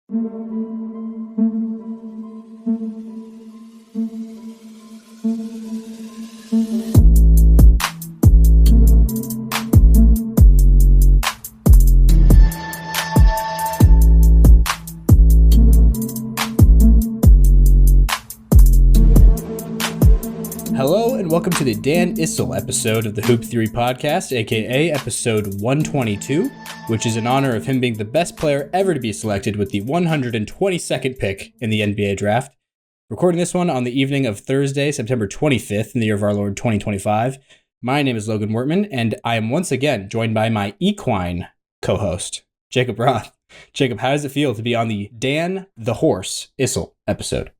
Hello and welcome to the Dan Issel episode of the Hoop Theory Podcast, aka episode 122, which is in honor of him being the best player ever to be selected with the 122nd pick in the NBA draft. Recording this one on the evening of Thursday, September 25th in the year of our Lord 2025. My name is Logan Wortman, and I am once again joined by my equine co-host, Jacob Roth. Jacob, how does it feel to be on the Dan the Horse Issel episode?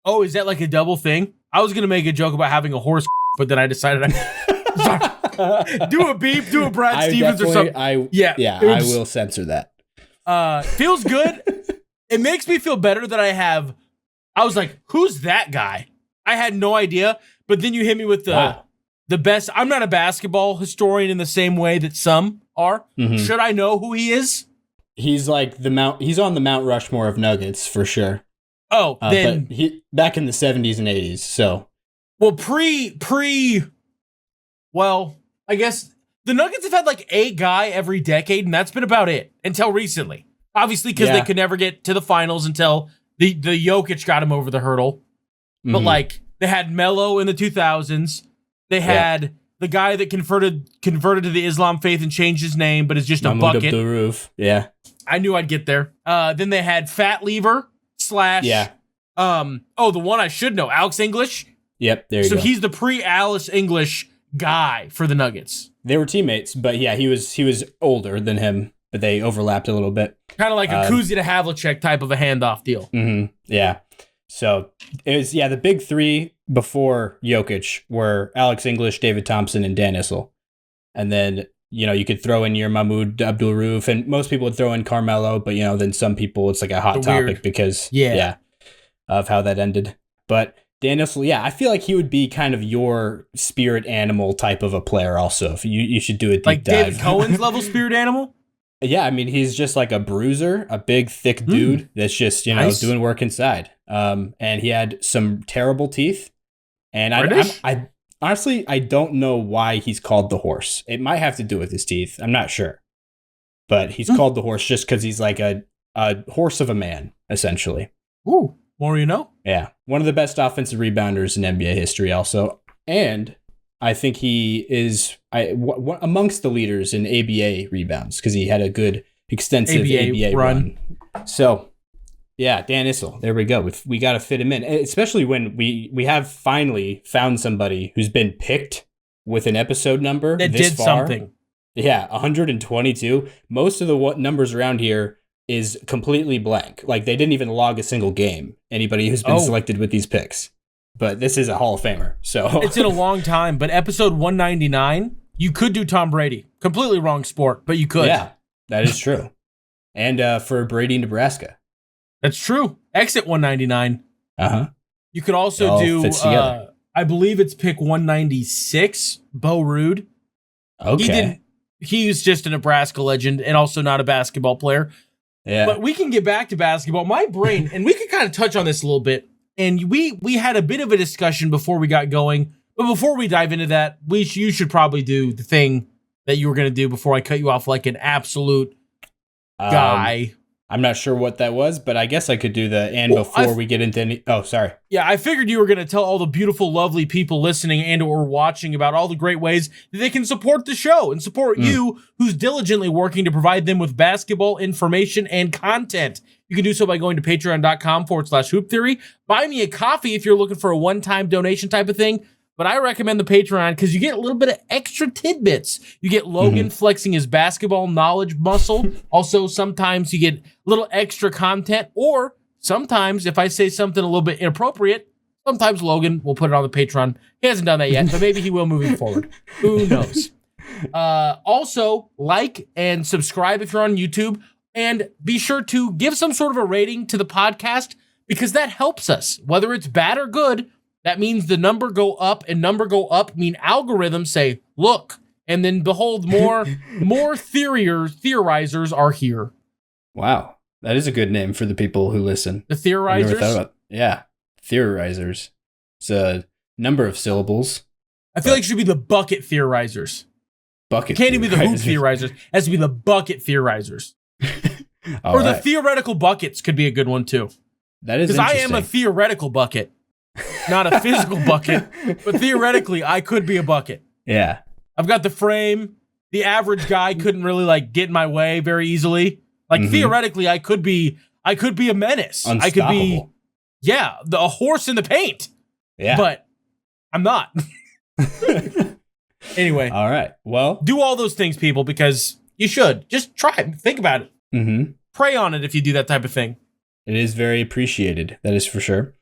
Oh, is that like a double thing? I was going to make a joke about having a horse, but then I decided do a beep, do a Brad Stevens or something. I will censor that. Feels good. It makes me feel better that I was like, who's that guy? I had no idea, but then you hit me with the best. I'm not a basketball historian in the same way that some are. Mm-hmm. Should I know who he is? He's like he's on the Mount Rushmore of Nuggets for sure. Oh, then but he back in the 70s and 80s. So, well, well, I guess the Nuggets have had like a guy every decade, and that's been about it until recently. Obviously, because they could never get to the finals until the Jokic got him over the hurdle. Mm-hmm. But like they had Melo in the 2000s. They had the guy that converted to the Islam faith and changed his name, but is just a bucket. The roof. Yeah, I knew I'd get there. Then they had Fat Lever. The one I should know, Alex English. Yep, there you go. So he's the pre-Alice English guy for the Nuggets. They were teammates, but yeah, he was older than him, but they overlapped a little bit. Kind of like a Kuzi to Havlicek type of a handoff deal. Mm-hmm, yeah. So it was the big three before Jokic were Alex English, David Thompson, and Dan Issel, and then you could throw in your Mahmoud Abdul-Rauf, and most people would throw in Carmelo, but then some people it's like a hot topic because of how that ended. But Dan Issel, I feel like he would be kind of your spirit animal type of a player also. If you should do a deep like dive. David Cohen's level spirit animal? Yeah, I mean, he's just like a bruiser, a big, thick dude that's just, nice. Doing work inside. And he had some terrible teeth. And I honestly, I don't know why he's called the Horse. It might have to do with his teeth. I'm not sure. But he's called the Horse just because he's like a horse of a man, essentially. Ooh, more you know? Yeah. One of the best offensive rebounders in NBA history also. And I think he is amongst the leaders in ABA rebounds because he had a good, extensive ABA run. So, yeah, Dan Issel. There we go. We got to fit him in, especially when we have finally found somebody who's been picked with an episode number that this did far. Something. Yeah, 122. Most of the numbers around here is completely blank. Like they didn't even log a single game. Anybody who's been selected with these picks, but this is a Hall of Famer. So it's in a long time. But episode 199, you could do Tom Brady. Completely wrong sport, but you could. Yeah, that is true. And for Brady, Nebraska. That's true. Exit 199. Uh-huh. You could also do, I believe it's pick 196, Bo Rude. Okay. He's just a Nebraska legend and also not a basketball player. Yeah. But we can get back to basketball. My brain, and we could kind of touch on this a little bit, and we had a bit of a discussion before we got going. But before we dive into that, you should probably do the thing that you were going to do before I cut you off like an absolute guy. I'm not sure what that was, but I guess I could do before we get into any... Oh, sorry. Yeah, I figured you were going to tell all the beautiful, lovely people listening and or watching about all the great ways that they can support the show and support you, who's diligently working to provide them with basketball information and content. You can do so by going to patreon.com/hoop theory. Buy me a coffee if you're looking for a one-time donation type of thing. But I recommend the Patreon because you get a little bit of extra tidbits. You get Logan flexing his basketball knowledge muscle. Also, sometimes you get a little extra content. Or sometimes, if I say something a little bit inappropriate, sometimes Logan will put it on the Patreon. He hasn't done that yet, but maybe he will moving forward. Who knows? Also, like and subscribe if you're on YouTube. And be sure to give some sort of a rating to the podcast because that helps us. Whether it's bad or good, that means the number go up, and number go up mean algorithms say, look, and then behold, more theorizers are here. Wow. That is a good name for the people who listen. The theorizers? Yeah, theorizers. It's a number of syllables. I feel like it should be the bucket theorizers. Bucket. It can't even be the hoop theorizers. It has to be the bucket theorizers. Or the theoretical buckets could be a good one too. That is because I am a theoretical bucket, not a physical bucket, but theoretically I could be a bucket. Yeah. I've got the frame. The average guy couldn't really like get in my way very easily. Like theoretically, I could be a menace. Unstoppable. I could be, a horse in the paint. Yeah. But I'm not. Anyway. All right. Well, do all those things, people, because you should. Just try it. Think about it. Mm-hmm. Pray on it if you do that type of thing. It is very appreciated. That is for sure.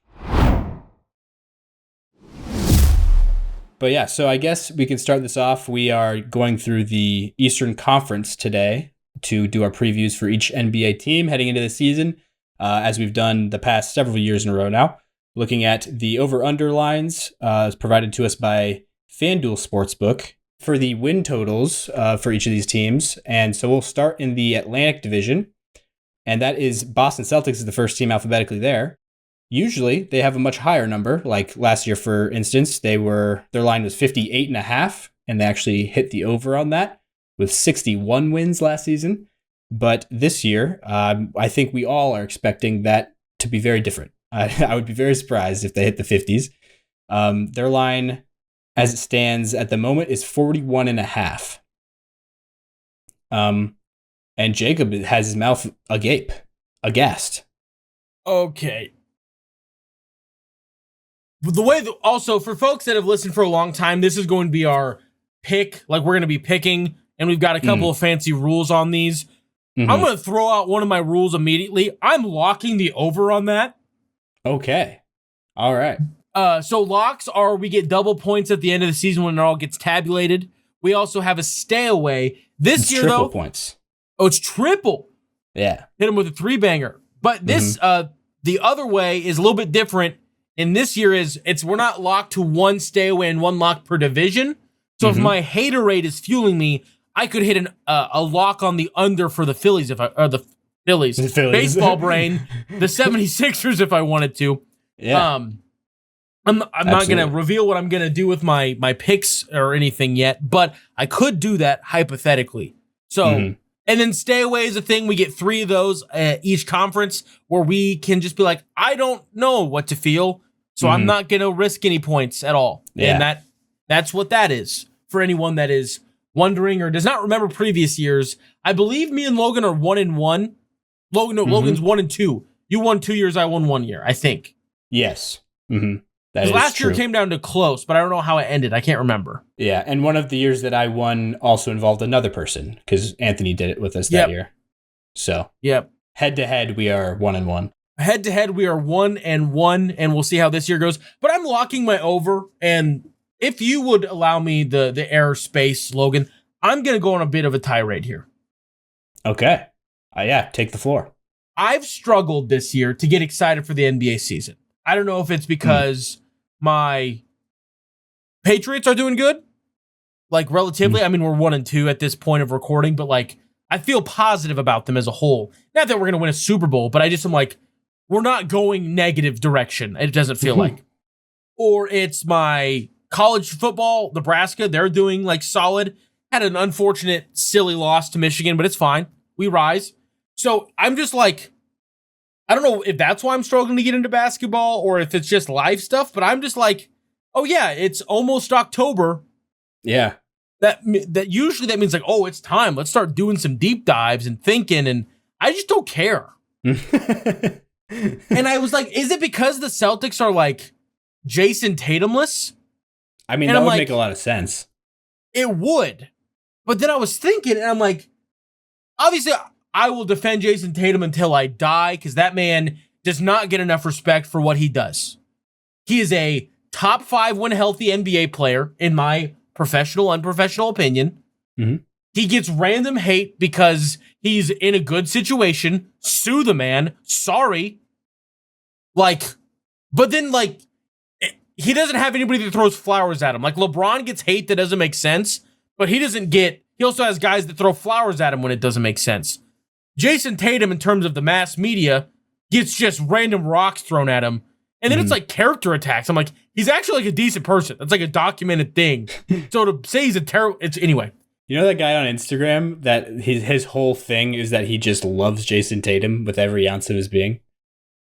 But yeah, so I guess we can start this off. We are going through the Eastern Conference today to do our previews for each NBA team heading into the season, as we've done the past several years in a row now. Looking at the over-under lines provided to us by FanDuel Sportsbook for the win totals for each of these teams. And so we'll start in the Atlantic Division, and that is Boston Celtics is the first team alphabetically there. Usually they have a much higher number. Like last year, for instance, their line was 58.5, and they actually hit the over on that with 61 wins last season. But this year, I think we all are expecting that to be very different. I would be very surprised if they hit the 50s. Their line, as it stands at the moment, is 41.5. And Jacob has his mouth agape, aghast. Okay. The way that, also for folks that have listened for a long time, this is going to be our pick. Like we're going to be picking, and we've got a couple of fancy rules on these. I'm going to throw out one of my rules immediately. I'm locking the over on that. Okay. All right. So locks are we get double points at the end of the season when it all gets tabulated. We also have a stay away. This year, triple though, points. Oh, it's triple. Yeah. Hit him with a 3-banger. But this, the other way is a little bit different. And this year we're not locked to one stay away and one lock per division. So if my hater rate is fueling me, I could hit a lock on the under for the Phillies the Phillies. Baseball brain, the 76ers if I wanted to. Yeah. I'm not going to reveal what I'm going to do with my picks or anything yet, but I could do that hypothetically. So, and then stay away is a thing. We get 3 of those each conference where we can just be like, I don't know what to feel, so I'm not going to risk any points at all. Yeah. And that's what that is for anyone that is wondering or does not remember previous years. I believe me and Logan are 1-1. Logan's 1-2. You won 2 years, I won 1 year, I think. Yes. That is last true. year came down to close, but I don't know how it ended. I can't remember. Yeah, and one of the years that I won also involved another person because Anthony did it with us that year. So, head to head, we are 1-1. Head to head, we are 1-1, and we'll see how this year goes. But I'm locking my over, and if you would allow me the air space, Logan, I'm going to go on a bit of a tirade here. Okay. Take the floor. I've struggled this year to get excited for the NBA season. I don't know if it's because my Patriots are doing good, like relatively. I mean, we're 1-2 at this point of recording, but like I feel positive about them as a whole. Not that we're going to win a Super Bowl, but I just am like, we're not going negative direction. It doesn't feel like. Or it's my college football, Nebraska. They're doing like solid. Had an unfortunate, silly loss to Michigan, but it's fine. We rise. So I'm just like, I don't know if that's why I'm struggling to get into basketball or if it's just life stuff, but I'm just like, oh yeah, it's almost October. Yeah. That usually that means like, oh, it's time. Let's start doing some deep dives and thinking, and I just don't care. And I was like, is it because the Celtics are like Jason Tatumless? I mean, that would make a lot of sense. It would. But then I was thinking, and I'm like, obviously, I will defend Jason Tatum until I die because that man does not get enough respect for what he does. He is a top 5 when healthy NBA player, in my professional, unprofessional opinion. He gets random hate because he's in a good situation. Sue the man. Sorry. But then, he doesn't have anybody that throws flowers at him. Like, LeBron gets hate that doesn't make sense, but he also has guys that throw flowers at him when it doesn't make sense. Jason Tatum, in terms of the mass media, gets just random rocks thrown at him. And then it's like character attacks. I'm like, he's actually like a decent person. That's like a documented thing. So to say he's a terrible, it's anyway. You know that guy on Instagram that his whole thing is that he just loves Jason Tatum with every ounce of his being?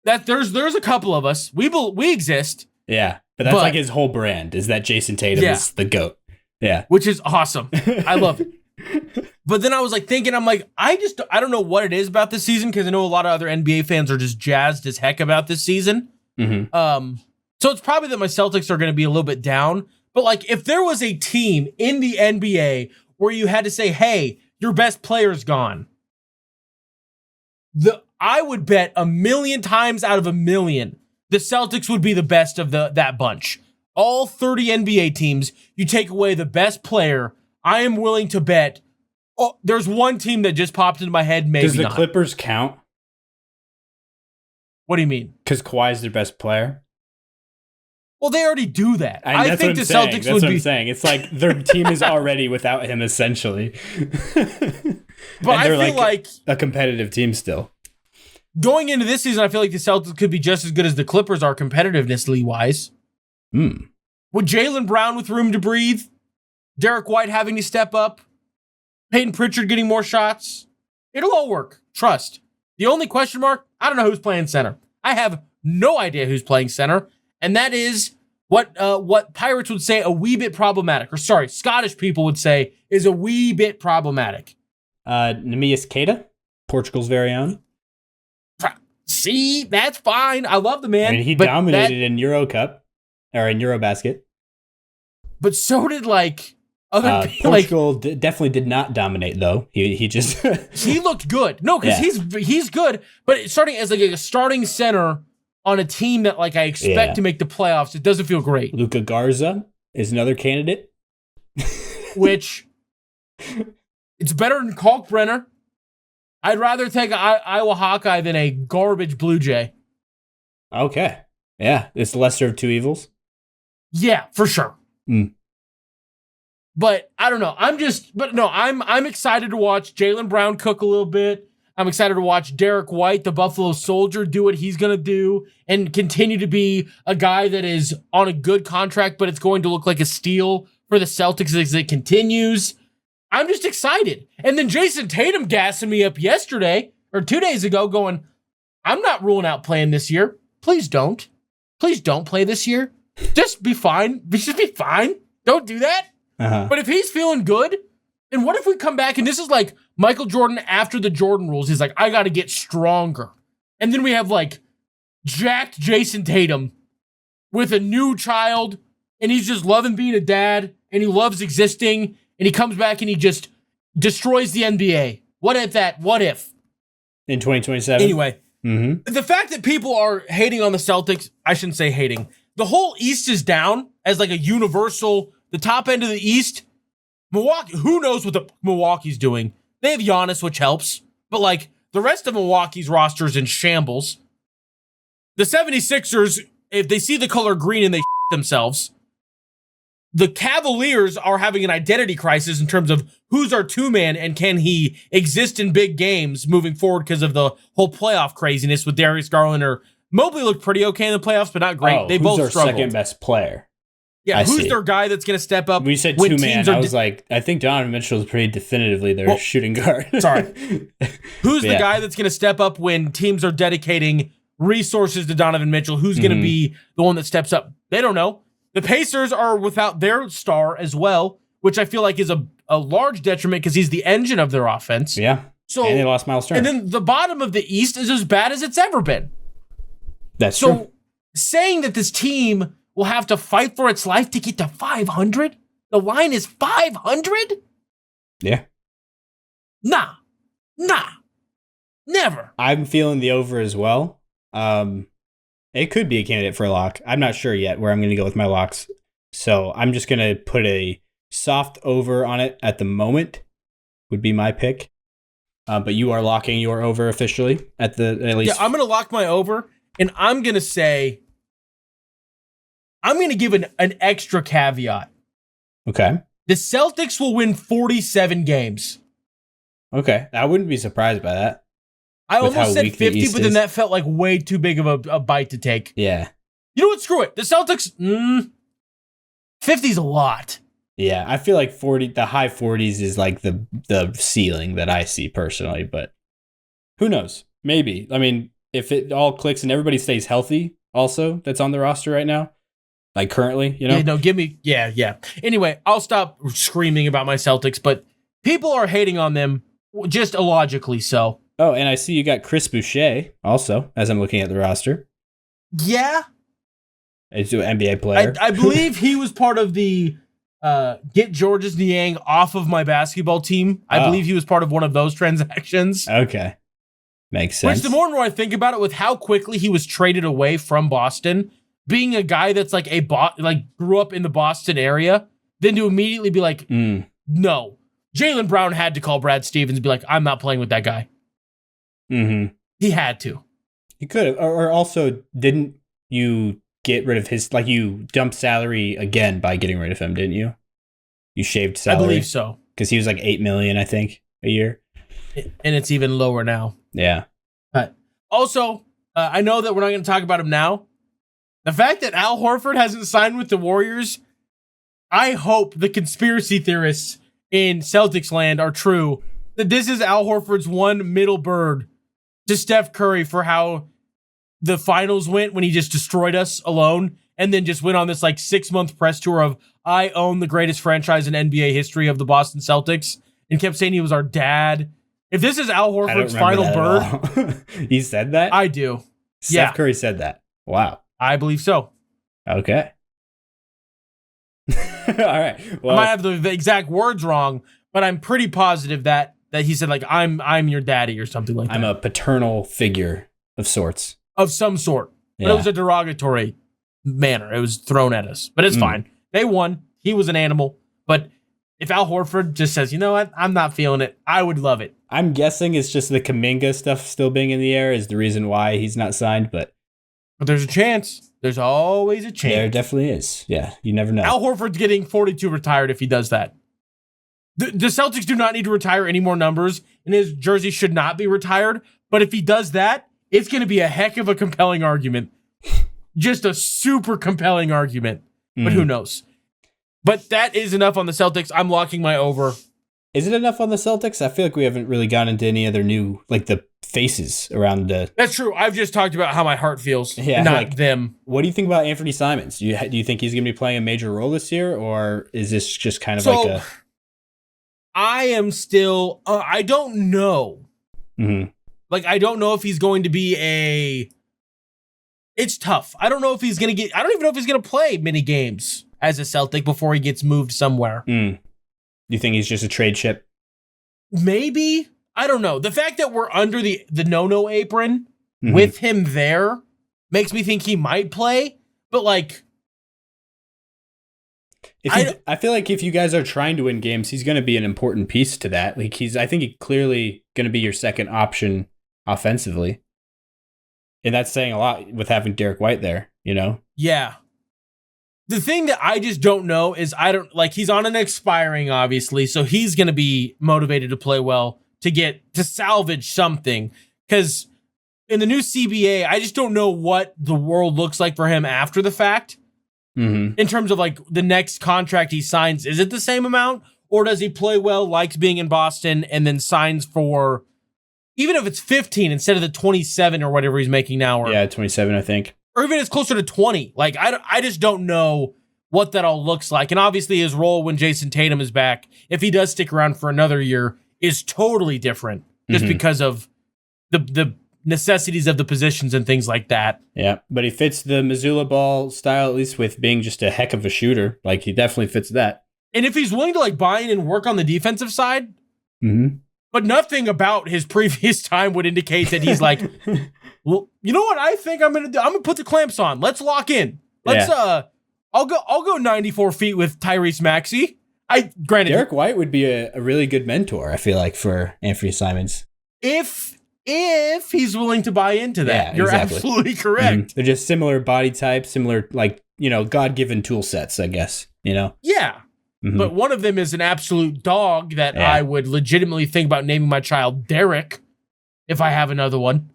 That there's a couple of us. We exist. Yeah, but that's like his whole brand is that Jason Tatum is the GOAT. Yeah. Which is awesome. I love it. But then I was like thinking, I'm like, I don't know what it is about this season, because I know a lot of other NBA fans are just jazzed as heck about this season. Mm-hmm. So it's probably that my Celtics are going to be a little bit down. But like, if there was a team in the NBA where you had to say, hey, your best player's gone, I would bet 1,000,000 times out of 1,000,000 the Celtics would be the best of that bunch. All 30 NBA teams, you take away the best player, I am willing to bet. Oh, there's one team that just popped into my head. Maybe Does the Clippers count? What do you mean? Because Kawhi's their best player. Well, they already do that. I think the Celtics would be. That's what I'm saying. It's like their team is already without him, essentially. But I feel like a competitive team still. Going into this season, I feel like the Celtics could be just as good as the Clippers are competitiveness-wise. With Jaylen Brown with room to breathe, Derek White having to step up, Peyton Pritchard getting more shots, it'll all work. Trust. The only question mark, I don't know who's playing center. I have no idea who's playing center, and that is what Pirates would say a wee bit problematic, or sorry, Scottish people would say is a wee bit problematic. Neemias Queta, Portugal's very own. See, that's fine. I love the man. I mean, he dominated in Euro Cup or in Eurobasket. But so did like other Portugal definitely did not dominate though. He just he looked good. No, because he's good. But starting as like a starting center on a team that like I expect to make the playoffs, it doesn't feel great. Luka Garza is another candidate. Which it's better than Kalkbrenner. I'd rather take an Iowa Hawkeye than a garbage Blue Jay. Okay. Yeah, it's the lesser of two evils. Yeah, for sure. But I don't know. I'm excited to watch Jaylen Brown cook a little bit. I'm excited to watch Derek White, the Buffalo Soldier, do what he's going to do and continue to be a guy that is on a good contract, but it's going to look like a steal for the Celtics as it continues. I'm just excited. And then Jason Tatum gassing me up yesterday or 2 days ago going, I'm not ruling out playing this year. Please don't. Please don't play this year. Just be fine. Just be fine. Don't do that. But if he's feeling good, and what if we come back and this is like Michael Jordan after the Jordan rules? He's like, I got to get stronger. And then we have like jacked Jason Tatum with a new child, and he's just loving being a dad, and he loves existing, and he comes back and he just destroys the NBA. What if? In 2027? Anyway, the fact that people are hating on the Celtics, I shouldn't say hating. The whole East is down as like a universal, the top end of the East. Milwaukee, who knows what the Milwaukee's doing? They have Giannis, which helps. But like the rest of Milwaukee's roster is in shambles. The 76ers, if they see the color green and they themselves. The Cavaliers are having an identity crisis in terms of who's our two-man and can he exist in big games moving forward because of the whole playoff craziness with Darius Garland or Mobley looked pretty okay in the playoffs, but not great. They both struggled. Who's our second best player? Yeah, who's their guy that's going to step up? When you said two-man, I was like, I think Donovan Mitchell is pretty definitively their shooting guard. Sorry. Who's the guy that's going to step up when teams are dedicating resources to Donovan Mitchell? Who's going to be the one that steps up? They don't know. The Pacers are without their star as well, which I feel like is a large detriment because he's the engine of their offense. Yeah. So, and they lost Miles Turner. And then the bottom of the East is as bad as it's ever been. That's true. So saying that this team will have to fight for its life to get to 500, the line is 500? Yeah. Nah. Never. I'm feeling the over as well. It could be a candidate for a lock. I'm not sure yet where I'm going to go with my locks. So I'm just going to put a soft over on it at the moment would be my pick. But you are locking your over officially at least. Yeah, I'm going to lock my over, and I'm going to say, I'm going to give an extra caveat. Okay. The Celtics will win 47 games. Okay. I wouldn't be surprised by that. I with almost how said weak the 50, East but then is. that felt like way too big of a bite to take. Yeah. You know what? Screw it. The Celtics, 50's a lot. Yeah, I feel like the high 40s is like the ceiling that I see personally, but who knows? Maybe. I mean, if it all clicks and everybody stays healthy also that's on the roster right now, like currently, you know? Yeah, no, give me, yeah. Anyway, I'll stop screaming about my Celtics, but people are hating on them, just illogically so. Oh, and I see you got Chris Boucher also, as I'm looking at the roster. Yeah. He's an NBA player. I believe he was part of the get Georges Niang off of my basketball team. I believe he was part of one of those transactions. Okay. Makes sense. Which the more and more I think about it, with how quickly he was traded away from Boston, being a guy that's like grew up in the Boston area, then to immediately be like, no. Jaylen Brown had to call Brad Stevens and be like, I'm not playing with that guy. Mm-hmm. He had to. He could have. Or also, didn't you get rid of his, like you dumped salary again by getting rid of him, didn't you? You shaved salary. I believe so. Because he was like $8 million, I think, a year. And it's even lower now. Yeah. But also, I know that we're not going to talk about him now. The fact that Al Horford hasn't signed with the Warriors, I hope the conspiracy theorists in Celtics land are true. That this is Al Horford's one middle bird to Steph Curry for how the finals went when he just destroyed us alone, and then just went on this like 6-month press tour of I own the greatest franchise in NBA history of the Boston Celtics, and kept saying he was our dad. If this is Al Horford's final bird, he said that? I do. Steph Curry said that. Wow. I believe so. Okay. All right. Well, I might have the exact words wrong, but I'm pretty positive that he said like I'm your daddy or something like that. I'm a paternal figure of sorts. Of some sort. But it was a derogatory manner. It was thrown at us. But it's fine. They won. He was an animal. But if Al Horford just says, you know what, I'm not feeling it, I would love it. I'm guessing it's just the Kuminga stuff still being in the air is the reason why he's not signed, but there's a chance. There's always a chance. There definitely is. Yeah, you never know. Al Horford's getting 42 retired if he does that. The Celtics do not need to retire any more numbers, and his jersey should not be retired. But if he does that, it's going to be a heck of a compelling argument. Just a super compelling argument. But who knows? But that is enough on the Celtics. I'm locking my over. Is it enough on the Celtics? I feel like we haven't really gone into any other new, like the faces around the... That's true. I've just talked about how my heart feels, not like, them. What do you think about Anthony Simons? Do you think he's going to be playing a major role this year, or is this just kind of like a... I am still... I don't know. Mm-hmm. Like, I don't know if he's going to be a... It's tough. I don't know if he's going to get... I don't even know if he's going to play many games as a Celtic before he gets moved somewhere. You think he's just a trade chip? Maybe. I don't know. The fact that we're under the no-no apron with him there makes me think he might play. But, like... I feel like if you guys are trying to win games, he's going to be an important piece to that. Like I think he's clearly going to be your second option offensively. And that's saying a lot with having Derek White there, you know? Yeah. The thing that I just don't know is he's on an expiring, obviously, so he's going to be motivated to play well to salvage something. Because in the new CBA, I just don't know what the world looks like for him after the fact. In terms of like the next contract he signs, is it the same amount? Or does he play well, likes being in Boston, and then signs for, even if it's 15 instead of the 27 or whatever he's making now? Or, 27, I think. Or even it's closer to 20. Like, I just don't know what that all looks like. And obviously his role when Jason Tatum is back, if he does stick around for another year, is totally different. Just because of the necessities of the positions and things like that. Yeah, but he fits the Missoula Ball style, at least with being just a heck of a shooter. Like, he definitely fits that. And if he's willing to like buy in and work on the defensive side, but nothing about his previous time would indicate that he's like, well, you know what I think I'm gonna do? I'm gonna put the clamps on. Let's lock in. Let's I'll go 94 feet with Tyrese Maxey. Granted, Derek White would be a really good mentor, I feel like, for Anthony Simons. If he's willing to buy into that. You're absolutely correct. They're just similar body types, similar, like, you know, God-given tool sets, I guess, you know? Yeah. But one of them is an absolute dog that I would legitimately think about naming my child Derek. if I have another one.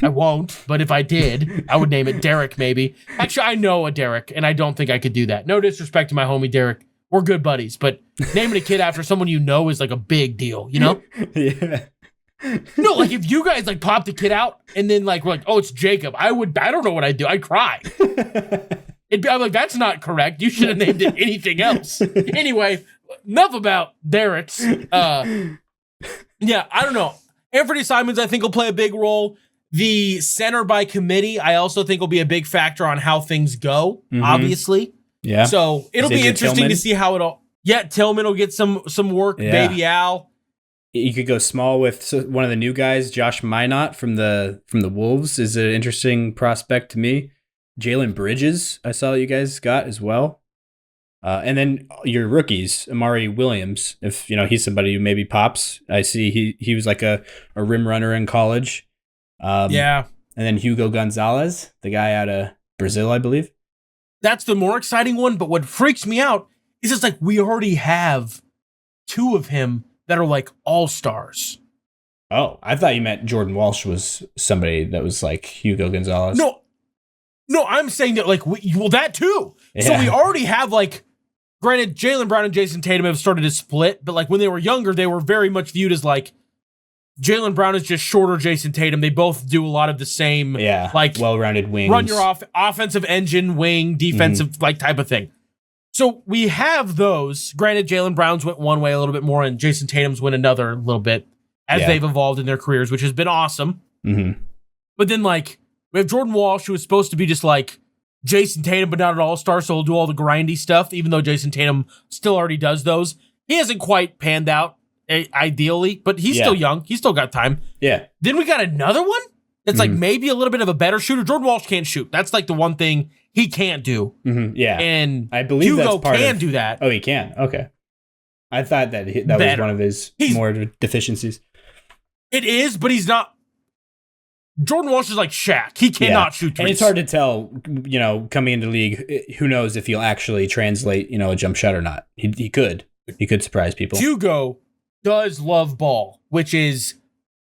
I won't, but if I did, I would name it Derek, maybe. Actually, I know a Derek, and I don't think I could do that. No disrespect to my homie Derek. We're good buddies, but naming a kid after someone you know is like a big deal, you know? Yeah. No, like if you guys like pop the kid out and then like we're like, oh, it's Jacob. I don't know what I'd do. I'd cry. I'm like, that's not correct. You should have named it anything else. Anyway, enough about Derek's. Yeah, I don't know. Anthony Simons, I think, will play a big role. The center by committee, I also think will be a big factor on how things go, obviously. Yeah. So it'll be interesting to see how it all. Yeah, Tillman will get some work. Yeah. Baby Al. You could go small with one of the new guys, Josh Minot from the Wolves is an interesting prospect to me. Jalen Bridges, I saw that you guys got as well. And then your rookies, Amari Williams, if he's somebody who maybe pops. I see he was like a rim runner in college. Yeah. And then Hugo Gonzalez, the guy out of Brazil, I believe. That's the more exciting one, but what freaks me out is it's like we already have two of him that are like all-stars. Oh, I thought you meant Jordan Walsh was somebody that was like Hugo Gonzalez. No, I'm saying that like, that too. Yeah. So we already have like, granted, Jaylen Brown and Jason Tatum have started to split, but like when they were younger, they were very much viewed as like, Jaylen Brown is just shorter Jason Tatum. They both do a lot of the same, like well-rounded wings. Run your offensive engine, wing, defensive like type of thing. So we have those. Granted, Jaylen Brown's went one way a little bit more, and Jason Tatum's went another little bit as they've evolved in their careers, which has been awesome. Mm-hmm. But then like we have Jordan Walsh, who is supposed to be just like Jason Tatum, but not an all-star, so he'll do all the grindy stuff, even though Jason Tatum still already does those. He hasn't quite panned out. Ideally, but he's still young. He's still got time. Yeah. Then we got another one that's like maybe a little bit of a better shooter. Jordan Walsh can't shoot. That's like the one thing he can't do. Mm-hmm. Yeah. And I believe Hugo can do that. Oh, he can. Okay. I thought that was one of his more deficiencies. It is, but he's not. Jordan Walsh is like Shaq. He cannot shoot threes. And it's hard to tell, coming into the league, who knows if he'll actually translate, a jump shot or not. He could. He could surprise people. Hugo does love ball, which is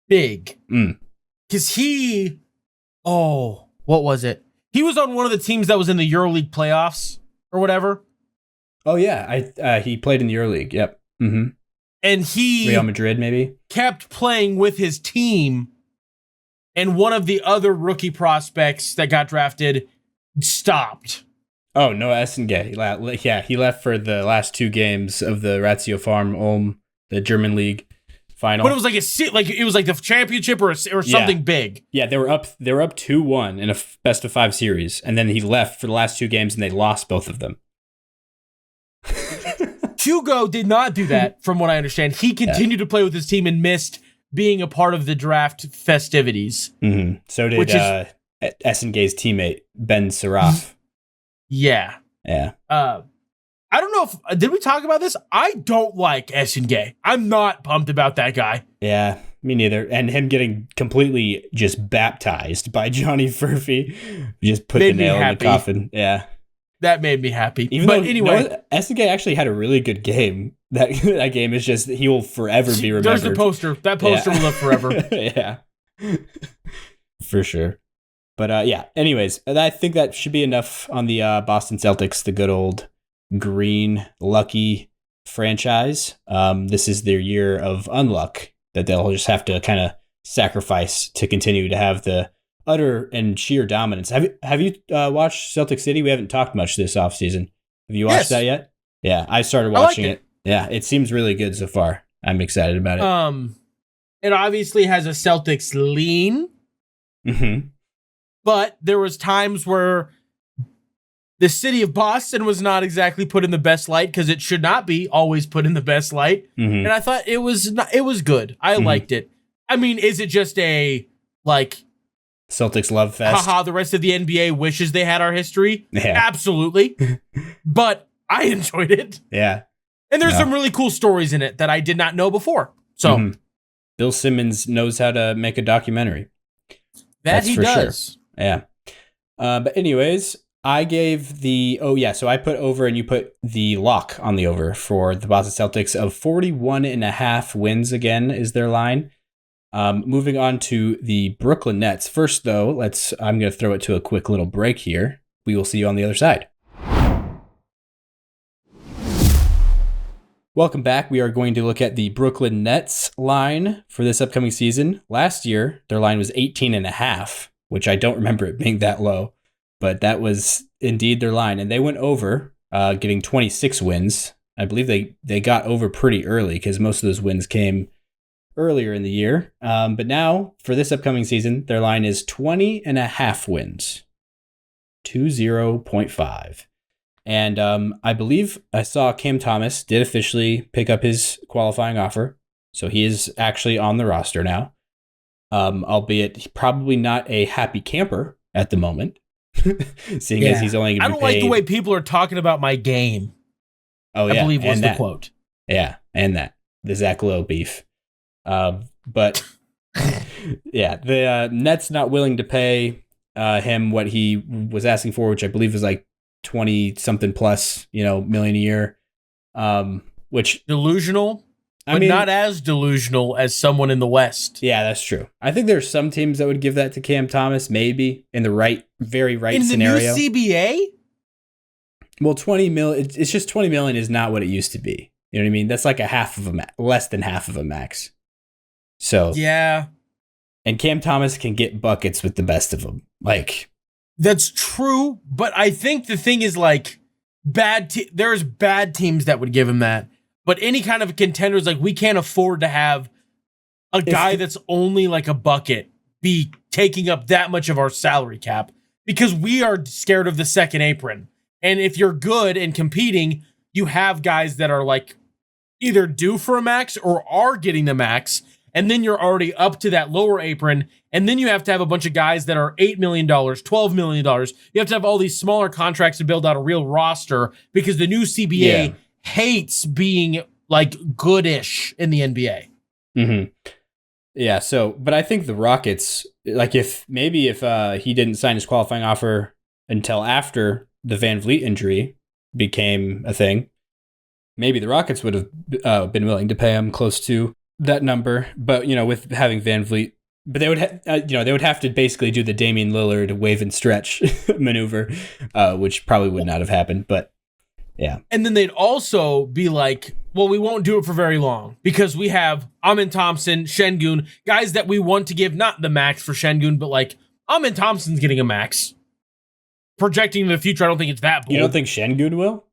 big. Because what was it? He was on one of the teams that was in the EuroLeague playoffs or whatever. Oh, yeah. He played in the EuroLeague. Yep. Mm-hmm. And he... Real Madrid, maybe? Kept playing with his team, and one of the other rookie prospects that got drafted stopped. Oh, Noah Essengay. Yeah, he left for the last two games of the Ratio Farm Ulm, the German league final. But it was like it was like the championship or something big. Yeah, they were up 2-1 in a best of 5 series, and then he left for the last two games, and they lost both of them. Hugo did not do that, from what I understand. He continued to play with his team and missed being a part of the draft festivities. Mm-hmm. So did Essengay's teammate Ben Saraf. Yeah. Yeah. I don't know if did we talk about this? I don't like Essengay. I'm not pumped about that guy. Yeah, me neither. And him getting completely just baptized by Johnny Furphy just put the nail in the coffin. Yeah. That made me happy. Essengay actually had a really good game. That game is just, he will forever be remembered. There's the poster. That poster will live forever. Yeah. For sure. But anyways, I think that should be enough on the Boston Celtics, the good old green lucky franchise. This is their year of unluck that they'll just have to kind of sacrifice to continue to have the utter and sheer dominance. Have you watched Celtic City? We haven't talked much this offseason. Have you watched that yet? Yeah, I started watching it. Yeah, it seems really good so far. I'm excited about it. It obviously has a Celtics lean. Mm-hmm. But there was times where the city of Boston was not exactly put in the best light, because it should not be always put in the best light. Mm-hmm. And I thought it was good. I liked it. I mean, is it just a like Celtics love fest? Haha, the rest of the NBA wishes they had our history. Yeah. Absolutely. But I enjoyed it. Yeah. And there's some really cool stories in it that I did not know before. So Bill Simmons knows how to make a documentary. That's he does. Sure. Yeah. But anyways, I gave so I put over and you put the lock on the over for the Boston Celtics of 41.5 wins again is their line. Moving on to the Brooklyn Nets. First, though, I'm going to throw it to a quick little break here. We will see you on the other side. Welcome back. We are going to look at the Brooklyn Nets line for this upcoming season. Last year, their line was 18.5, which I don't remember it being that low, but that was indeed their line. And they went over, getting 26 wins. I believe they got over pretty early because most of those wins came earlier in the year. But now, for this upcoming season, their line is 20.5 wins. 20.5. And I believe I saw Cam Thomas did officially pick up his qualifying offer. So he is actually on the roster now. Albeit probably not a happy camper at the moment. Seeing as he's only going to be paid. I don't like the way people are talking about my game. Oh, yeah. I believe was the quote. Yeah, and the Zach Lowe beef. But yeah, the Nets not willing to pay him what he was asking for, which I believe was like 20 something plus, million a year. Which delusional, but not as delusional as someone in the West. Yeah, that's true. I think there's some teams that would give that to Cam Thomas, maybe in the very right scenario. In the new CBA? Well, 20 million, it's just 20 million is not what it used to be. You know what I mean? That's like less than half of a max. So yeah, and Cam Thomas can get buckets with the best of them. That's true, but I think the thing is there's bad teams that would give him that, but any kind of contender is we can't afford to have a guy that's only like a bucket be taking up that much of our salary cap because we are scared of the second apron. And if you're good and competing, you have guys that are either due for a max or are getting the max. And then you're already up to that lower apron. And then you have to have a bunch of guys that are $8 million, $12 million. You have to have all these smaller contracts to build out a real roster because the new CBA hates being goodish in the NBA. Mm-hmm. Yeah. So, but I think the Rockets, if he didn't sign his qualifying offer until after the Van Vliet injury became a thing, maybe the Rockets would have been willing to pay him close to that number, but with having Van Vliet, but they would they would have to basically do the Damian Lillard wave and stretch maneuver, which probably would not have happened. But yeah, and then they'd also be well, we won't do it for very long because we have Amin Thompson, Şengün, guys that we want to give not the max for Şengün, but Amin Thompson's getting a max. Projecting to the future, I don't think it's that bold. You don't think Şengün will?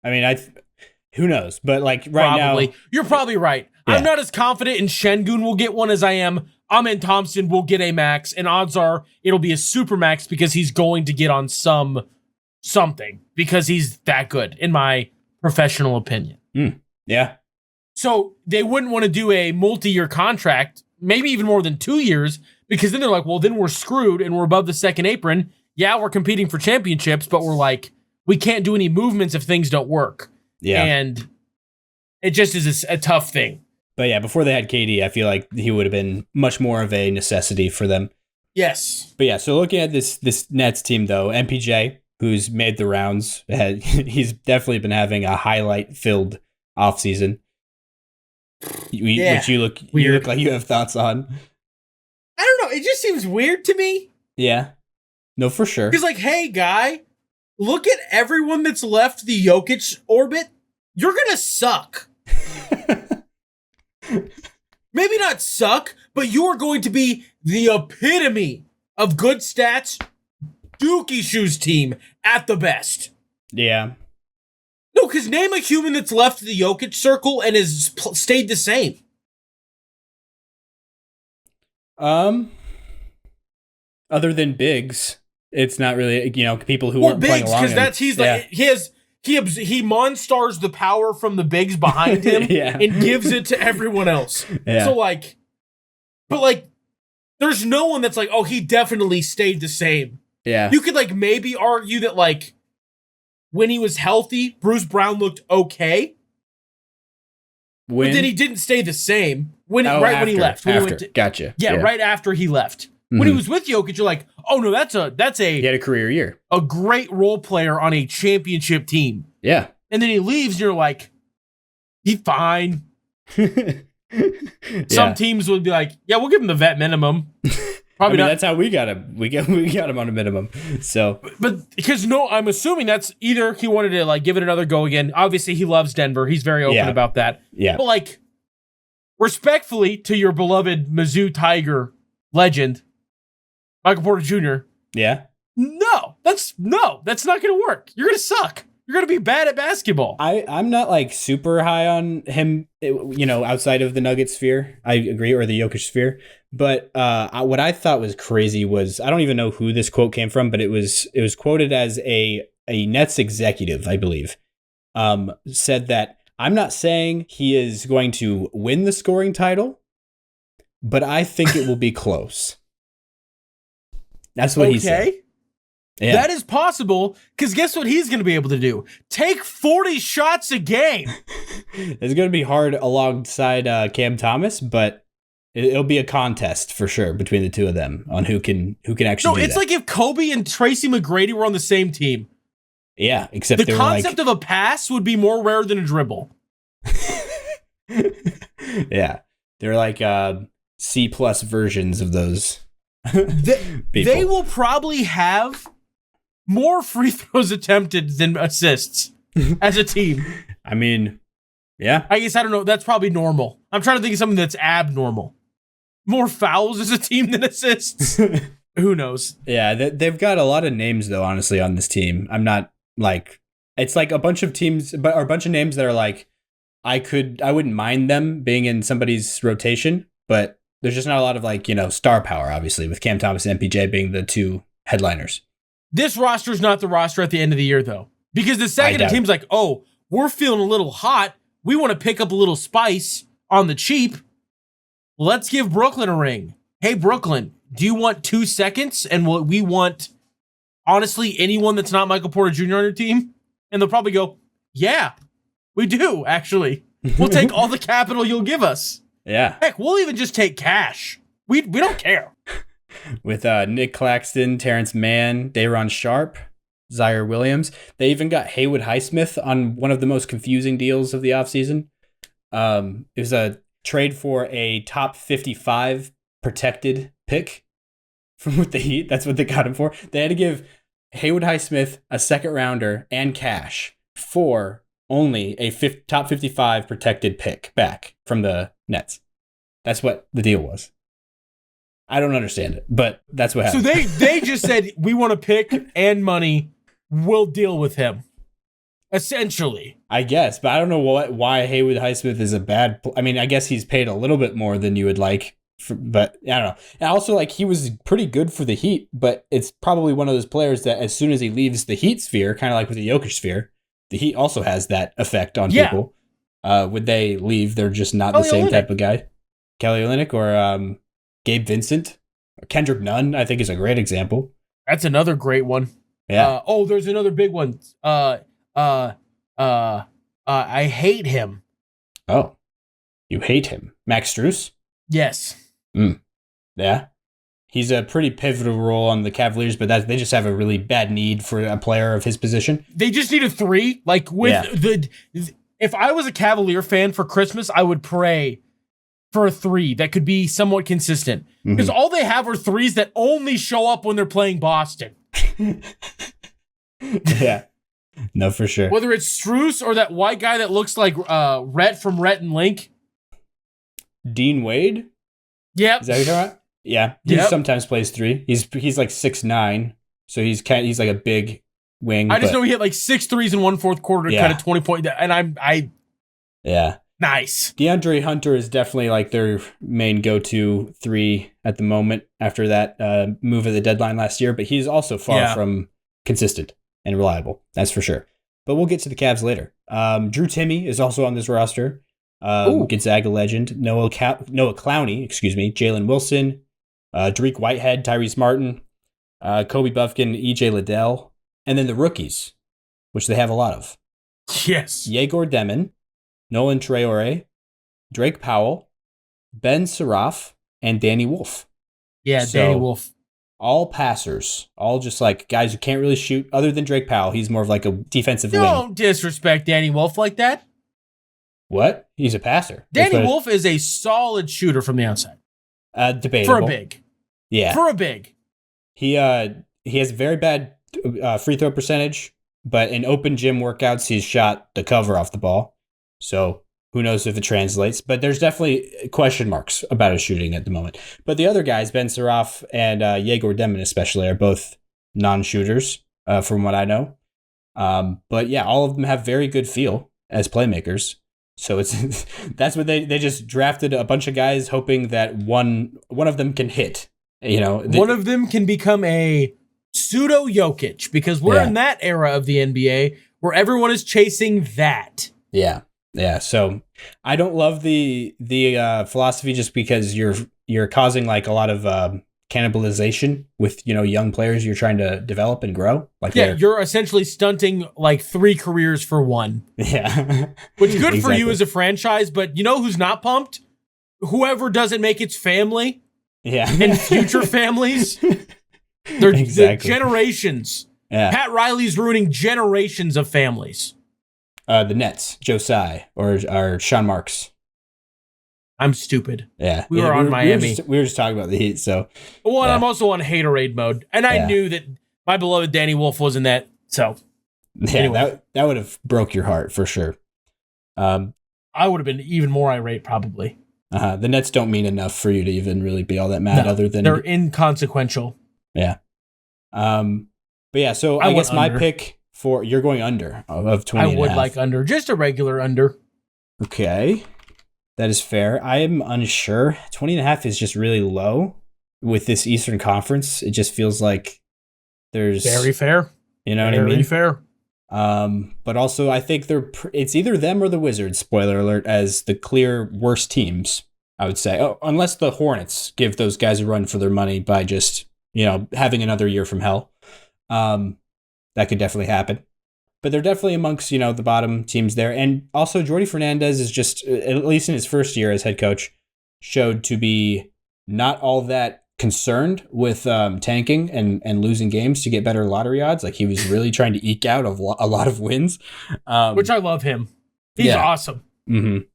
I mean, who knows? But right now, you're probably right. Yeah. I'm not as confident in Şengün will get one as I am Amin Thompson will get a max, and odds are it'll be a super max because he's going to get on something because he's that good, in my professional opinion. Yeah. So they wouldn't want to do a multi-year contract, maybe even more than 2 years, because then they're well, then we're screwed and we're above the second apron. Yeah, we're competing for championships, but we're we can't do any movements if things don't work. Yeah. And it just is a tough thing. But yeah, before they had KD, I feel like he would have been much more of a necessity for them. Yes. But yeah, so looking at this Nets team, though, MPJ, who's made the rounds, he's definitely been having a highlight-filled offseason. Which you look like you have thoughts on. I don't know. It just seems weird to me. Yeah. No, for sure. Because hey, guy, look at everyone that's left the Jokic orbit. You're going to suck. Maybe not suck, but you are going to be the epitome of good stats, Dookie Shoes team at the best. Yeah. No, because name a human that's left the Jokic circle and has stayed the same. Other than bigs, it's not really people who are playing along. Because he monsters the power from the bigs behind him and gives it to everyone else. Yeah. So but there's no one that's he definitely stayed the same. Yeah. You could maybe argue that when he was healthy, Bruce Brown looked okay. But then he didn't stay the same when he left. Gotcha. Yeah, right after he left. Mm-hmm. When he was with Jokic, you're oh no, that's a he had a career year. A great role player on a championship team. Yeah. And then he leaves and you're he's fine. Some teams would be like, yeah, we'll give him the vet minimum. Probably not. That's how we got him. We got him on a minimum. So, but because I'm assuming that's either he wanted to like give it another go again. Obviously, he loves Denver. He's very open about that. Yeah. But like, respectfully to your beloved Mizzou Tiger legend, Michael Porter Jr. Yeah. No, that's not going to work. You're going to suck. You're going to be bad at basketball. I'm not like super high on him, outside of the Nuggets sphere. I agree, or the Jokic sphere. But what I thought was crazy was, I don't even know who this quote came from, but it was quoted as a Nets executive, I believe, said that, I'm not saying he is going to win the scoring title, but I think it will be close. That's what he said. Yeah. That is possible, because guess what he's going to be able to do? Take 40 shots a game. It's going to be hard alongside Cam Thomas, but it'll be a contest for sure between the two of them on who can actually do it's that. like if Kobe and Tracy McGrady were on the same team. Yeah, except the concept of a pass would be more rare than a dribble. Yeah, they're like C+ versions of those. They will probably have more free throws attempted than assists as a team. I mean, yeah. I guess I don't know. That's probably normal. I'm trying to think of something that's abnormal. More fouls as a team than assists. Who knows? Yeah, they've got a lot of names though. Honestly, on this team, I'm not like, it's like a bunch of teams, but a bunch of names that are like, I wouldn't mind them being in somebody's rotation, but there's just not a lot of like, star power, obviously, with Cam Thomas and MPJ being the two headliners. This roster is not the roster at the end of the year, though, because the second a team's like, oh, we're feeling a little hot, we want to pick up a little spice on the cheap, let's give Brooklyn a ring. Hey, Brooklyn, do you want 2 seconds? And we want, honestly, anyone that's not Michael Porter Jr. on your team? And they'll probably go, yeah, we do, actually. We'll take all the capital you'll give us. Yeah. Heck, we'll even just take cash. We don't care. With Nick Claxton, Terrence Mann, Day'Ron Sharpe, Zaire Williams. They even got Haywood Highsmith on one of the most confusing deals of the offseason. It was a trade for a top 55 protected pick with the Heat. That's what they got him for. They had to give Haywood Highsmith a second rounder and cash for only a top 55 protected pick back from the Nets. That's what the deal was. I don't understand it, but that's what happened. So they just said, we want a pick and money. We'll deal with him. Essentially. I guess, but I don't know why Haywood Highsmith is a bad... I mean, I guess he's paid a little bit more than you would like, but I don't know. And also, like, he was pretty good for the Heat, but it's probably one of those players that as soon as he leaves the Heat sphere, kind of like with the Jokic sphere, the Heat also has that effect on people. Would they leave, they're just not the same type of guy. Kelly Olynyk or Gabe Vincent. Kendrick Nunn, I think, is a great example. That's another great one. Yeah. There's another big one. I hate him. Oh, you hate him. Max Strus? Yes. Yeah. He's a pretty pivotal role on the Cavaliers, but they just have a really bad need for a player of his position. They just need a 3. Like if I was a Cavalier fan for Christmas, I would pray for a 3 that could be somewhat consistent. Because all they have are 3s that only show up when they're playing Boston. Yeah. No, for sure. Whether it's Strus or that white guy that looks like Rhett from Rhett and Link. Dean Wade? Yep. Is that what you're talking about? Yeah. He sometimes plays 3. He's like 6'9", so he's like a big wing. I just know he hit like 6 threes in one fourth quarter to cut a 20-point. And Yeah. Nice. DeAndre Hunter is definitely like their main go-to 3 at the moment after that move at the deadline last year, but he's also far from consistent and reliable. That's for sure. But we'll get to the Cavs later. Drew Timme is also on this roster. Gonzaga legend. Noah Clowney, Jalen Wilson, Dariq Whitehead, Tyrese Martin, Kobe Buffkin, EJ Liddell, and then the rookies, which they have a lot of. Yes. Yegor Demon, Nolan Traore, Drake Powell, Ben Seraf, and Danny Wolf. Yeah, so, Danny Wolf. All passers, all just like guys who can't really shoot other than Drake Powell. He's more of like a defensive wing. Don't disrespect Danny Wolf like that. What? He's a passer. Danny Wolf is a solid shooter from the outside. Debatable. For a big. Yeah. For a big. He has very bad free throw percentage, but in open gym workouts, he's shot the cover off the ball. So who knows if it translates, but there's definitely question marks about his shooting at the moment. But the other guys, Ben Suraf and Yegor Demin especially, are both non-shooters from what I know. But yeah, all of them have very good feel as playmakers. So that's what they just drafted a bunch of guys hoping that one of them can hit. One of them can become a pseudo Jokic, because we're in that era of the NBA where everyone is chasing that. Yeah. Yeah. So I don't love the philosophy just because you're causing like a lot of cannibalization with, young players you're trying to develop and grow. You're essentially stunting like 3 careers for one. Yeah. Which good exactly. For you as a franchise, but you know who's not pumped? Whoever doesn't make its family. Yeah. And future families. They're generations. Yeah. Pat Riley's ruining generations of families. The Nets, Joe Tsai or Sean Marks. I'm stupid. Yeah. We were on Miami. We were just talking about the Heat, so. Well, I'm also on haterade mode. And I knew that my beloved Danny Wolf was in that, so. Yeah, anyway. that would have broke your heart for sure. I would have been even more irate, probably. The Nets don't mean enough for you to even really be all that mad, other than. They're inconsequential. Yeah. But yeah, so I guess my pick for, you're going under of 20 I would like under, just a regular under. Okay. That is fair. I am unsure. 20.5 is just really low with this Eastern Conference. It just feels like there's very fair. You know what I mean? Very fair. But also I think it's either them or the Wizards, spoiler alert, as the clear worst teams, I would say. Oh, unless the Hornets give those guys a run for their money by just, having another year from hell. That could definitely happen. But they're definitely amongst, the bottom teams there. And also Jordi Fernandez is just, at least in his first year as head coach, showed to be not all that concerned with tanking and losing games to get better lottery odds. Like, he was really trying to eke out a lot of wins. Which I love him. He's awesome. Mm-hmm.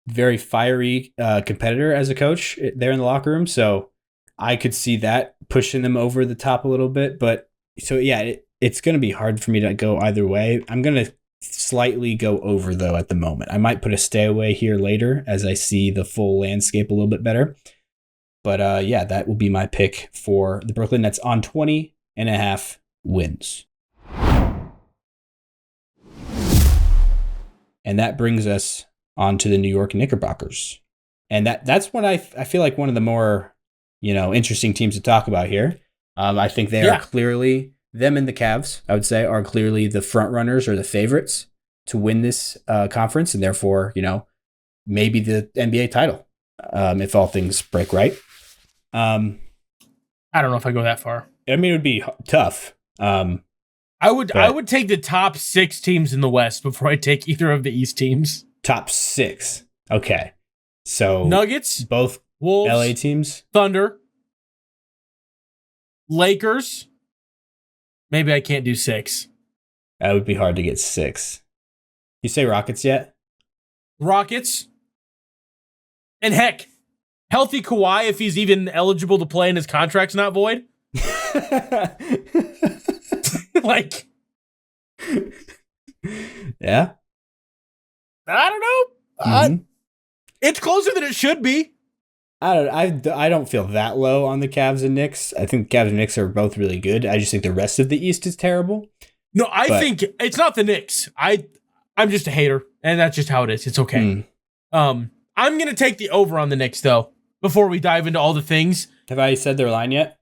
Very fiery competitor as a coach there in the locker room. So I could see that pushing them over the top a little bit. But so, yeah, it's going to be hard for me to go either way. I'm going to slightly go over, though, at the moment. I might put a stay away here later as I see the full landscape a little bit better. But that will be my pick for the Brooklyn Nets on 20.5 wins. And that brings us on to the New York Knickerbockers. And that's what I feel like one of the more, interesting teams to talk about here. I think they are clearly, them and the Cavs, I would say, are clearly the front runners or the favorites to win this conference, and therefore, maybe the NBA title, if all things break right. I don't know if I go that far. I mean, it would be tough. I would take the top 6 teams in the West before I take either of the East teams. Top 6. Okay. So Nuggets, both Wolves, LA teams, Thunder, Lakers. Maybe I can't do 6. That would be hard to get 6. You say Rockets yet? Rockets. And heck, healthy Kawhi, if he's even eligible to play and his contract's not void. Like, yeah. I don't know. Mm-hmm. It's closer than it should be. I don't feel that low on the Cavs and Knicks. I think the Cavs and Knicks are both really good. I just think the rest of the East is terrible. No, I think it's not the Knicks. I'm just a hater, and that's just how it is. It's okay. I'm going to take the over on the Knicks, though, before we dive into all the things. Have I said their line yet?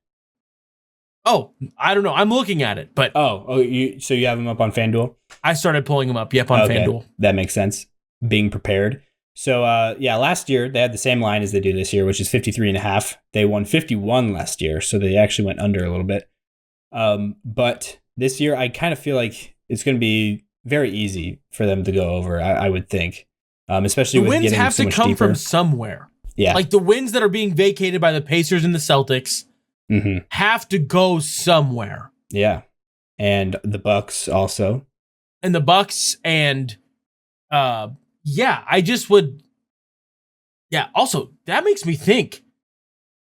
Oh, I don't know. I'm looking at it, but... So you have them up on FanDuel? I started pulling them up, on FanDuel. That makes sense. Being prepared. So, last year they had the same line as they do this year, which is 53.5. They won 51 last year, so they actually went under a little bit. But this year, I kind of feel like it's going to be very easy for them to go over, I would think. Especially with getting so much deeper. The wins have to come from somewhere. Yeah. Like the wins that are being vacated by the Pacers and the Celtics have to go somewhere. Yeah. And the Bucks also. And the Bucks and Yeah, I just would. Yeah, also, that makes me think,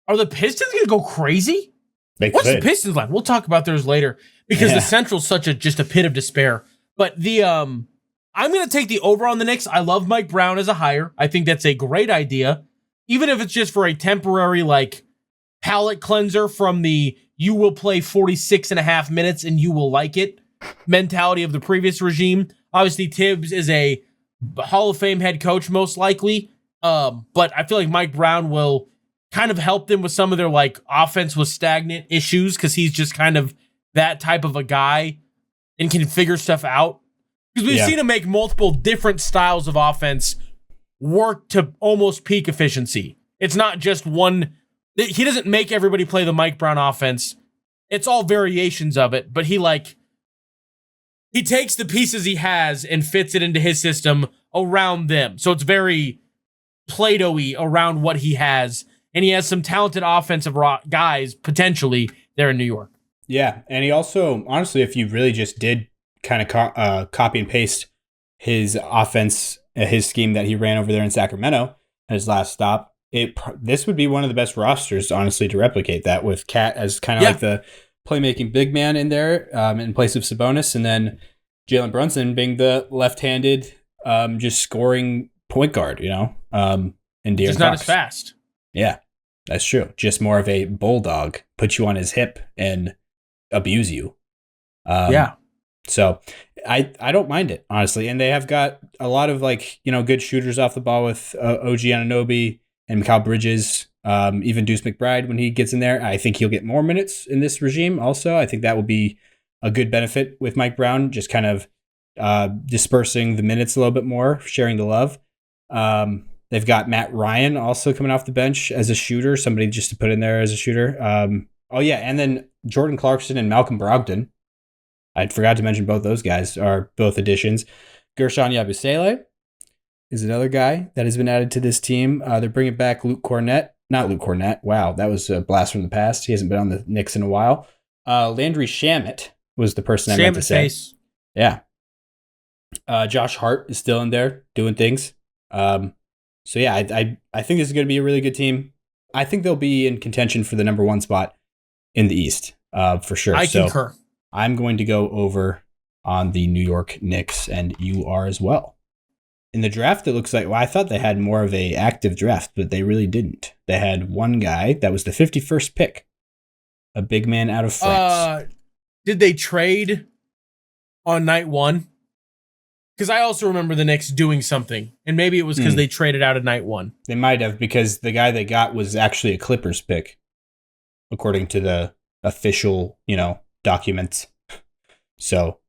are the Pistons going to go crazy? What's the Pistons like? We'll talk about theirs later because the Central's just a pit of despair. But I'm going to take the over on the Knicks. I love Mike Brown as a hire. I think that's a great idea. Even if it's just for a temporary, palate cleanser from the you will play 46 and a half minutes and you will like it mentality of the previous regime. Obviously, Tibbs is a Hall of Fame head coach, most likely. But I feel like Mike Brown will kind of help them with some of their offense with stagnant issues because he's just kind of that type of a guy and can figure stuff out. Because we've seen him make multiple different styles of offense work to almost peak efficiency. It's not just one. He doesn't make everybody play the Mike Brown offense. It's all variations of it, but he takes the pieces he has and fits it into his system around them. So it's very Play-Doh-y around what he has. And he has some talented offensive guys potentially there in New York. Yeah. And he also, honestly, if you really just did kind of copy and paste his offense, his scheme that he ran over there in Sacramento at his last stop, this would be one of the best rosters, honestly, to replicate that with Cat as kind of like the playmaking big man in there in place of Sabonis, and then Jalen Brunson being the left-handed, just scoring point guard, and De'Aaron He's not as fast. Yeah, that's true. Just more of a bulldog, put you on his hip and abuse you. So I don't mind it, honestly. And they have got a lot of good shooters off the ball with OG Anunoby and Mikal Bridges, even Deuce McBride when he gets in there. I think he'll get more minutes in this regime also. I think that will be a good benefit with Mike Brown, just kind of dispersing the minutes a little bit more, sharing the love. They've got Matt Ryan also coming off the bench as a shooter, somebody just to put in there as a shooter. And then Jordan Clarkson and Malcolm Brogdon. I forgot to mention both those guys are both additions. Gershon Yabusele is another guy that has been added to this team. They're bringing back Luke Cornett. Not Luke Cornett. Wow, that was a blast from the past. He hasn't been on the Knicks in a while. Landry Shamet was the person I meant to say. Face. Yeah. Josh Hart is still in there doing things. I think this is going to be a really good team. I think they'll be in contention for the number one spot in the East, for sure. I concur. I'm going to go over on the New York Knicks, and you are as well. In the draft, it looks like, I thought they had more of a active draft, but they really didn't. They had one guy that was the 51st pick, a big man out of France. Did they trade on night one? Because I also remember the Knicks doing something, and maybe it was because they traded out at night one. They might have, because the guy they got was actually a Clippers pick, according to the official, documents. So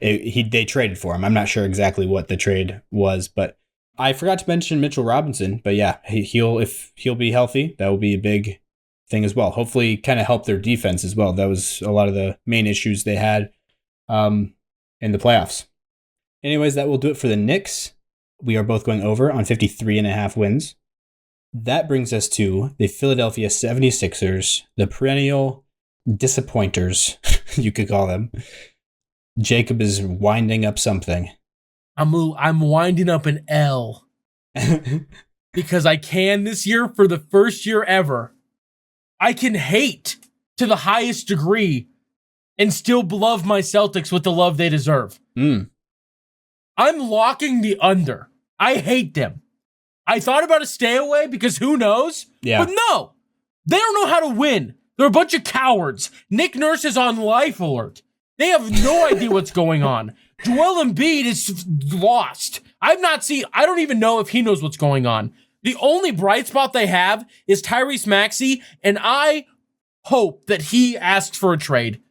they traded for him. I'm not sure exactly what the trade was, but I forgot to mention Mitchell Robinson. But yeah, if he'll be healthy, that will be a big thing as well. Hopefully, kind of help their defense as well. That was a lot of the main issues they had in the playoffs. Anyways, that will do it for the Knicks. We are both going over on 53.5 wins. That brings us to the Philadelphia 76ers, the perennial disappointers, you could call them. Jacob is winding up something. I'm winding up an L because I can this year for the first year ever. I can hate to the highest degree and still love my Celtics with the love they deserve. I'm locking the under. I hate them. I thought about a stay away because who knows? Yeah. But no, they don't know how to win. They're a bunch of cowards. Nick Nurse is on life alert. They have no idea what's going on. Joel Embiid is lost. I don't even know if he knows what's going on. The only bright spot they have is Tyrese Maxey, and I hope that he asks for a trade.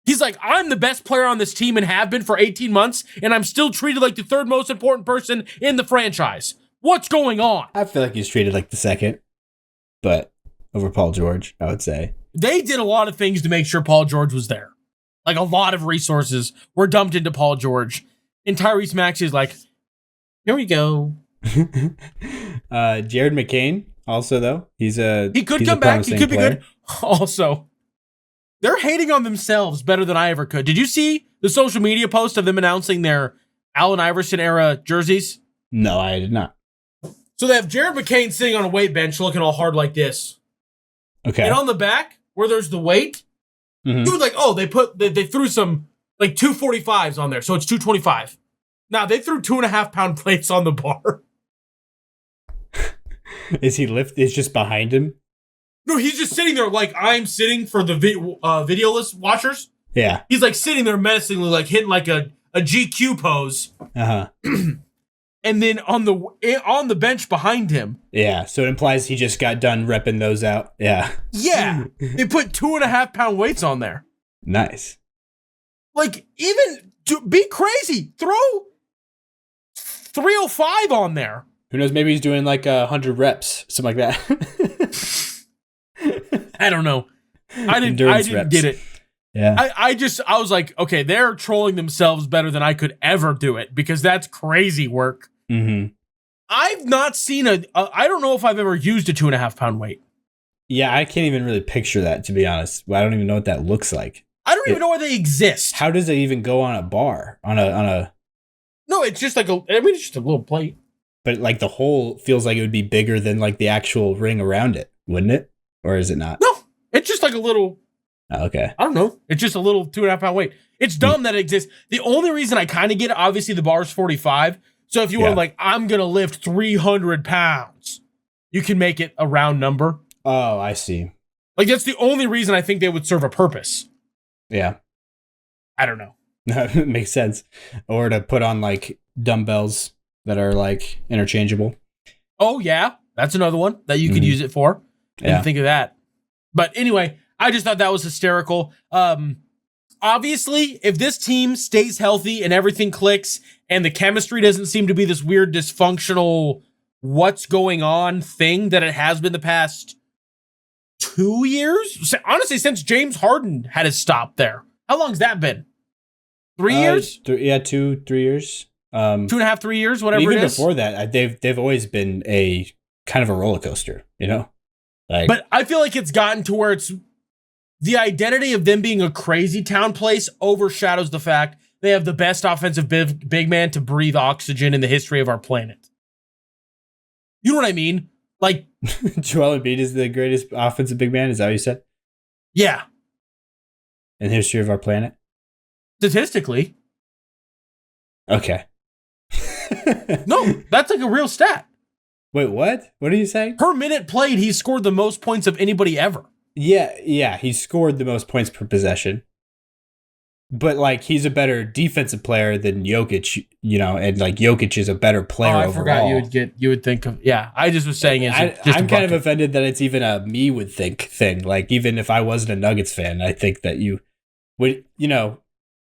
He's like, I'm the best player on this team and have been for 18 months, and I'm still treated like the third most important person in the franchise. What's going on? I feel like he's treated like the second, but over Paul George, I would say. They did a lot of things to make sure Paul George was there. Like, a lot of resources were dumped into Paul George. And Tyrese Maxey is like, here we go. Jared McCain, also, though. He could come back. He could be good. Also, they're hating on themselves better than I ever could. Did you see the social media post of them announcing their Allen Iverson era jerseys? No, I did not. So they have Jared McCain sitting on a weight bench looking all hard like this. Okay. And on the back, where there's the weight, Mm-hmm. he was like, they threw some like 245s on there, so it's 225. Now they threw 2.5 pound plates on the bar. Is he Is just behind him? No, he's just sitting there like I'm sitting for the video list watchers. Yeah. He's like sitting there menacingly, like hitting like a GQ pose. Uh-huh. And then on the bench behind him. Yeah, so it implies he just got done repping those out. Yeah. Yeah. They put 2.5 pound weights on there. Nice. Like, even to be crazy, throw 305 on there. Who knows? Maybe he's doing like 100 reps, something like that. I don't know. I didn't get it. Yeah. I was like, okay, they're trolling themselves better than I could ever do it because that's crazy work. Mm-hmm. I've not seen I don't know if I've ever used a 2.5 pound weight. Yeah, I can't even really picture that, to be honest. I don't even know what that looks like. I don't even know why they exist. How does it even go on a bar? On a? No, it's just like it's just a little plate. But like the hole feels like it would be bigger than like the actual ring around it, wouldn't it? Or is it not? No, it's just like a little. Oh, okay. I don't know. It's just a little 2.5 pound weight. It's dumb that it exists. The only reason I kind of get it, obviously the bar is 45. So if you were like, I'm going to lift 300 pounds, you can make it a round number. Oh, I see. Like that's the only reason I think they would serve a purpose. Yeah. I don't know. That makes sense. Or to put on like dumbbells that are like interchangeable. Oh yeah. That's another one that you could use it for. Didn't think of that. But anyway, I just thought that was hysterical. Obviously, if this team stays healthy and everything clicks and the chemistry doesn't seem to be this weird dysfunctional what's going on thing that it has been the past 2 years, honestly, since James Harden had his stop there. How long's that been? 3 years? 2-3 years. 2.5, 3 years, whatever even it is. Before that, they've always been a kind of a roller coaster, you know? Like, but I feel like it's gotten to where it's the identity of them being a crazy town place overshadows the fact they have the best offensive big man to breathe oxygen in the history of our planet. You know what I mean? Like Joel Embiid is the greatest offensive big man. Is that what you said? Yeah. In the history of our planet? Statistically. Okay. No, that's like a real stat. Wait, what? What are you saying? Per minute played, he scored the most points of anybody ever. Yeah, he scored the most points per possession. But like he's a better defensive player than Jokic, you know, and like Jokic is a better player overall. I forgot you would think of I just was saying I'm kind of offended that it's even a me would think thing. Like even if I wasn't a Nuggets fan, I think that you would, you know,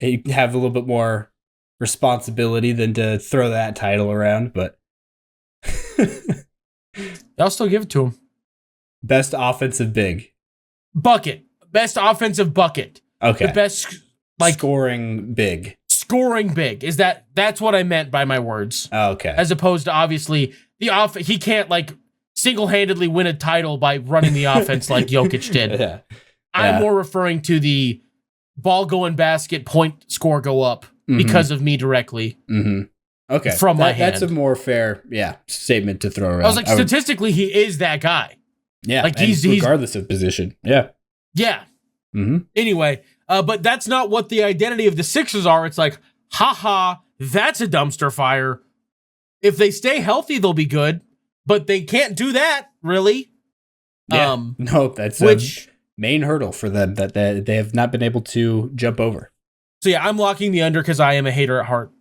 have a little bit more responsibility than to throw that title around, but I'll still give it to him. Best offensive big. Bucket. Best offensive bucket. Okay. The best like scoring big. Scoring big. That's what I meant by my words. Oh, okay. As opposed to obviously he can't like single-handedly win a title by running the offense like Jokic did. Yeah. I'm more referring to the ball going basket, point score go up because of me directly. Mm-hmm. Okay. From my hand. That's a more fair, statement to throw around. I was like, statistically, he is that guy. Yeah. Like he's regardless of position. Yeah. Yeah. Mm-hmm. Anyway, but that's not what the identity of the Sixers are. It's like, haha, that's a dumpster fire. If they stay healthy, they'll be good, but they can't do that, really. Yeah. No, that's a main hurdle for them that they have not been able to jump over. So yeah, I'm locking the under because I am a hater at heart.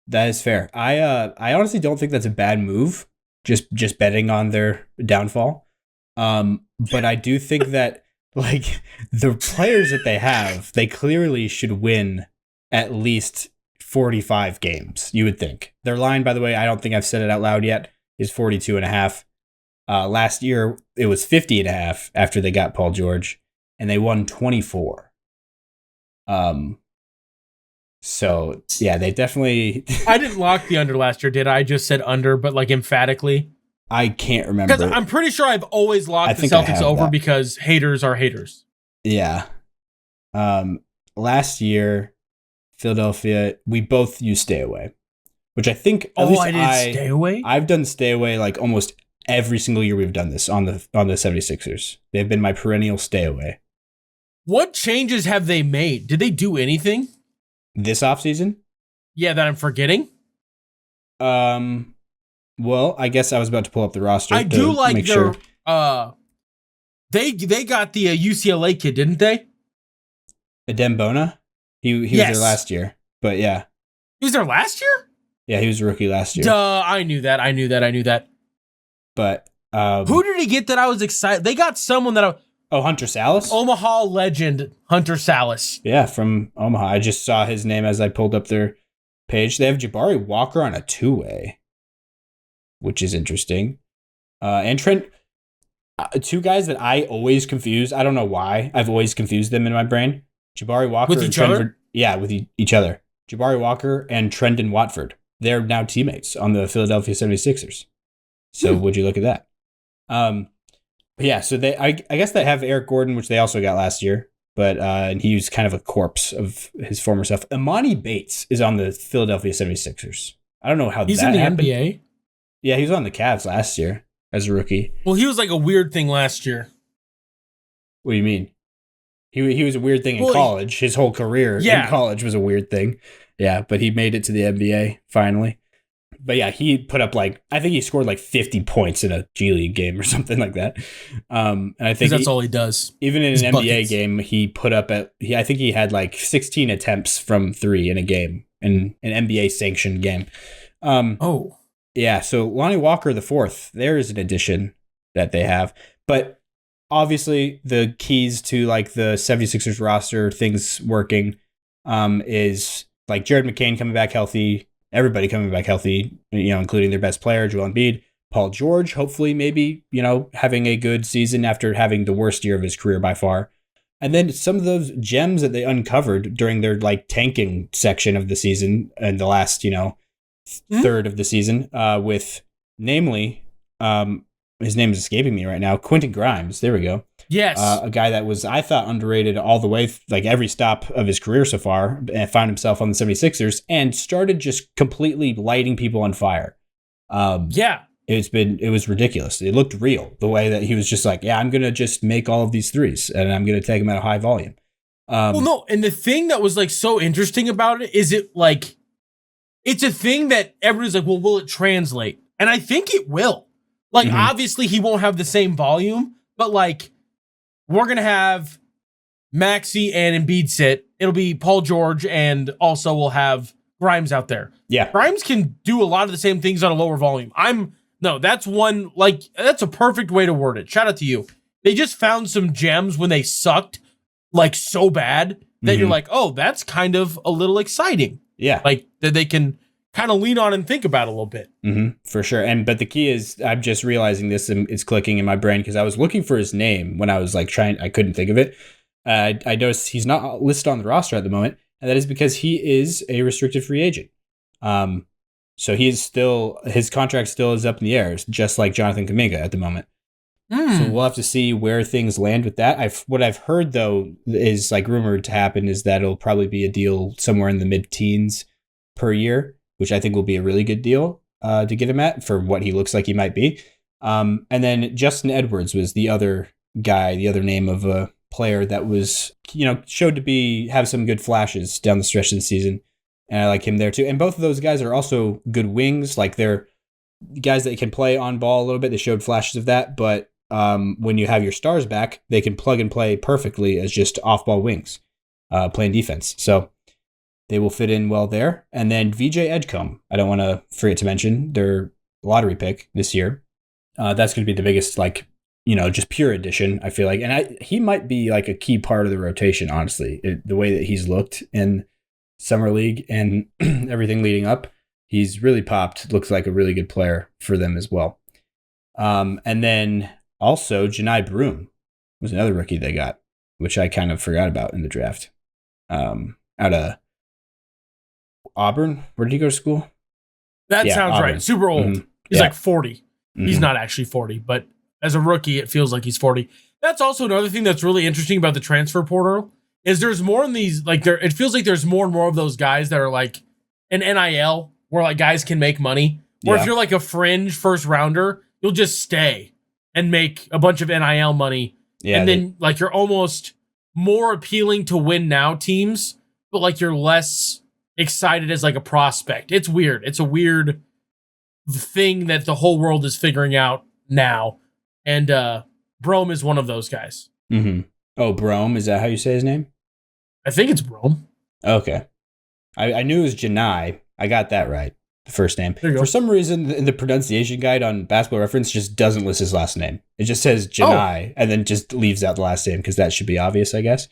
That is fair. I honestly don't think that's a bad move. Just betting on their downfall. But I do think that like the players that they have, they clearly should win at least 45 games. You would think their line, by the way, I don't think I've said it out loud yet, is 42.5. Last year it was 50.5 after they got Paul George, and they won 24. So yeah, they definitely. I didn't lock the under last year, did I? I just said under, but like emphatically. I can't remember. Because I'm pretty sure I've always locked the Celtics over because haters are haters. Yeah. Last year, Philadelphia, we both used stay away. which I think at least I did stay away. I've done stay away like almost every single year we've done this on the 76ers. They've been my perennial stay away. What changes have they made? Did they do anything this offseason? Yeah, that I'm forgetting. Well, I guess I was about to pull up the roster. I do like their They got the UCLA kid, didn't they? Adembona? He was there last year, but yeah. He was there last year? Yeah, he was a rookie last year. Duh, I knew that. But who did he get that I was excited? They got someone that Hunter Salas? Omaha legend, Hunter Salas. Yeah, from Omaha. I just saw his name as I pulled up their page. They have Jabari Walker on a two-way, which is interesting. And Trent, two guys that I always confuse. I don't know why. I've always confused them in my brain. Jabari Walker with each other? Yeah, with each other. Jabari Walker and Trendon Watford. They're now teammates on the Philadelphia 76ers. So would you look at that? Yeah, so I guess they have Eric Gordon, which they also got last year, but and he was kind of a corpse of his former self. Imani Bates is on the Philadelphia 76ers. I don't know how he's that happened. He's in the NBA? Yeah, he was on the Cavs last year as a rookie. Well, he was like a weird thing last year. What do you mean? He was a weird thing in college. His whole career in college was a weird thing. Yeah, but he made it to the NBA finally. But yeah, he put up I think he scored 50 points in a G League game or something like that. And I think that's all he does. Even in an NBA game, he put up I think he had 16 attempts from three in a game, in an NBA sanctioned game. Yeah, so Lonnie Walker the fourth, there is an addition that they have. But obviously the keys to the 76ers roster, things working, is Jared McCain coming back healthy, everybody coming back healthy, including their best player, Joel Embiid, Paul George, hopefully maybe, having a good season after having the worst year of his career by far. And then some of those gems that they uncovered during their tanking section of the season and the last, third of the season, with namely, his name is escaping me right now, Quentin Grimes. There we go. Yes. A guy that was, I thought, underrated all the way, every stop of his career so far, and found himself on the 76ers and started just completely lighting people on fire. It was ridiculous. It looked real the way that he was just I'm going to just make all of these threes and I'm going to take them at a high volume. And the thing that was so interesting about it is it's a thing that everybody's well, will it translate? And I think it will. Obviously he won't have the same volume, but we're going to have Maxey and Embiid sit. It'll be Paul George, and also we'll have Grimes out there. Yeah. Grimes can do a lot of the same things on a lower volume. That's one, that's a perfect way to word it. Shout out to you. They just found some gems when they sucked, so bad that you're oh, that's kind of a little exciting. Yeah. That they can kind of lean on and think about a little bit. For sure. But the key is, I'm just realizing this and it's clicking in my brain because I was looking for his name when I was I couldn't think of it. I noticed he's not listed on the roster at the moment, and that is because he is a restricted free agent. So his contract still is up in the air, just like Jonathan Kuminga at the moment. So we'll have to see where things land with that. What I've heard though is rumored to happen is that it'll probably be a deal somewhere in the mid-teens per year, which I think will be a really good deal to get him at for what he looks like he might be. And then Justin Edwards was the other guy, the other name of a player that was, showed to have some good flashes down the stretch of the season. And I like him there too. And both of those guys are also good wings. They're guys that can play on ball a little bit. They showed flashes of that. But when you have your stars back, they can plug and play perfectly as just off-ball wings playing defense. So they will fit in well there. And then VJ Edgecombe, I don't want to forget to mention, their lottery pick this year. That's going to be the biggest, just pure addition, I feel like. And he might be a key part of the rotation, honestly. The way that he's looked in Summer League and everything leading up, he's really popped. Looks like a really good player for them as well. And then also Janai Broome was another rookie they got, which I kind of forgot about in the draft. Out of Auburn. Where did he go to school? That sounds Auburn. Right. Super old. He's 40. He's not actually 40, but as a rookie, it feels like he's 40. That's also another thing that's really interesting about the transfer portal is there's more in these, it feels like there's more and more of those guys that are an NIL where like guys can make money. Or if you're like a fringe first rounder, you'll just stay and make a bunch of NIL money. Yeah, and then like you're almost more appealing to win now teams, but like you're less excited as like a prospect. It's weird. It's a weird thing that the whole world is figuring out now. And Brome is one of those guys. Mm-hmm. Oh, Brome? Is that how you say his name? I think it's Brome. Okay. I knew it was Janai. I got that right. The first name. For some reason, the pronunciation guide on Basketball Reference just doesn't list his last name. It just says Janai and then just leaves out the last name because that should be obvious, I guess.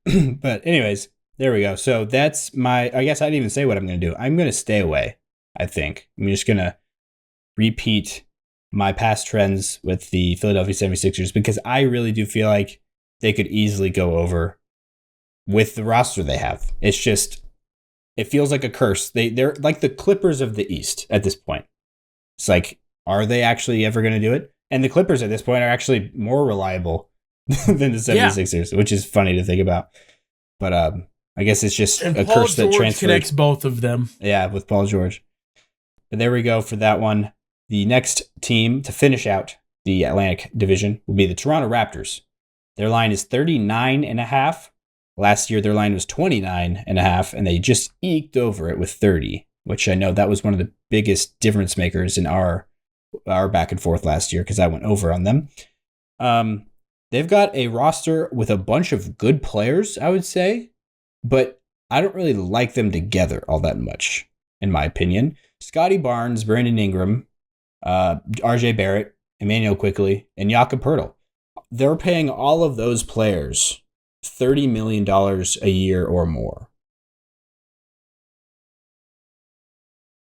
But anyways, there we go. So that's I guess I didn't even say what I'm going to do. I'm going to stay away, I think. I'm just going to repeat my past trends with the Philadelphia 76ers because I really do feel like they could easily go over with the roster they have. It's just... It feels like a curse. They're like the Clippers of the East at this point. It's like, are they actually ever going to do it? And the Clippers at this point are actually more reliable than the 76ers, which is funny to think about. But I guess it's just a curse that transfers. Connects both of them. Yeah, with Paul George. But there we go for that one. The next team to finish out the Atlantic Division will be the Toronto Raptors. Their line is 39.5. Last year, their line was 29.5, and they just eked over it with 30, which I know that was one of the biggest difference makers in our back and forth last year because I went over on them. They've got a roster with a bunch of good players, I would say, but I don't really like them together all that much, in my opinion. Scotty Barnes, Brandon Ingram, RJ Barrett, Emmanuel Quickley, and Jakob Poeltl. They're paying all of those players $30 million a year or more,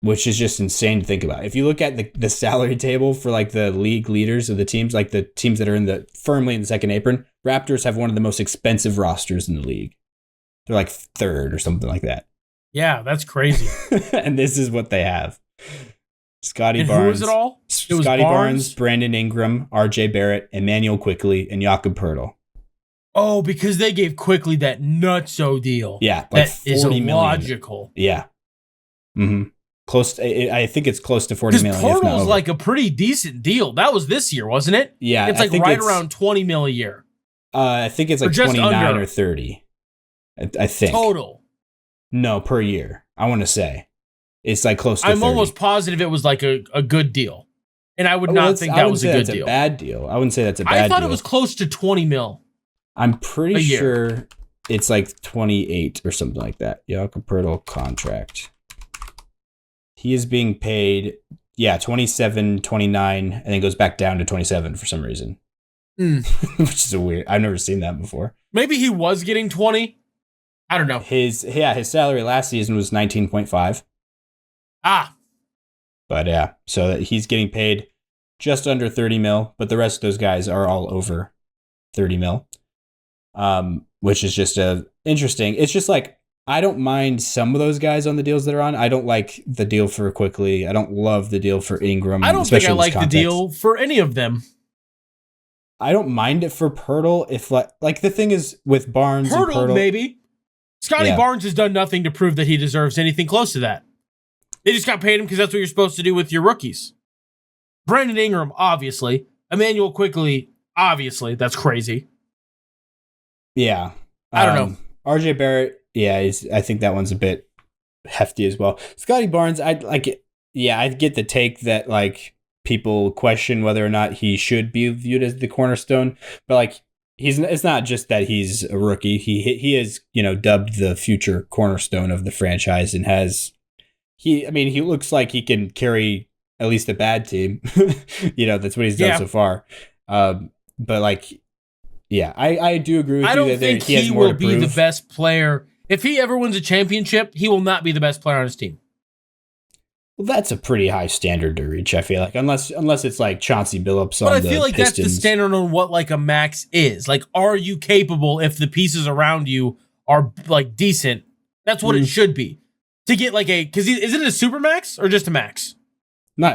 which is just insane to think about. If you look at the salary table for like the league leaders of the teams, like the teams that are firmly in the second apron, Raptors have one of the most expensive rosters in the league. They're like third or something like that. Yeah, that's crazy. And this is what they have. Scotty Barnes. Who was it all? It was Scotty Barnes, Brandon Ingram, RJ Barrett, Emmanuel Quickley, and Jakob Poeltl. Oh, because they gave Quickley that nutso deal. Yeah, like that is illogical. Yeah. Mm-hmm. I think it's close to $40 million. Because Poeltl's like a pretty decent deal. That was this year, wasn't it? Yeah. It's like around $20 million a year. I think it's like 29 or 30. I think. Total. No, per year. I want to say. It's like close to 30. I'm almost positive it was like a good deal. And I would not think that was a good deal. A bad deal. I wouldn't say that's a bad deal. I thought it was close to 20 mil. I'm pretty sure it's like 28 or something like that. Jakob Poeltl contract. He is being paid, 27, 29, and then goes back down to 27 for some reason. Which is I've never seen that before. Maybe he was getting 20. I don't know. His salary last season was 19.5. But yeah, so he's getting paid just under 30 mil, but the rest of those guys are all over 30 mil. Which is just interesting. It's just like, I don't mind some of those guys on the deals that are on. I don't like the deal for Quickley. I don't love the deal for Ingram. I don't think I like the deal for any of them. I don't mind it for Poeltl if like the thing is with Barnes and Poeltl. Maybe. Scotty Barnes has done nothing to prove that he deserves anything close to that. They just got paid him because that's what you're supposed to do with your rookies. Brandon Ingram, obviously. Emmanuel Quickley, obviously. That's crazy. Yeah. I don't know. RJ Barrett, I think that one's a bit hefty as well. Scotty Barnes, I get the take that like people question whether or not he should be viewed as the cornerstone, but like it's not just that he's a rookie. He is, dubbed the future cornerstone of the franchise and he looks like he can carry at least a bad team. That's what he's done so far. But like, yeah, I do agree with you. I don't think he will be the best player. If he ever wins a championship, he will not be the best player on his team. Well, that's a pretty high standard to reach, I feel like, unless it's like Chauncey Billups on the Pistons. But I feel like that's the standard on what like a max is. Like, are you capable if the pieces around you are like decent? That's what it should be. To get like because is it a super max or just a max?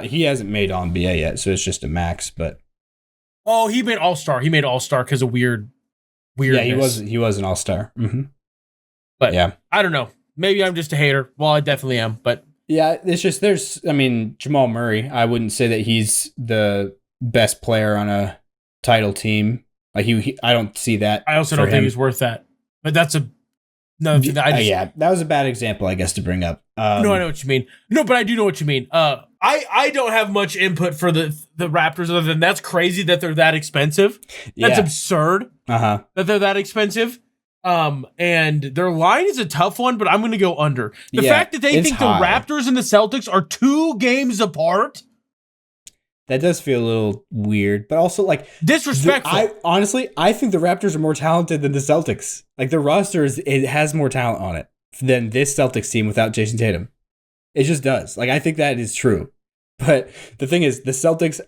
He hasn't made All NBA yet, so it's just a max, but. Oh, he made All-Star. He made All-Star because of weird. Yeah, he was an All-Star. Mm-hmm. But yeah, I don't know. Maybe I'm just a hater. Well, I definitely am, but Yeah, it's just Jamal Murray, I wouldn't say that he's the best player on a title team. Like I don't see that. I also for don't think him. he's worth that. But that's another thing that yeah, that was a bad example, I guess, to bring up. No, I know what you mean. No, but I do know what you mean. I don't have much input for the Raptors other than that's crazy that they're that expensive. That's absurd. That they're that expensive. And their line is a tough one, but I'm going to go under. The fact that they think the Raptors and the Celtics are 2 games apart. That does feel a little weird, but also like disrespectful. I think the Raptors are more talented than the Celtics. Like their roster it has more talent on it than this Celtics team without Jason Tatum. It just does. Like I think that is true. But the thing is, the Celtics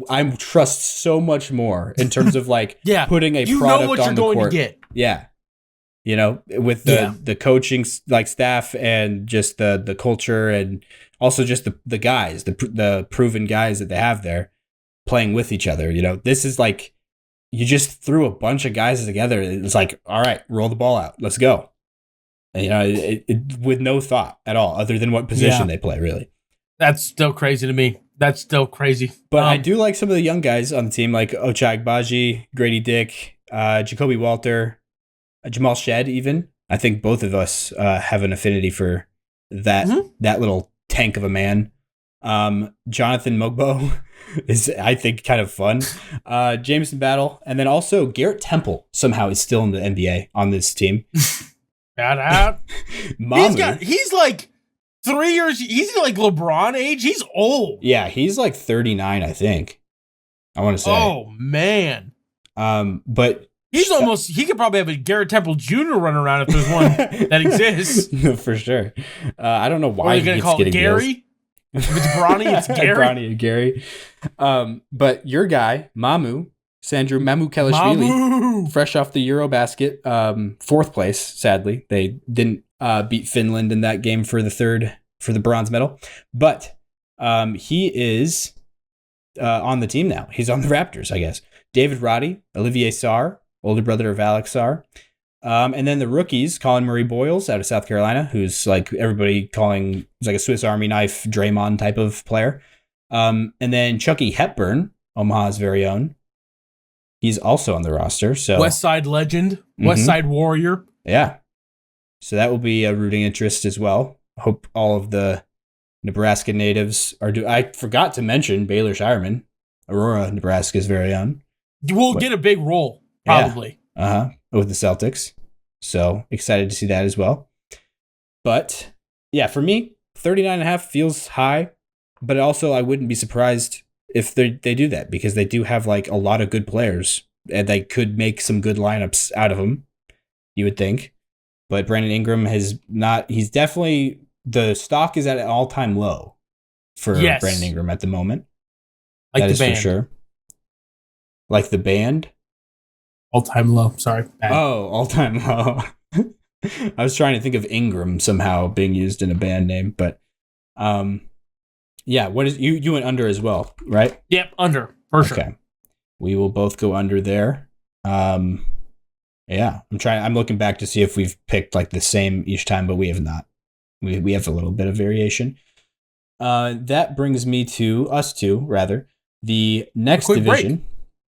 I trust so much more in terms of like putting a product on the court. Going to get. Yeah. You know, with the coaching like staff and just the culture and also just the guys, the proven guys that they have there playing with each other. You know, this is like you just threw a bunch of guys together. It's like, all right, roll the ball out. Let's go. And, you know, it with no thought at all other than what position they play, really. That's still crazy to me. That's still crazy. But I do like some of the young guys on the team, like Ochai Agbaji, Grady Dick, Jacoby Walter, Jamal Shed, even. I think both of us have an affinity for that little tank of a man. Jonathan Mogbo is, I think, kind of fun. Jameson Battle, and then also Garrett Temple somehow is still in the NBA on this team. Shout out. He's like 3 years. He's like LeBron age. He's old. Yeah, he's like 39, I think. I want to say. Oh man. But he could probably have a Garrett Temple Jr. run around if there's one that exists. No, for sure. I don't know why he's going to call it Gary. If it's Bronny, it's Gary. Bronny and Gary. But your guy, Mamu Kelishvili, fresh off the Eurobasket, 4th place, sadly. They didn't beat Finland in that game for the bronze medal. But he is on the team now. He's on the Raptors, I guess. David Roddy, Olivier Sarr, older brother of Alex Sarr. And then the rookies, Colin Murray Boyles out of South Carolina, who's like everybody calling, he's like a Swiss Army knife, Draymond type of player. And then Chucky Hepburn, Omaha's very own. He's also on the roster. So West Side legend, West Side warrior. Yeah. So that will be a rooting interest as well. Hope all of the Nebraska natives are I forgot to mention Baylor Shireman, Aurora, Nebraska's very own. We'll get a big role, probably. Yeah. With the Celtics. So excited to see that as well. But yeah, for me, 39.5 feels high, but also I wouldn't be surprised if they do that because they do have like a lot of good players and they could make some good lineups out of them, you would think. But Brandon Ingram he's definitely, the stock is at an all-time low for Brandon Ingram at the moment. Like that the is band. For sure. Like the band? All-time low. Sorry. Bad. Oh, all-time low. I was trying to think of Ingram somehow being used in a band name, but yeah, what is you went under as well, right? Yep, under for sure. Okay. We will both go under there. Yeah, I'm looking back to see if we've picked like the same each time, but we have not. We have a little bit of variation. That brings me to us two, rather. The next division. Break.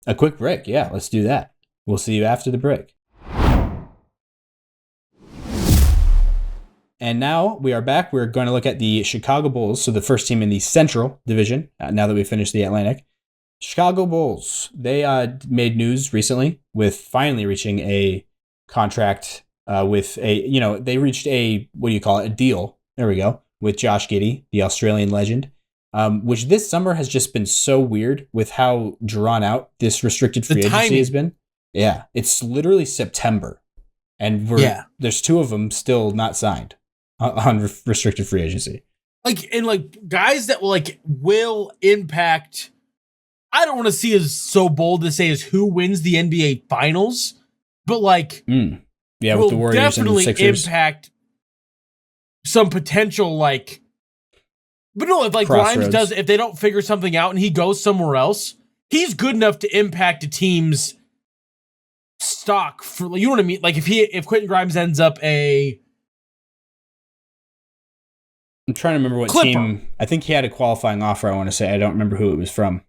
A quick break. Yeah, let's do that. We'll see you after the break. And now we are back. We're going to look at the Chicago Bulls, so the first team in the Central Division, now that we finished the Atlantic. Chicago Bulls, they made news recently with finally reaching a contract with they reached a deal, there we go, with Josh Giddey, the Australian legend, which this summer has just been so weird with how drawn out this restricted free agency has been. Yeah, it's literally September, and there's 2 of them still not signed on restricted free agency. Like guys that will impact. I don't want to see as so bold to say as who wins the NBA Finals, but with the Warriors definitely and the Sixers. Impact some potential But no, if Grimes does, if they don't figure something out and he goes somewhere else, he's good enough to impact a team's stock for, you know what I mean? Like if Quentin Grimes ends up a I'm trying to remember what team. I think he had a qualifying offer, I want to say. I don't remember who it was from.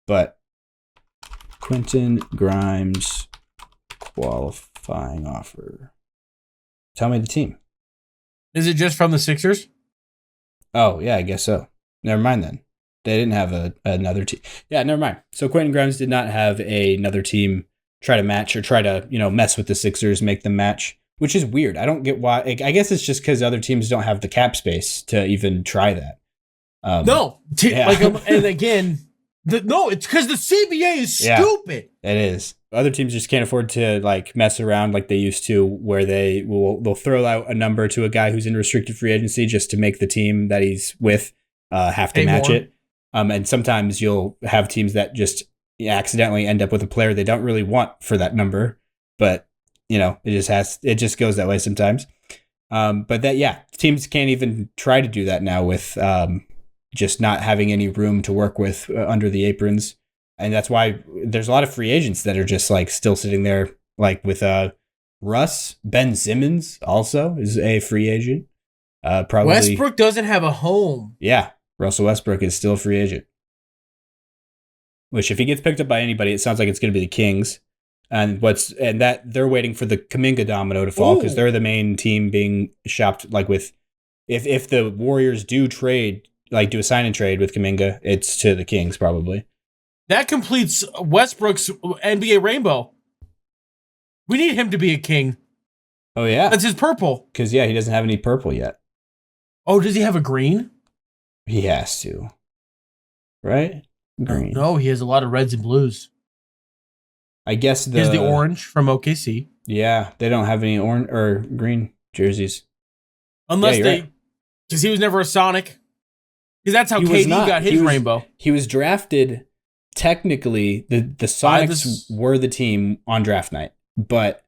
But Quentin Grimes qualifying offer. Tell me the team. Is it just from the Sixers? Oh, yeah, I guess so. Never mind then. They didn't have another team. Yeah, never mind. So Quentin Grimes did not have another team try to match or try to, mess with the Sixers, make them match, which is weird. I don't get why. I guess it's just because other teams don't have the cap space to even try that. And again, it's because the CBA is stupid. It is. Other teams just can't afford to mess around like they used to, where they'll throw out a number to a guy who's in restricted free agency just to make the team that he's with have to match it. And sometimes you'll have teams that just accidentally end up with a player they don't really want for that number, but it just goes that way sometimes. Teams can't even try to do that now with just not having any room to work with under the aprons. And that's why there's a lot of free agents that are just still sitting there, with Russ. Ben Simmons also is a free agent. Probably Westbrook doesn't have a home. Yeah. Russell Westbrook is still a free agent. Which, if he gets picked up by anybody, it sounds like it's going to be the Kings. And that they're waiting for the Kuminga domino to fall because they're the main team being shopped. If the Warriors do trade, do a sign and trade with Kuminga, it's to the Kings probably. That completes Westbrook's NBA rainbow. We need him to be a king. Oh yeah, that's his purple. Because he doesn't have any purple yet. Oh, does he have a green? He has to, right? Green. No, he has a lot of reds and blues. I guess he has the orange from OKC. Yeah, they don't have any orange or green jerseys. Unless because he was never a Sonic. Because that's how KD got his rainbow. He was drafted. Technically, the Sonics were the team on draft night, but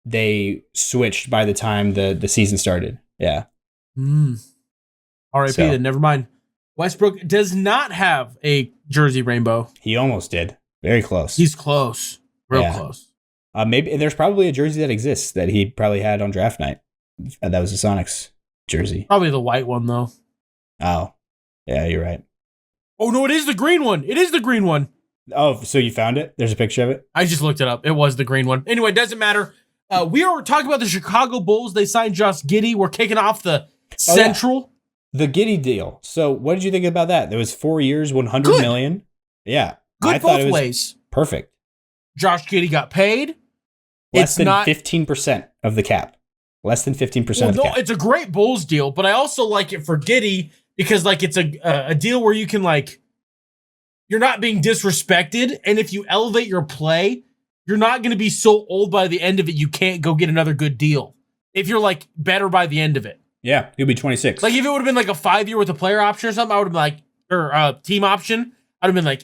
they switched by the time the season started. Yeah. R.I.P. Then never mind. Westbrook does not have a jersey rainbow. He almost did. Very close. He's close. Real close. Maybe there's probably a jersey that exists that he probably had on draft night. That was a Sonics jersey. Probably the white one, though. Oh. Yeah, you're right. Oh, no, it is the green one. It is the green one. Oh, so you found it? There's a picture of it? I just looked it up. It was the green one. Anyway, it doesn't matter. We are talking about the Chicago Bulls. They signed Josh Giddey. We're kicking off the Central. The Giddey deal. So what did you think about that? There was 4 years, $100 million. Yeah. Good I thought both it was ways. Perfect. Josh Giddey got paid. Less than 15% of the cap. Less than 15% of the cap. It's a great Bulls deal, but I also like it for Giddey because it's a deal where you can you're not being disrespected, and if you elevate your play, you're not going to be so old by the end of it you can't go get another good deal. If you're better by the end of it. Yeah, he'll be 26. If it would have been a 5-year with a player option or something, I would have been or team option, I'd have been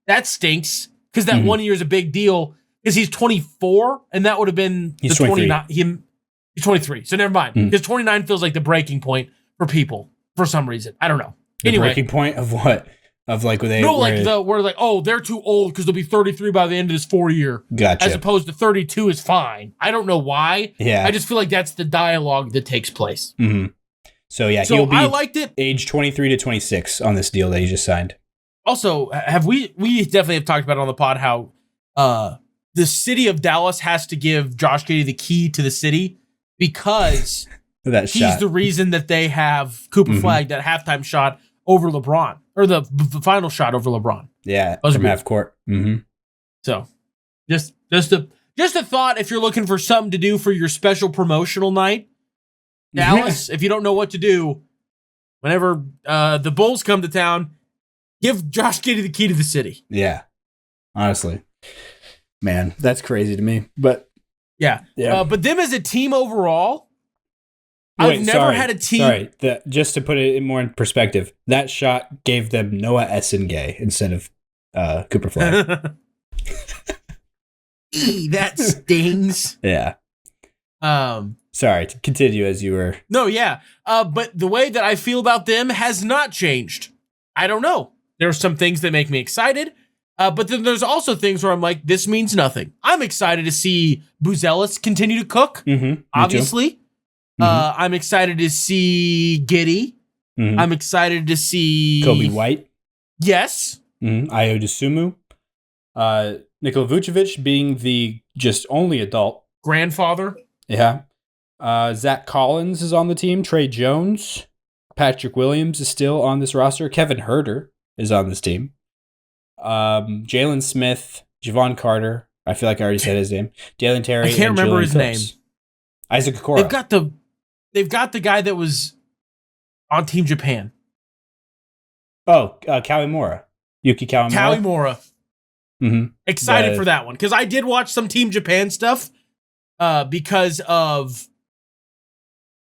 that stinks because that 1 year is a big deal because he's 24 and that would have been he's 29. He's 23, so never mind. Because 29 feels like the breaking point for people for some reason. I don't know. The breaking point of what? Of where they're too old because they'll be 33 by the end of this 4 year. Gotcha. As opposed to 32 is fine. I don't know why. Yeah. I just feel like that's the dialogue that takes place. Mm-hmm. So he'll be I liked it. Age 23 to 26 on this deal that he just signed. Also, we definitely have talked about it on the pod how the city of Dallas has to give Josh Giddey the key to the city because he's the reason that they have Cooper flagged that halftime shot over LeBron, or the final shot over LeBron. Yeah, from half court. Mm-hmm. So, just a thought if you're looking for something to do for your special promotional night, Dallas, if you don't know what to do, whenever the Bulls come to town, give Josh Giddey the key to the city. Yeah, honestly. Man, that's crazy to me. But, yeah. But them as a team overall... I've never had a team. Sorry, just to put it more in perspective, that shot gave them Noah Essengay instead of Cooper Flag. That stings. Yeah. Sorry, to continue as you were. No, yeah. But the way that I feel about them has not changed. I don't know. There's some things that make me excited, but then there's also things where I'm like, this means nothing. I'm excited to see Buzelis continue to cook, obviously. I'm excited to see Giddey. Mm-hmm. I'm excited to see Kobe White. Yes. Mm-hmm. Ayo Dosunmu. Nikola Vucevic being the just only adult. Grandfather. Yeah. Zach Collins is on the team. Trae Jones. Patrick Williams is still on this roster. Kevin Huerter is on this team. Jalen Smith, Javon Carter. I feel like I already said his name. Dalen Terry. I can't and remember Julian his Phillips. name. Isaac Okoro. They've got the guy that was on Team Japan. Oh, Kawimura. Yuki Kawimura. Kawimura. Mm-hmm. Excited for that one because I did watch some Team Japan stuff because of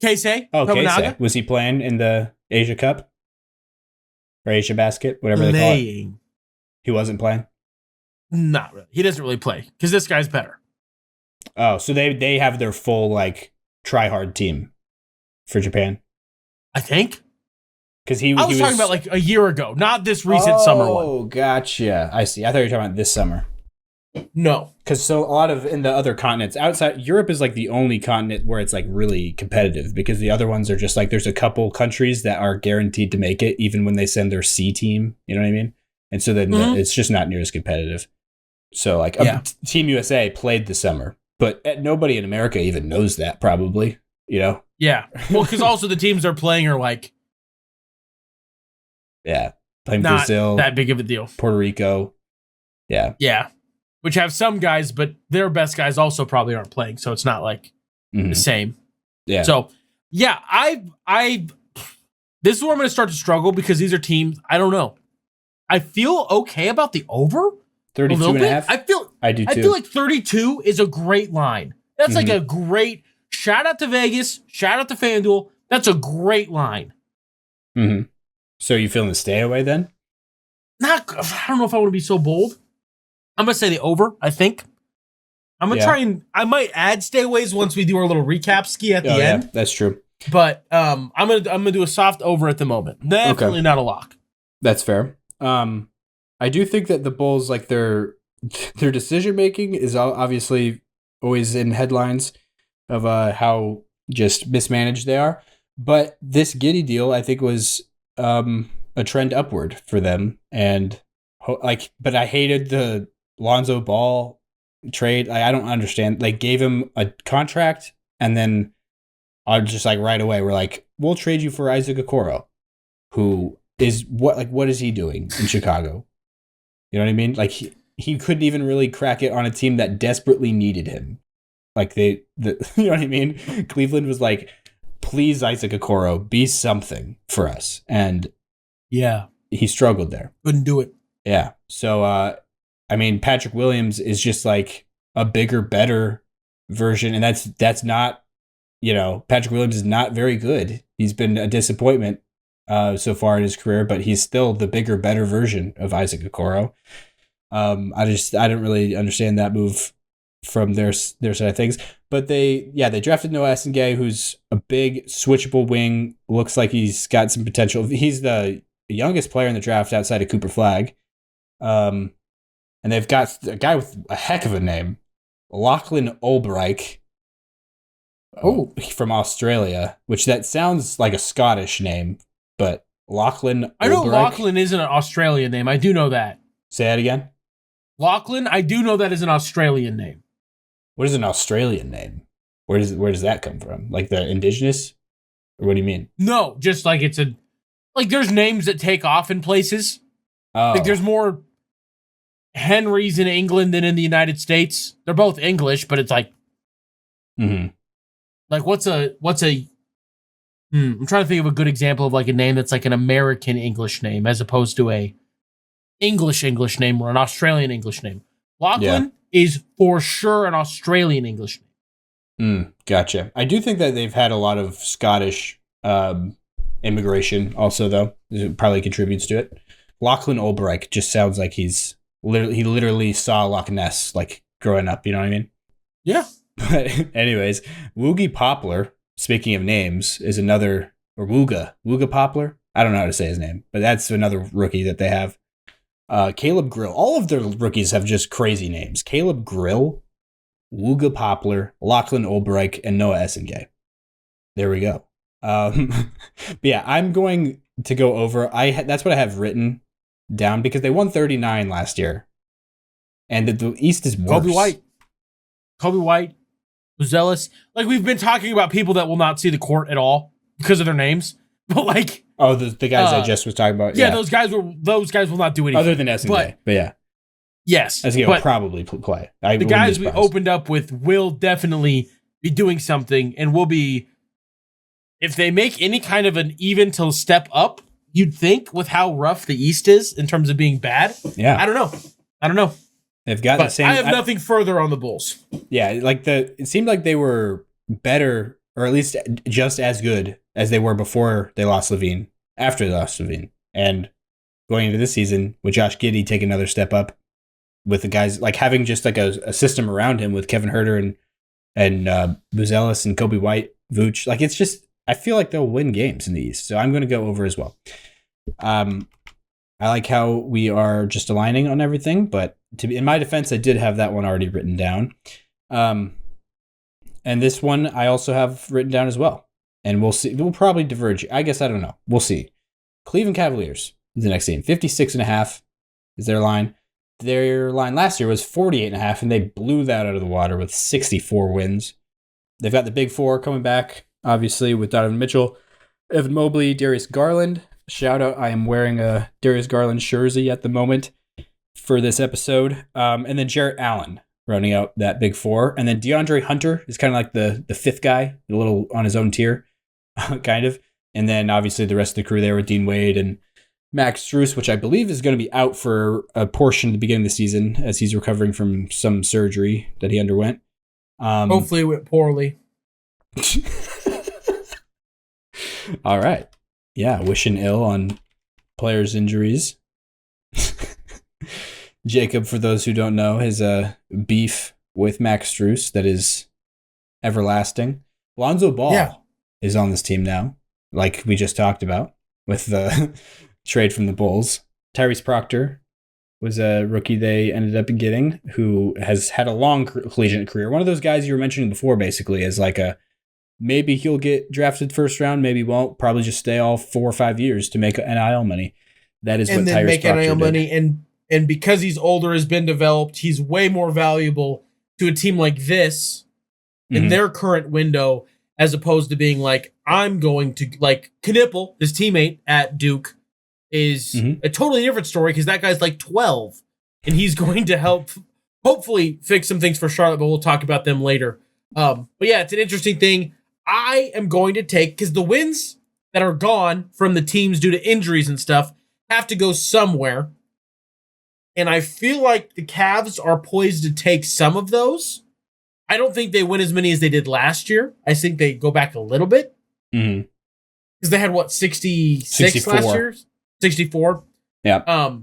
Keisei Tominaga. Was he playing in the Asia Cup? Or Asia Basket? Whatever they call it. He wasn't playing? Not really. He doesn't really play because this guy's better. Oh, so they have their full, like, try-hard team for Japan? I think. Because I was talking about, like, a year ago, not this recent summer one. Oh, gotcha. I see. I thought you were talking about this summer. No. Because so a lot of, in the other continents, outside, Europe is, like, the only continent where it's, like, really competitive. Because the other ones are just, like, there's a couple countries that are guaranteed to make it, even when they send their C team. You know what I mean? And so then it's just not near as competitive. So, like, Team USA played this summer. But nobody in America even knows that, probably, you know? Yeah. Well, because also the teams they're playing are like... Yeah. Playing not Brazil. That big of a deal. Puerto Rico. Yeah. Yeah. Which have some guys, but their best guys also probably aren't playing. So it's not like the same. Yeah. So, yeah, this is where I'm going to start to struggle because these are teams, I don't know. I feel okay about the over. 32 and a half? I do too. I feel like 32 is a great line. That's like a great shout out to Vegas, shout out to FanDuel. That's a great line. Mm-hmm. So you feeling the stay away then? I don't know if I want to be so bold. I'm going to say the over, I think. I'm going to try and I might add stayaways once we do our little recap ski at the end. Yeah, that's true. But I'm going to do a soft over at the moment. Definitely not a lock. That's fair. I do think that the Bulls, like their decision making is obviously always in headlines of how just mismanaged they are. But this Giddey deal, I think, was a trend upward for them. And but I hated the Lonzo Ball trade. I don't understand. They gave him a contract, and then just like right away, we're like, we'll trade you for Isaac Okoro, who is what is he doing in Chicago? You know what I mean? Like he couldn't even really crack it on a team that desperately needed him. Like you know what I mean? Cleveland was like, please, Isaac Okoro, be something for us. And yeah, he struggled there. Couldn't do it. Yeah. So, I mean, Patrick Williams is just like a bigger, better version. And that's not, you know, Patrick Williams is not very good. He's been a disappointment so far in his career, but he's still the bigger, better version of Isaac Okoro. I don't really understand that move from their side of things. But they drafted Noah Essengay, who's a big switchable wing. Looks like he's got some potential. He's the youngest player in the draft outside of Cooper Flagg. And they've got a guy with a heck of a name, Lachlan Olbrich. Oh, from Australia, which that sounds like a Scottish name, but Lachlan Olbrich. I know Lachlan isn't an Australian name. I do know that. Say that again. Lachlan, I do know that is an Australian name. What is an Australian name? Where does that come from? Like the indigenous? Or what do you mean? No, just like there's names that take off in places. Oh. Like there's more Henrys in England than in the United States. They're both English, but it's like, like what's a I'm trying to think of a good example of like a name that's like an American English name as opposed to a English name or an Australian English name. Lachlan is for sure an Australian English name. Gotcha. I do think that they've had a lot of Scottish immigration also, though. It probably contributes to it. Lachlan Olbrich just sounds like he literally saw Loch Ness like growing up. You know what I mean? Yeah. But anyways, Woogie Poplar, speaking of names, is another, or Wooga Poplar. I don't know how to say his name, but that's another rookie that they have. Caleb Grill. All of their rookies have just crazy names. Caleb Grill, Wooga Poplar, Lachlan Olbrich, and Noah Essengay. There we go. But yeah, I'm going to go over. That's what I have written down because they won 39 last year, and the East is worse. Kobe White, Zealous. Like, we've been talking about people that will not see the court at all because of their names, but like, the guys I just was talking about. Yeah, those guys will not do anything other than SNJ. But yeah, yes, SNJ will probably play. The guys we opened up with will definitely be doing something, and will be, if they make any kind of an even to step up, you'd think with how rough the East is in terms of being bad. Yeah, I don't know. They've got the same. I have nothing further on the Bulls. Yeah, like it seemed like they were better, or at least just as good as they were before they lost Levine, after they lost Levine. And going into this season, with Josh Giddey taking another step up, with the guys, like having just like a system around him with Kevin Huerter and Buzelis and Kobe White, Vooch. Like, it's just, I feel like they'll win games in the East. So I'm going to go over as well. I like how we are just aligning on everything, but in my defense, I did have that one already written down. And this one I also have written down as well. And we'll see. We'll probably diverge. I guess I don't know. We'll see. Cleveland Cavaliers is the next team. 56.5 is their line. Their line last year was 48.5, and they blew that out of the water with 64 wins. They've got the big four coming back, obviously, with Donovan Mitchell, Evan Mobley, Darius Garland. Shout out, I am wearing a Darius Garland jersey at the moment for this episode. And then Jarrett Allen rounding out that big four. And then DeAndre Hunter is kind of like the fifth guy, a little on his own tier, kind of. And then obviously the rest of the crew there with Dean Wade and Max Strus, which I believe is going to be out for a portion of the beginning of the season as he's recovering from some surgery that he underwent. Hopefully it went poorly. All right. Yeah, wishing ill on players' injuries. Jacob, for those who don't know, has a beef with Max Strus that is everlasting. Lonzo Ball is on this team now, like we just talked about, with the trade from the Bulls. Tyrese Proctor was a rookie they ended up getting, who has had a long collegiate career. One of those guys you were mentioning before, basically, is like maybe he'll get drafted first round, maybe won't. Probably just stay all 4 or 5 years to make NIL money. That is what Tyrese Proctor did. And then make NIL money, and because he's older, has been developed, he's way more valuable to a team like this in their current window, as opposed to being like, I'm going to, like, Knipple, his teammate at Duke, is a totally different story because that guy's like 12, and he's going to help, hopefully, fix some things for Charlotte, but we'll talk about them later. But yeah, it's an interesting thing. I am going to take, because the wins that are gone from the teams due to injuries and stuff have to go somewhere. And I feel like the Cavs are poised to take some of those. I don't think they win as many as they did last year. I think they go back a little bit. Because they had, 66 last year? 64? Yeah.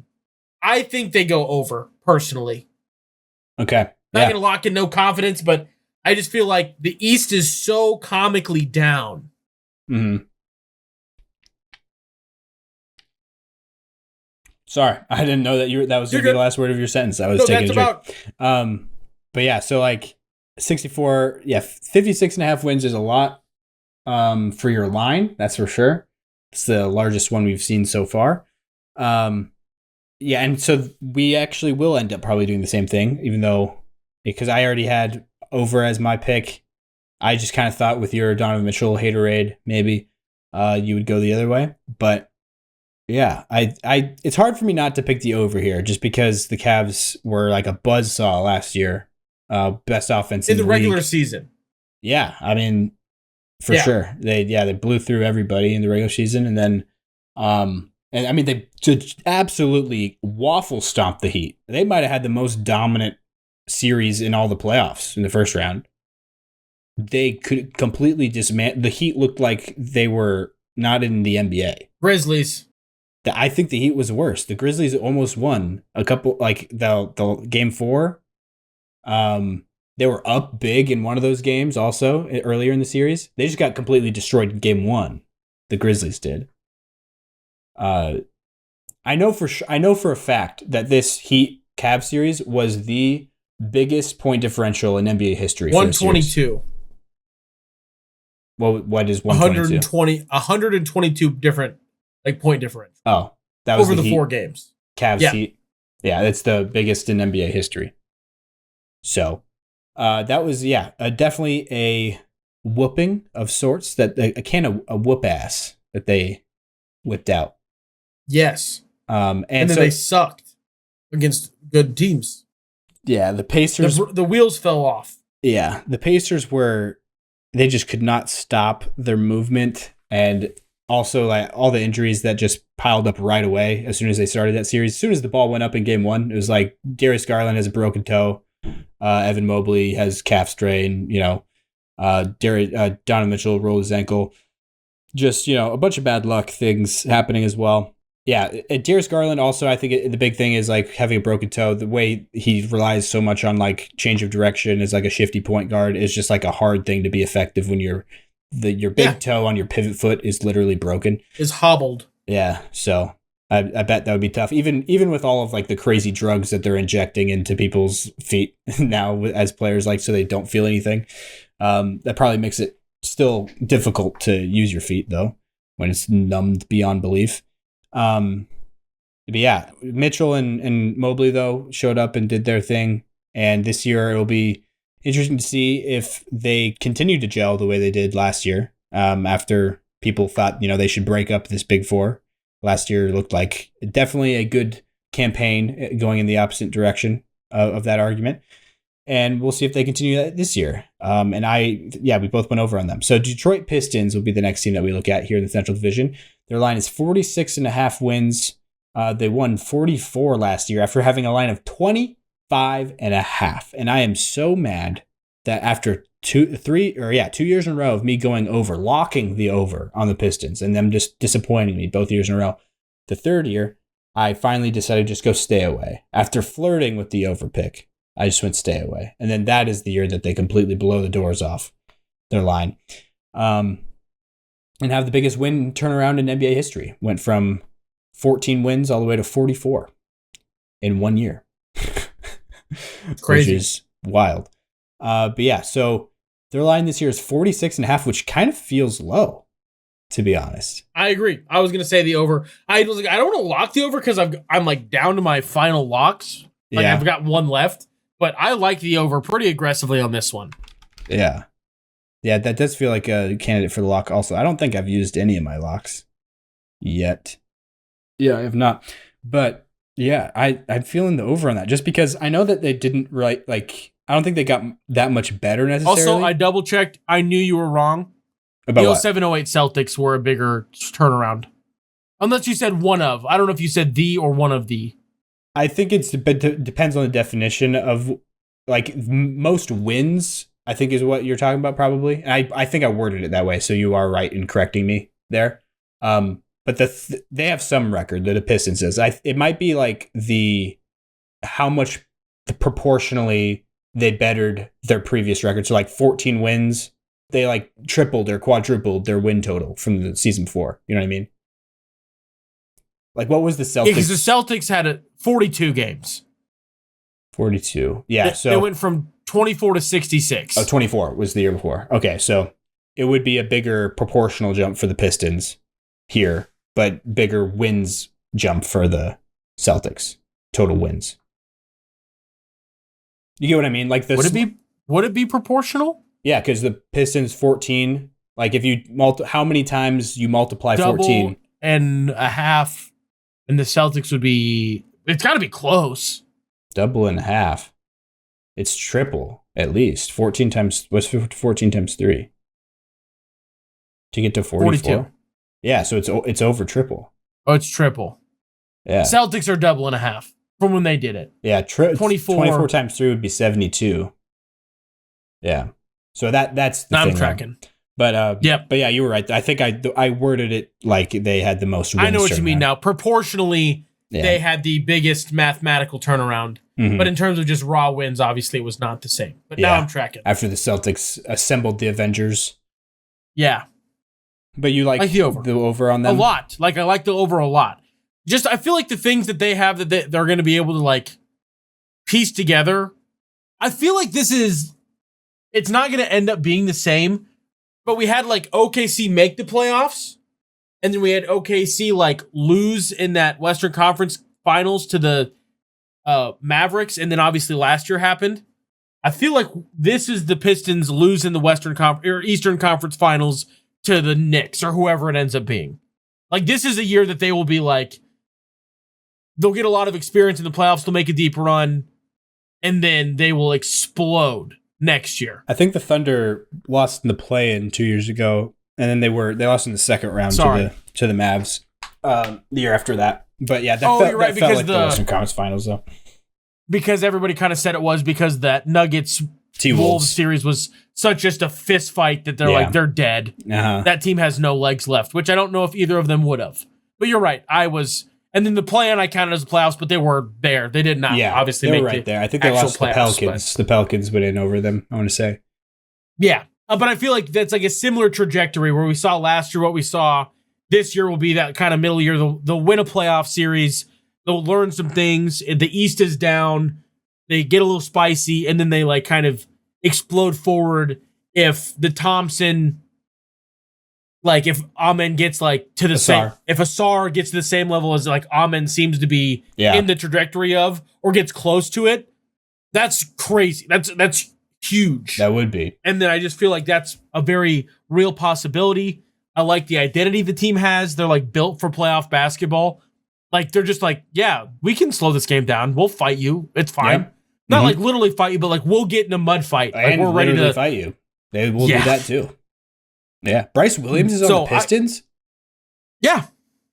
I think they go over, personally. Okay. Not going to lock in no confidence, but I just feel like the East is so comically down. Sorry, I didn't know that that was going to be the last word of your sentence. I was taking a drink. But yeah, so like 64, 56.5 wins is a lot for your line. That's for sure. It's the largest one we've seen so far. And so we actually will end up probably doing the same thing, even though, because I already had over as my pick. I just kind of thought with your Donovan Mitchell haterade, maybe you would go the other way. But yeah, I it's hard for me not to pick the over here, just because the Cavs were like a buzzsaw last year. Best offense in the regular season. Yeah, I mean, for sure. They blew through everybody in the regular season, and then and I mean they just absolutely waffle stomped the Heat. They might have had the most dominant series in all the playoffs in the first round. They could completely dismantle. The Heat looked like they were not in the NBA. Grizzlies. I think the Heat was worse. The Grizzlies almost won a couple, like the game 4. They were up big in one of those games also earlier in the series. They just got completely destroyed in game 1. The Grizzlies did. I know for a fact that this Heat Cavs series was the biggest point differential in NBA history. 122. What is 122? 122 different point difference. Oh, that was over the 4 games. Cavs Heat. Yeah, that's the biggest in NBA history. So, that was definitely a whooping of sorts, that a whoop ass that they whipped out. Yes. And then so, they sucked against good teams. Yeah, the Pacers. The wheels fell off. Yeah, the Pacers they just could not stop their movement, and also like all the injuries that just piled up right away as soon as they started that series. As soon as the ball went up in game 1, it was like Darius Garland has a broken toe, Evan Mobley has calf strain, Donovan Mitchell rolled his ankle. Just, a bunch of bad luck things happening as well. Yeah, Darius Garland also, I think the big thing is like having a broken toe. The way he relies so much on like change of direction as like a shifty point guard is just like a hard thing to be effective when your big toe on your pivot foot is literally broken. Is hobbled. Yeah, so I bet that would be tough. Even with all of like the crazy drugs that they're injecting into people's feet now as players, like so they don't feel anything. That probably makes it still difficult to use your feet though when it's numbed beyond belief. But yeah, Mitchell and Mobley though showed up and did their thing, and this year it'll be interesting to see if they continue to gel the way they did last year. After people thought they should break up this Big Four, last year looked like definitely a good campaign going in the opposite direction of that argument, and we'll see if they continue that this year. We both went over on them. So Detroit Pistons will be the next team that we look at here in the Central Division. Their line is 46.5 wins. They won 44 last year after having a line of 25.5. And I am so mad that after 2 years in a row of me going over, locking the over on the Pistons, and them just disappointing me both years in a row, the third year, I finally decided to just go stay away. After flirting with the over pick, I just went stay away. And then that is the year that they completely blow the doors off their line. And have the biggest win turnaround in NBA history. Went from 14 wins all the way to 44 in 1 year. Crazy. Which is wild. But yeah, so their line this year is 46.5, which kind of feels low, to be honest. I agree. I was going to say the over. I was like, I don't want to lock the over because I'm like down to my final locks. Like I've got one left, but I like the over pretty aggressively on this one. Yeah. Yeah, that does feel like a candidate for the lock also. I don't think I've used any of my locks yet. Yeah, I have not. But yeah, I'm feeling the over on that just because I know that they didn't I don't think they got that much better necessarily. Also, I double checked. I knew you were wrong. About the 07-08 Celtics were a bigger turnaround. Unless you said one of. I don't know if you said the or one of the. I think it depends on the definition of like most wins, I think is what you're talking about probably. And I think I worded it that way, so you are right in correcting me there. But they have some record that the Pistons does. It might be like how much proportionally they bettered their previous record. So like 14 wins, they like tripled or quadrupled their win total from the season before. You know what I mean? Like what was the Celtics? Yeah, because the Celtics had 42 games. 42. Yeah. They went from 24 to 66. Oh, 24 was the year before. Okay. So it would be a bigger proportional jump for the Pistons here, but bigger wins jump for the Celtics. Total wins. You get what I mean? Like would it be proportional? Yeah, because the Pistons 14. Like if you how many times you multiply Double 14 and a half, and the Celtics would be. It's got to be close. Double and a half. It's triple at least. 14 times. What's 14 times 3? To get to 44. 42. Yeah, so it's over triple. Oh, it's triple. Yeah. Celtics are double and a half from when they did it. Yeah, 24 times 3 would be 72. Yeah. So that's the thing. I'm tracking. But But yeah, you were right. I think I worded it like they had the most wins. I know what you mean now. Proportionally, they had the biggest mathematical turnaround. Mm-hmm. But in terms of just raw wins, obviously it was not the same. But now I'm tracking. After the Celtics assembled the Avengers. Yeah. But you like the over on them? A lot. Like I like the over a lot. Just I feel like the things that they have that they're going to be able to like piece together. I feel like it's not going to end up being the same, But we had like OKC make the playoffs, and then we had OKC like lose in that Western Conference Finals to the Mavericks, and then obviously last year happened. I feel like this is the Pistons lose in the Eastern Conference Finals to the Knicks or whoever it ends up being. Like, this is a year that they will be like, they'll get a lot of experience in the playoffs, they'll make a deep run, and then they will explode next year. I think the Thunder lost in the play-in 2 years ago, and then they lost in the second round to the Mavs the year after that. But yeah, that felt like the Western Conference Finals, though. Because everybody kind of said it was because that Nuggets Wolves series was such just a fist fight that they're like, they're dead. Uh-huh. That team has no legs left, which I don't know if either of them would have. But you're right. And then the play-in I counted as the playoffs, but they were there. They did not obviously make right there. I think they lost the Pelicans. The Pelicans went in over them, I want to say. Yeah. But I feel like that's like a similar trajectory where we saw last year what we saw. This year will be that kind of middle year. They'll win a playoff series. They'll learn some things. The East is down. They get a little spicy, and then they like kind of explode forward. If the Thompson, like if Amen gets like to the same, if Asar gets to the same level as like Amen seems to be in the trajectory of, or gets close to it, that's crazy. That's huge. That would be. And then I just feel like that's a very real possibility. I like the identity the team has. They're like built for playoff basketball. Like, they're just like, yeah, we can slow this game down. We'll fight you. It's fine. Yep. Not like literally fight you, but like we'll get in a mud fight. Like, and we're ready to fight you. They will do that too. Yeah. Bryce Williams is on the Pistons? Yeah.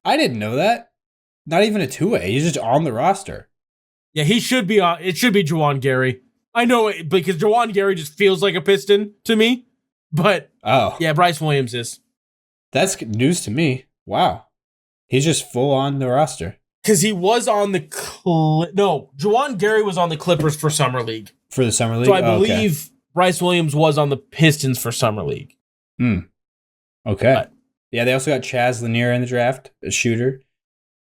I didn't know that. Not even a two-way. He's just on the roster. Yeah, he should be on. It should be Juwan Gary. I know it because Juwan Gary just feels like a Piston to me. But yeah, Bryce Williams is. That's news to me. Wow. He's just full on the roster. Because he was on the Juwan Gary was on the Clippers for Summer League. For the Summer League? So I believe Bryce Williams was on the Pistons for Summer League. Okay. But, yeah, they also got Chaz Lanier in the draft, a shooter.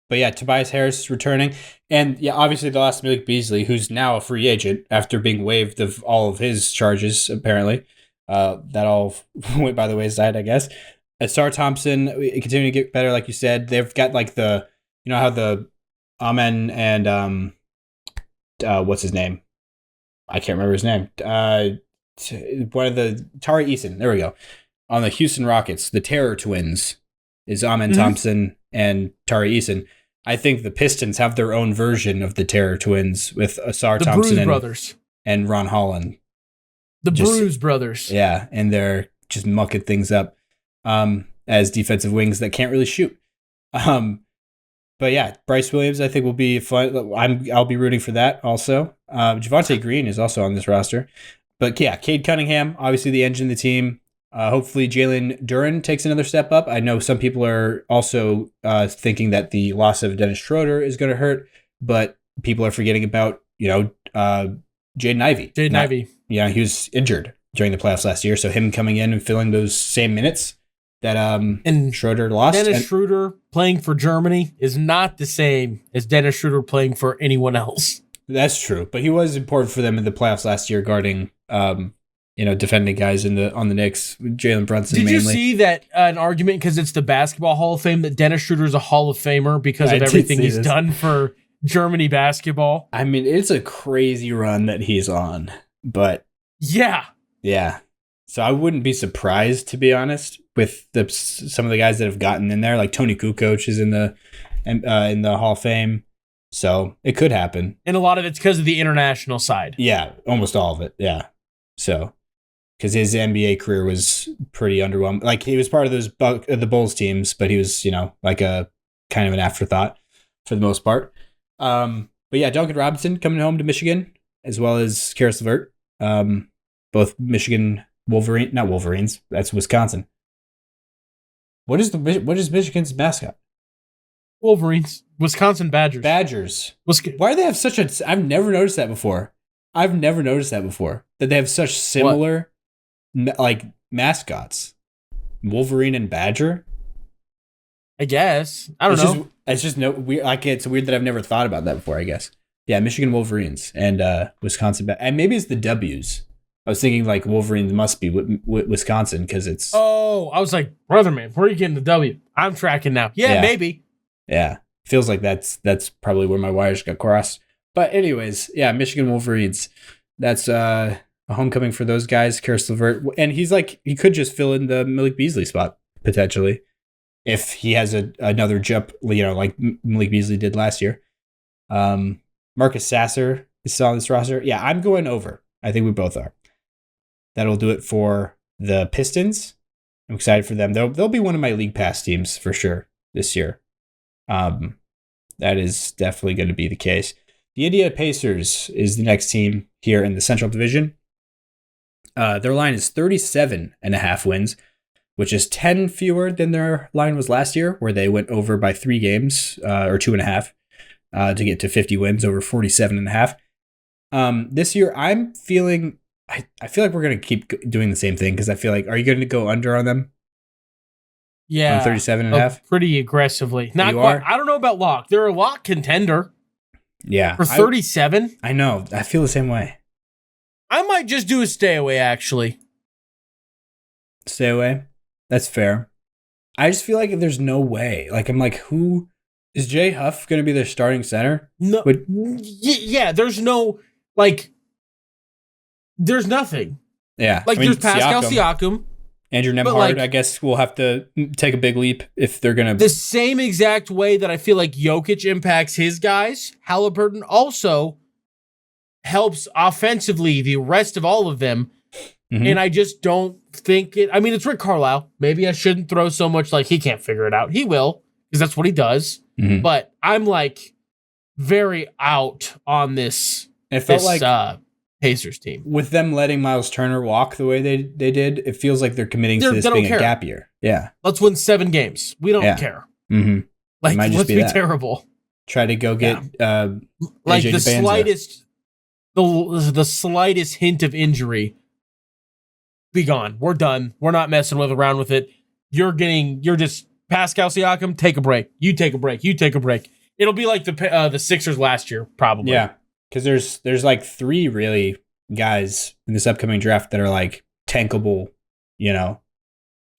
But yeah, Tobias Harris is returning. And yeah, obviously they lost Malik Beasley, who's now a free agent after being waived of all of his charges, apparently. That all went by the wayside, I guess. Asar Thompson continue to get better, like you said. They've got like how the Amen and what's his name? I can't remember his name. One of the Tari Eason. There we go. On the Houston Rockets, the Terror Twins is Amen Thompson and Tari Eason. I think the Pistons have their own version of the Terror Twins with Asar Thompson brothers and Ron Holland. The Bruise Brothers. Yeah, and they're just mucking things up. As defensive wings that can't really shoot. But yeah, Bryce Williams, I think, will be fun. I'll be rooting for that also. Javonte Green is also on this roster. But yeah, Cade Cunningham, obviously the engine of the team. Hopefully Jalen Duren takes another step up. I know some people are also thinking that the loss of Dennis Schroeder is going to hurt, but people are forgetting about, Jaden Ivey. Jaden Ivey. Yeah, he was injured during the playoffs last year, so him coming in and filling those same minutes that and Schroeder lost. Dennis Schroeder playing for Germany is not the same as Dennis Schroeder playing for anyone else. That's true, but he was important for them in the playoffs last year, guarding, defending guys on the Knicks, Jalen Brunson mainly. Did you see that an argument because it's the Basketball Hall of Fame that Dennis Schroeder is a Hall of Famer because of everything he's done for Germany basketball? I mean, it's a crazy run that he's on, but yeah. So I wouldn't be surprised, to be honest, with some of the guys that have gotten in there, like Tony Kukoc is in the Hall of Fame. So it could happen. And a lot of it's because of the international side. Yeah, almost all of it. Yeah. So, because his NBA career was pretty underwhelming. Like, he was part of the Bulls teams, but he was, like a kind of an afterthought for the most part. But yeah, Duncan Robinson coming home to Michigan, as well as Karis LeVert. Both Michigan not Wolverines. That's Wisconsin. What is Michigan's mascot? Wolverines. Wisconsin Badgers. Why do they have such a... I've never noticed that before. That they have such similar mascots. Wolverine and Badger? I guess. I don't know. It's just it's weird that I've never thought about that before, I guess. Yeah, Michigan Wolverines and Wisconsin and maybe it's the W's. I was thinking like Wolverines must be Wisconsin because it's. Oh, I was like, brother, man, where are you getting the W? I'm tracking now. Yeah, maybe. Yeah, feels like that's probably where my wires got crossed. But anyways, yeah, Michigan Wolverines. That's a homecoming for those guys. Karis LeVert, and he's like he could just fill in the Malik Beasley spot potentially if he has another jump, like Malik Beasley did last year. Marcus Sasser is still on this roster. Yeah, I'm going over. I think we both are. That'll do it for the Pistons. I'm excited for them. They'll be one of my league pass teams for sure this year. That is definitely going to be the case. The Indiana Pacers is the next team here in the Central Division. Their line is 37.5 wins, which is 10 fewer than their line was last year, where they went over by 3 games, or 2.5, to get to 50 wins over 47.5. This year, I'm feeling... I feel like we're going to keep doing the same thing because I feel like, are you going to go under on them? Yeah. On 37.5? Pretty aggressively. Not quite. I don't know about lock. They're a lock contender. Yeah. For 37? I know. I feel the same way. I might just do a stay away, actually. Stay away? That's fair. I just feel like there's no way. Like, I'm like, who... Is Jay Huff going to be their starting center? No. Yeah, there's no... Like... There's nothing. Yeah. Like, there's Pascal Siakam. Andrew Nembhard, I guess, will have to take a big leap if they're going to... The same exact way that I feel like Jokic impacts his guys, Halliburton also helps offensively the rest of all of them. Mm-hmm. And I just don't think it... I mean, it's Rick Carlisle. Maybe I shouldn't throw so much like he can't figure it out. He will, because that's what he does. Mm-hmm. But I'm, like, very out on this... It felt like... Pacers team. With them letting Miles Turner walk the way they did, it feels like they're committing to this being a gap year. Yeah. Let's win 7 games. We don't care. Mm-hmm. Like, let's be terrible. Try to go get like AJ the DeBanza. slightest the slightest hint of injury. Be gone. We're done. We're not messing around with it. You're just Pascal Siakam, take a break. You take a break. You take a break. It'll be like the Sixers last year, probably. Yeah. Because there's like 3 really guys in this upcoming draft that are like tankable,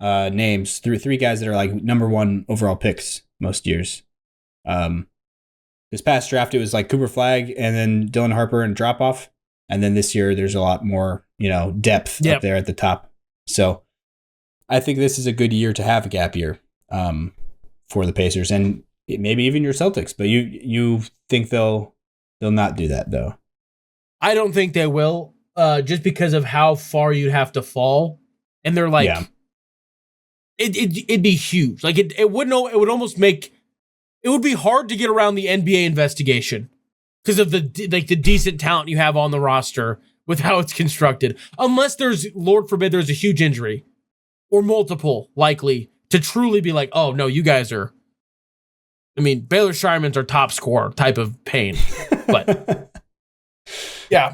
names. 3 guys that are like number 1 overall picks most years. This past draft, it was like Cooper Flagg and then Dylan Harper and drop off. And then this year, there's a lot more, depth up there at the top. So I think this is a good year to have a gap year for the Pacers and maybe even your Celtics. But you think they'll not do that, though? I don't think they will, just because of how far you'd have to fall. And they're like, it'd be huge. Like, it would almost make, it would be hard to get around the NBA investigation because of the decent talent you have on the roster with how it's constructed. Unless there's, Lord forbid, there's a huge injury or multiple likely to truly be like, oh, no, you guys are, Baylor Shireman's our top scorer type of pain. But yeah.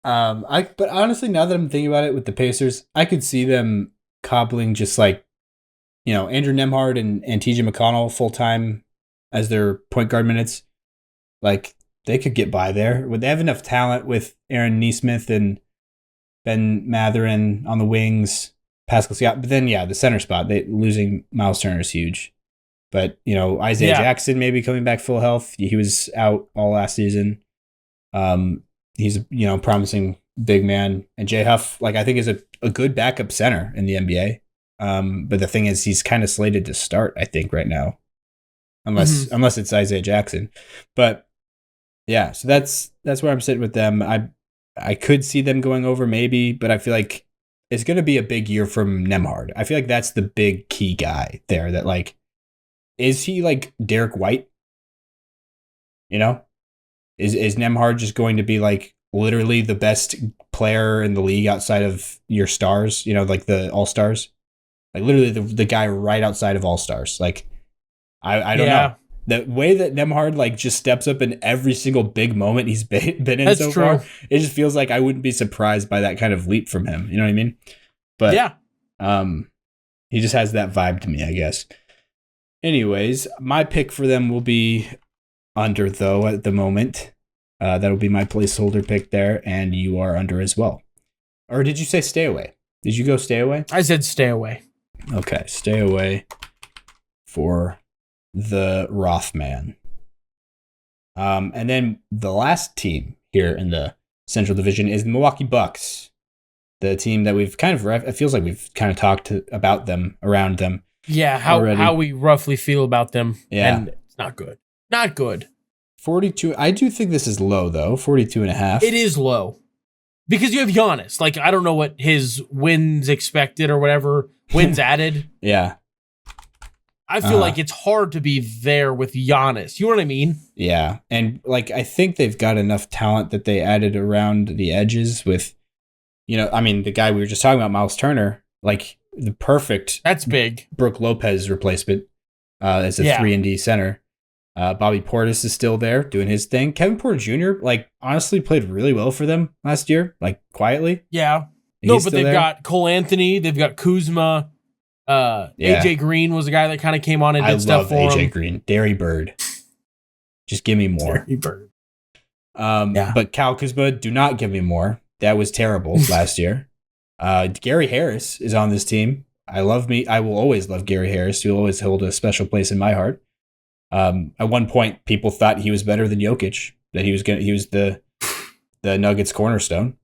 But honestly, now that I'm thinking about it with the Pacers, I could see them cobbling just like, Andrew Nembhard and TJ McConnell full time as their point guard minutes. Like, they could get by there. Would they have enough talent with Aaron Nesmith and Ben Mathurin on the wings, Pascal Siakam? But then, the center spot, losing Miles Turner is huge. But, Isaiah Jackson maybe coming back full health. He was out all last season. He's, promising big man. And Jay Huff, I think is a good backup center in the NBA. But the thing is, he's kind of slated to start, I think, right now. Unless it's Isaiah Jackson. But, yeah, so that's where I'm sitting with them. I could see them going over maybe, but I feel like it's going to be a big year from Nembhard. I feel like that's the big key guy there that, is he like Derek White? Is Nembhard just going to be like literally the best player in the league outside of your stars? Like the All-Stars? Like literally the guy right outside of All-Stars. Like, I don't know. The way that Nembhard just steps up in every single big moment he's been in so far, it just feels like I wouldn't be surprised by that kind of leap from him. You know what I mean? But he just has that vibe to me, I guess. Anyways, my pick for them will be under, though, at the moment. That'll be my placeholder pick there, and you are under as well. Or did you say stay away? Did you go stay away? I said stay away. Okay, stay away for the Rothman. And then the last team here in the Central Division is the Milwaukee Bucks, the team that we've kind of, it feels like we've kind of talked about them, around them. Yeah, how we roughly feel about them. Yeah. And it's not good. Not good. 42. I do think this is low, though. 42.5. It is low. Because you have Giannis. Like, I don't know what his wins expected or whatever, wins added. Yeah. I feel like it's hard to be there with Giannis. You know what I mean? Yeah. And, like, I think they've got enough talent that they added around the edges with, the guy we were just talking about, Miles Turner, like, the perfect... That's big. Brooke Lopez replacement as a 3-and-D center. Bobby Portis is still there doing his thing. Kevin Porter Jr., like, honestly played really well for them last year, like, quietly. Yeah. No, but they've got Cole Anthony. They've got Kuzma. AJ Green was the guy that kind of came on and did stuff for him. I love AJ Green. Dairy Bird. Just give me more. Dairy Bird. But Kyle Kuzma, do not give me more. That was terrible last year. Gary Harris is on this team. I will always love Gary Harris. He'll always hold a special place in my heart. At one point, people thought he was better than Jokic. That he was the Nuggets cornerstone,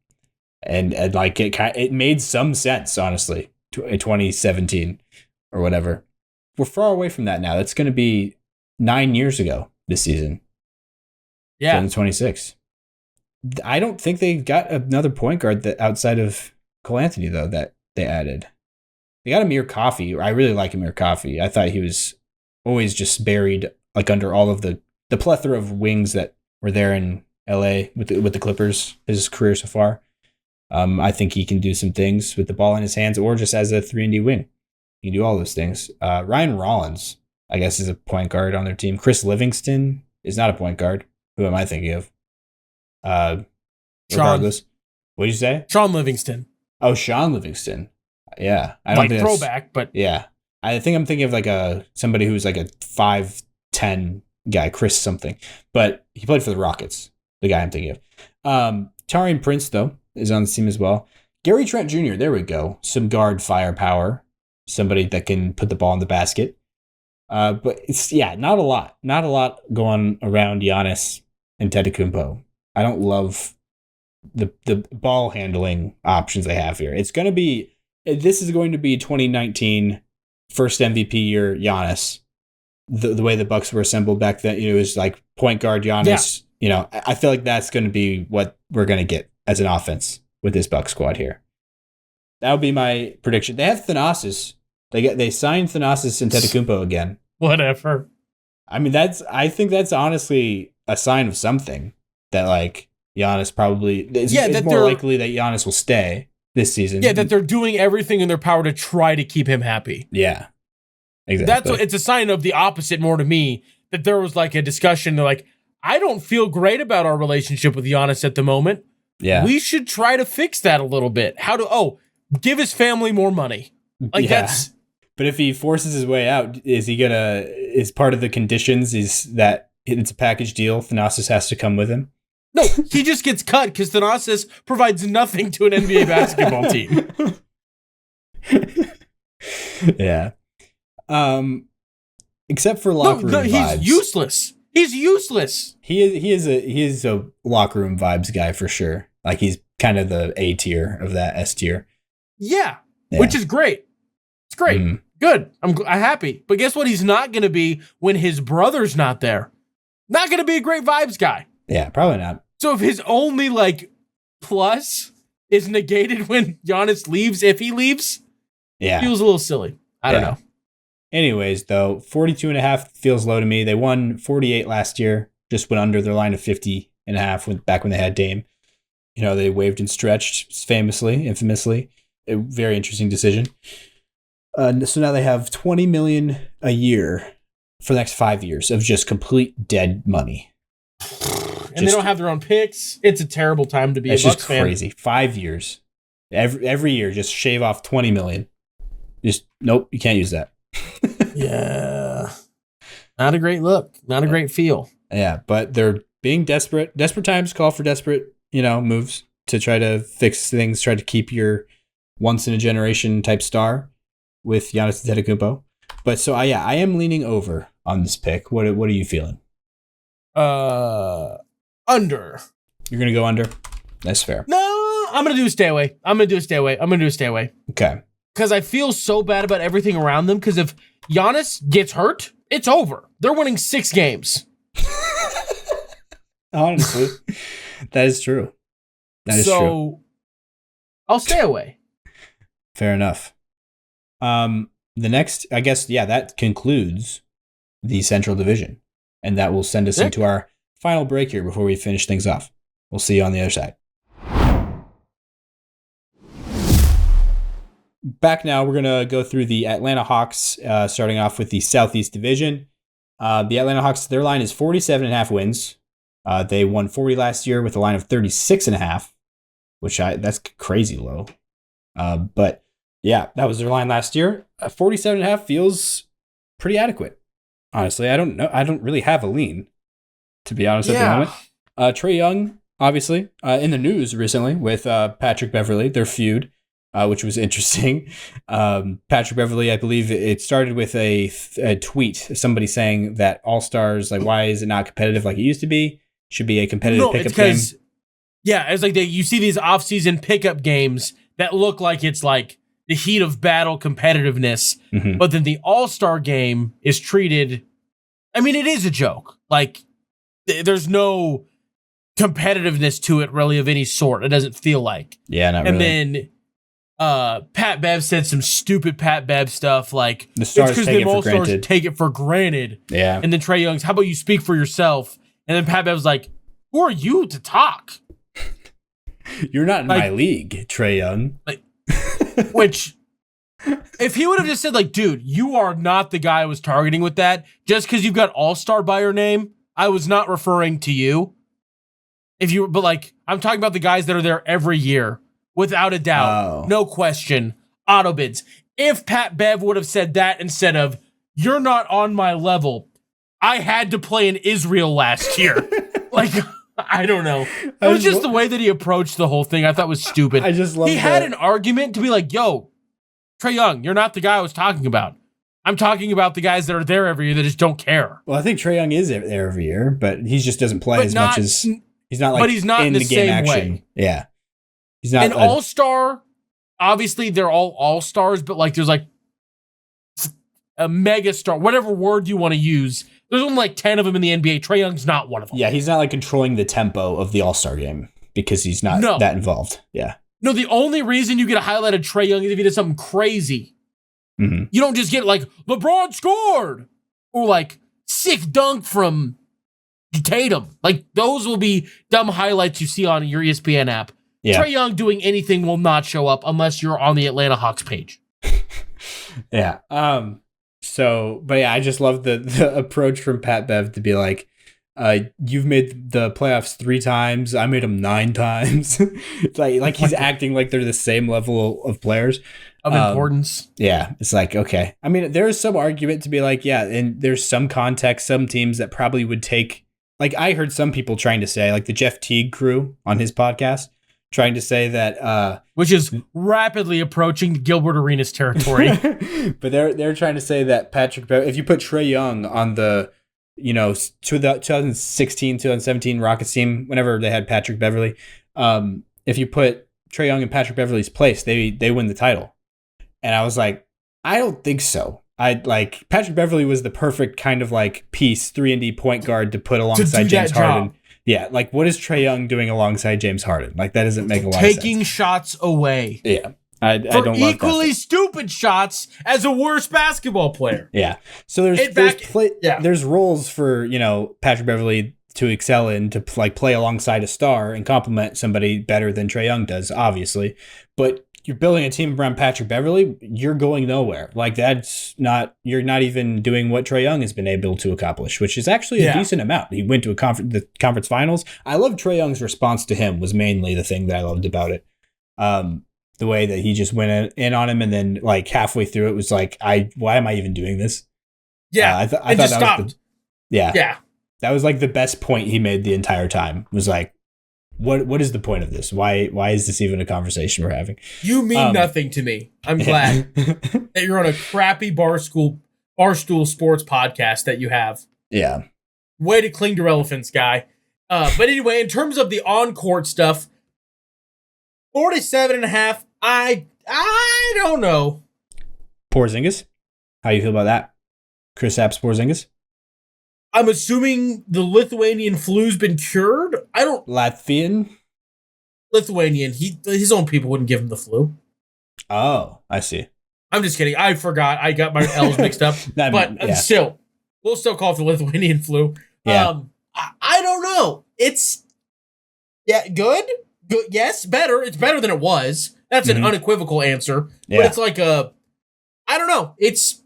and like it made some sense, honestly. In 2017 or whatever, we're far away from that now. That's going to be 9 years ago this season. Yeah, 2026. I don't think they got another point guard that outside of Cole Anthony though that they added. They got Amir Coffey. I really like Amir Coffey. I thought he was always just buried like under all of the plethora of wings that were there in LA with the Clippers his career so far. I think he can do some things with the ball in his hands or just as a 3-and-D wing. He can do all those things. Ryan Rollins, I guess, is a point guard on their team. Chris Livingston is not a point guard. Who am I thinking of? Regardless. What did you say? Sean Livingston. Oh, Sean Livingston. Yeah. I don't think throwback, but... Yeah. I think I'm thinking of like somebody who's like a 5'10" guy, Chris something. But he played for the Rockets, the guy I'm thinking of. Taurean Prince, though, is on the team as well. Gary Trent Jr., there we go. Some guard firepower. Somebody that can put the ball in the basket. But it's, not a lot. Not a lot going around Giannis and Antetokounmpo. I don't love the ball handling options they have here. This is going to be 2019 first MVP year Giannis. The way the Bucks were assembled back then, it was like point guard Giannis. Yeah. I feel like that's going to be what we're going to get as an offense with this Bucks squad here. That would be my prediction. They have Thanasis. They signed Thanasis and Antetokounmpo again. Whatever. I mean, I think that's honestly a sign of something that like Giannis probably it's more likely that Giannis will stay this season. Yeah, that they're doing everything in their power to try to keep him happy. Yeah. Exactly. It's a sign of the opposite more to me, that there was like a discussion. They're like, I don't feel great about our relationship with Giannis at the moment. Yeah. We should try to fix that a little bit. Give his family more money. Like that's. But if he forces his way out, is part of the conditions is that it's a package deal? Thanasis has to come with him? No, he just gets cut because Thanasis provides nothing to an NBA basketball team. Yeah. Except for locker room vibes. He's useless. He's useless. He is a locker room vibes guy for sure. Like he's kind of the A tier of that S tier. Yeah, which is great. It's great. Mm. Good. I'm happy. But guess what? He's not going to be when his brother's not there. Not going to be a great vibes guy. Yeah, probably not. So if his only plus is negated when Giannis leaves, if he leaves, feels a little silly. I don't know. Anyways, though, 42.5 feels low to me. They won 48 last year, just went under their line of 50.5 back when they had Dame. They waved and stretched infamously. A very interesting decision. So now they have $20 million a year for the next 5 years of just complete dead money. And they don't have their own picks. It's a terrible time to be a Bucks fan. It's just crazy. 5 years. Every year, just shave off $20 million. Just, nope, you can't use that. Yeah. Not a great look. Not a great feel. Yeah, but they're being desperate. Desperate times call for desperate, moves. to try to fix things, try to keep your once in a generation type star with Giannis Antetokounmpo. But so I am leaning over on this pick. What are you feeling? Under. You're gonna go under? That's fair. No, I'm gonna do a stay away. Okay. Because I feel so bad about everything around them. Because if Giannis gets hurt, it's over. They're winning 6 games. Honestly, that is true. That is true. I'll stay away. Fair enough. The next, I guess, that concludes the Central Division. And that will send us into our final break here before we finish things off. We'll see you on the other side. Back now, we're going to go through the Atlanta Hawks, starting off with the Southeast Division. The Atlanta Hawks, their line is 47.5 wins. They won 40 last year with a line of 36.5, which that's crazy low. But yeah, that was their line last year. 47.5 feels pretty adequate. Honestly, I don't know. I don't really have a lean, to be honest, at the moment. Trae Young, obviously, in the news recently with Patrick Beverley, their feud, which was interesting. Patrick Beverley, I believe it started with a tweet, somebody saying that All-Stars, like, why is it not competitive like it used to be? Should be a competitive pickup game. Yeah, it's like you see these off-season pickup games that look like it's like the heat of battle competitiveness, but then the All-Star game is treated, I mean, it is a joke. Like, there's no competitiveness to it really of any sort. It doesn't feel like. Yeah, not really. And then Pat Bev said some stupid Pat Bev stuff like, the stars it's because take the All-Stars granted. take it for granted. Yeah. And then Trae Young's, how about you speak for yourself? And then Pat Bev's like, who are you to talk? You're not in my league, Trae Young. Which, if he would have just said, like, dude, you are not the guy I was targeting with that, just because you've got All-Star by your name, I was not referring to you. But like, I'm talking about the guys that are there every year, without a doubt, no question, auto bids. If Pat Bev would have said that instead of, you're not on my level, I had to play in Israel last year. Like, I don't know. It was just the way that he approached the whole thing I thought was stupid. I just love He had an argument to be like, yo, Trae Young, you're not the guy I was talking about. I'm talking about the guys that are there every year that just don't care. Well, I think Trae Young is there every year, but he just doesn't play as much as he's not like but he's not in the game same action. way. Yeah. He's not an all-star. Obviously, they're all all-stars, but like there's like a mega star, whatever word you want to use. There's only like 10 of them in the NBA. Trae Young's not one of them. Yeah, he's not like controlling the tempo of the All-Star game because he's not that involved. Yeah. No, the only reason you get a highlight of Trae Young is if he does something crazy. You don't just get like, LeBron scored! Or like, sick dunk from Tatum. Like, those will be dumb highlights you see on your ESPN app. Yeah. Trae Young doing anything will not show up unless you're on the Atlanta Hawks page. Yeah. But yeah, I just love the approach from Pat Bev to be like, you've made the playoffs 3 times. I made them 9 times. It's like he's acting like they're the same level of players. Of importance. Yeah. It's like, okay. I mean, there is some argument to be like, yeah, and there's some context, some teams that probably would take, like I heard some people trying to say, like the Jeff Teague crew on his podcast, trying to say that which is rapidly approaching Gilbert Arenas territory. But they're trying to say that if you put Trae Young on the 2016, 2017 Rockets team, whenever they had Patrick Beverley, if you put Trae Young in Patrick Beverley's place, they win the title. And I was like, I don't think so. Patrick Beverley was the perfect kind of like piece 3-and-D point guard to put alongside James Harden. Yeah, like what is Trae Young doing alongside James Harden? Like that doesn't make a lot of sense. Taking shots away. Yeah. I don't love that. Equally stupid shots as a worse basketball player. Yeah. So there's roles for, Patrick Beverley to excel in, to play alongside a star and complement somebody better than Trae Young does, obviously. But you're building a team around Patrick Beverley, you're going nowhere. Like you're not even doing what Trae Young has been able to accomplish, which is actually a decent amount. He went to the conference finals. I love Trae Young's response to him was mainly the thing that I loved about it. The way that he just went in on him, and then like halfway through it was like, why am I even doing this? Yeah, I thought that stopped. Yeah. That was like the best point he made the entire time. Was like, what is the point of this? Why is this even a conversation we're having? You mean nothing to me. I'm glad that you're on a crappy barstool sports podcast that you have. Yeah. Way to cling to relevance, guy. But anyway, in terms of the on-court stuff, 47.5, I don't know. Porzingis? How you feel about that? Kristaps Porzingis? I'm assuming the Lithuanian flu's been cured. Latvian? Lithuanian. His own people wouldn't give him the flu. Oh, I see. I'm just kidding. I forgot. I got my L's mixed up. Still, we'll still call it the Lithuanian flu. Yeah. I don't know. It's good. Good. Yes, better. It's better than it was. That's an unequivocal answer. Yeah. But it's like I don't know. It's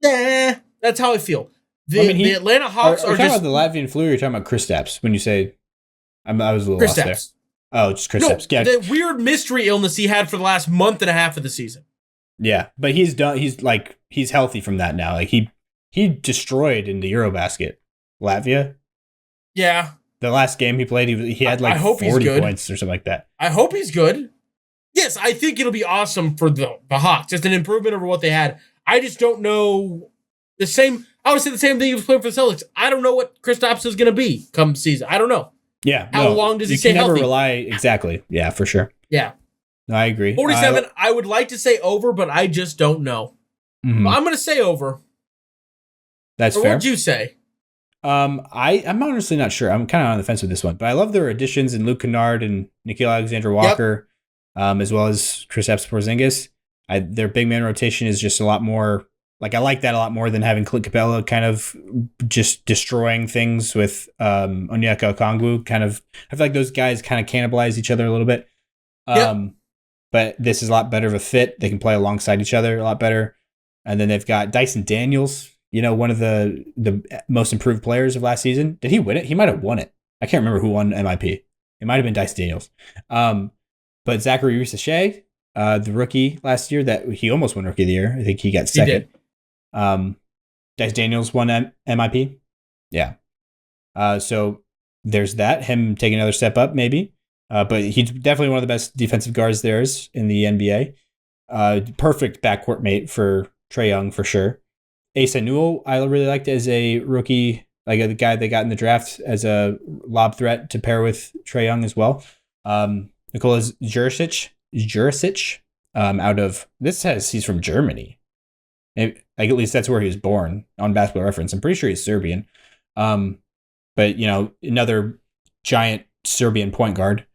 that's how I feel. The Atlanta Hawks are you talking about the Latvian flu, or you're talking about Kristaps when you say I was a little lost there. Oh, just Kristaps. No, the weird mystery illness he had for the last month and a half of the season. Yeah, but he's done. He's healthy from that now. Like he destroyed in the Eurobasket Latvia. Yeah. The last game he played, he had like 40 points or something like that. I hope he's good. Yes, I think it'll be awesome for the Hawks. It's an improvement over what they had. I just don't know the same. I would say the same thing he was playing for the Celtics. I don't know what Kristaps is going to be come season. I don't know. Yeah. How long does he stay healthy? You can never rely. Exactly. Yeah, for sure. Yeah. No, I agree. 47, I would like to say over, but I just don't know. Mm-hmm. I'm going to say over. That's fair. What would you say? I'm honestly not sure. I'm kind of on the fence with this one, but I love their additions in Luke Kennard and Nickeil Alexander-Walker, as well as Kristaps Porzingis. Their big man rotation is just a lot more. Like, I like that a lot more than having Clint Capella kind of just destroying things with Onyeka Okongwu. Kind of, I feel like those guys kind of cannibalize each other a little bit. But this is a lot better of a fit. They can play alongside each other a lot better. And then they've got Dyson Daniels, one of the most improved players of last season. Did he win it? He might have won it. I can't remember who won MIP. It might have been Dyson Daniels. But Zachary Risache, the rookie last year, that he almost won Rookie of the Year. I think he got second. He did. Dyson Daniels won MIP. Yeah. So there's that. Him taking another step up, maybe. But he's definitely one of the best defensive guards there is in the NBA. Perfect backcourt mate for Trae Young, for sure. Asa Newell, I really liked as a rookie, like the guy they got in the draft as a lob threat to pair with Trae Young as well. Nikola Jurisic, out of, this says he's from Germany. Like, at least that's where he was born on Basketball Reference. I'm pretty sure he's Serbian. But, another giant Serbian point guard.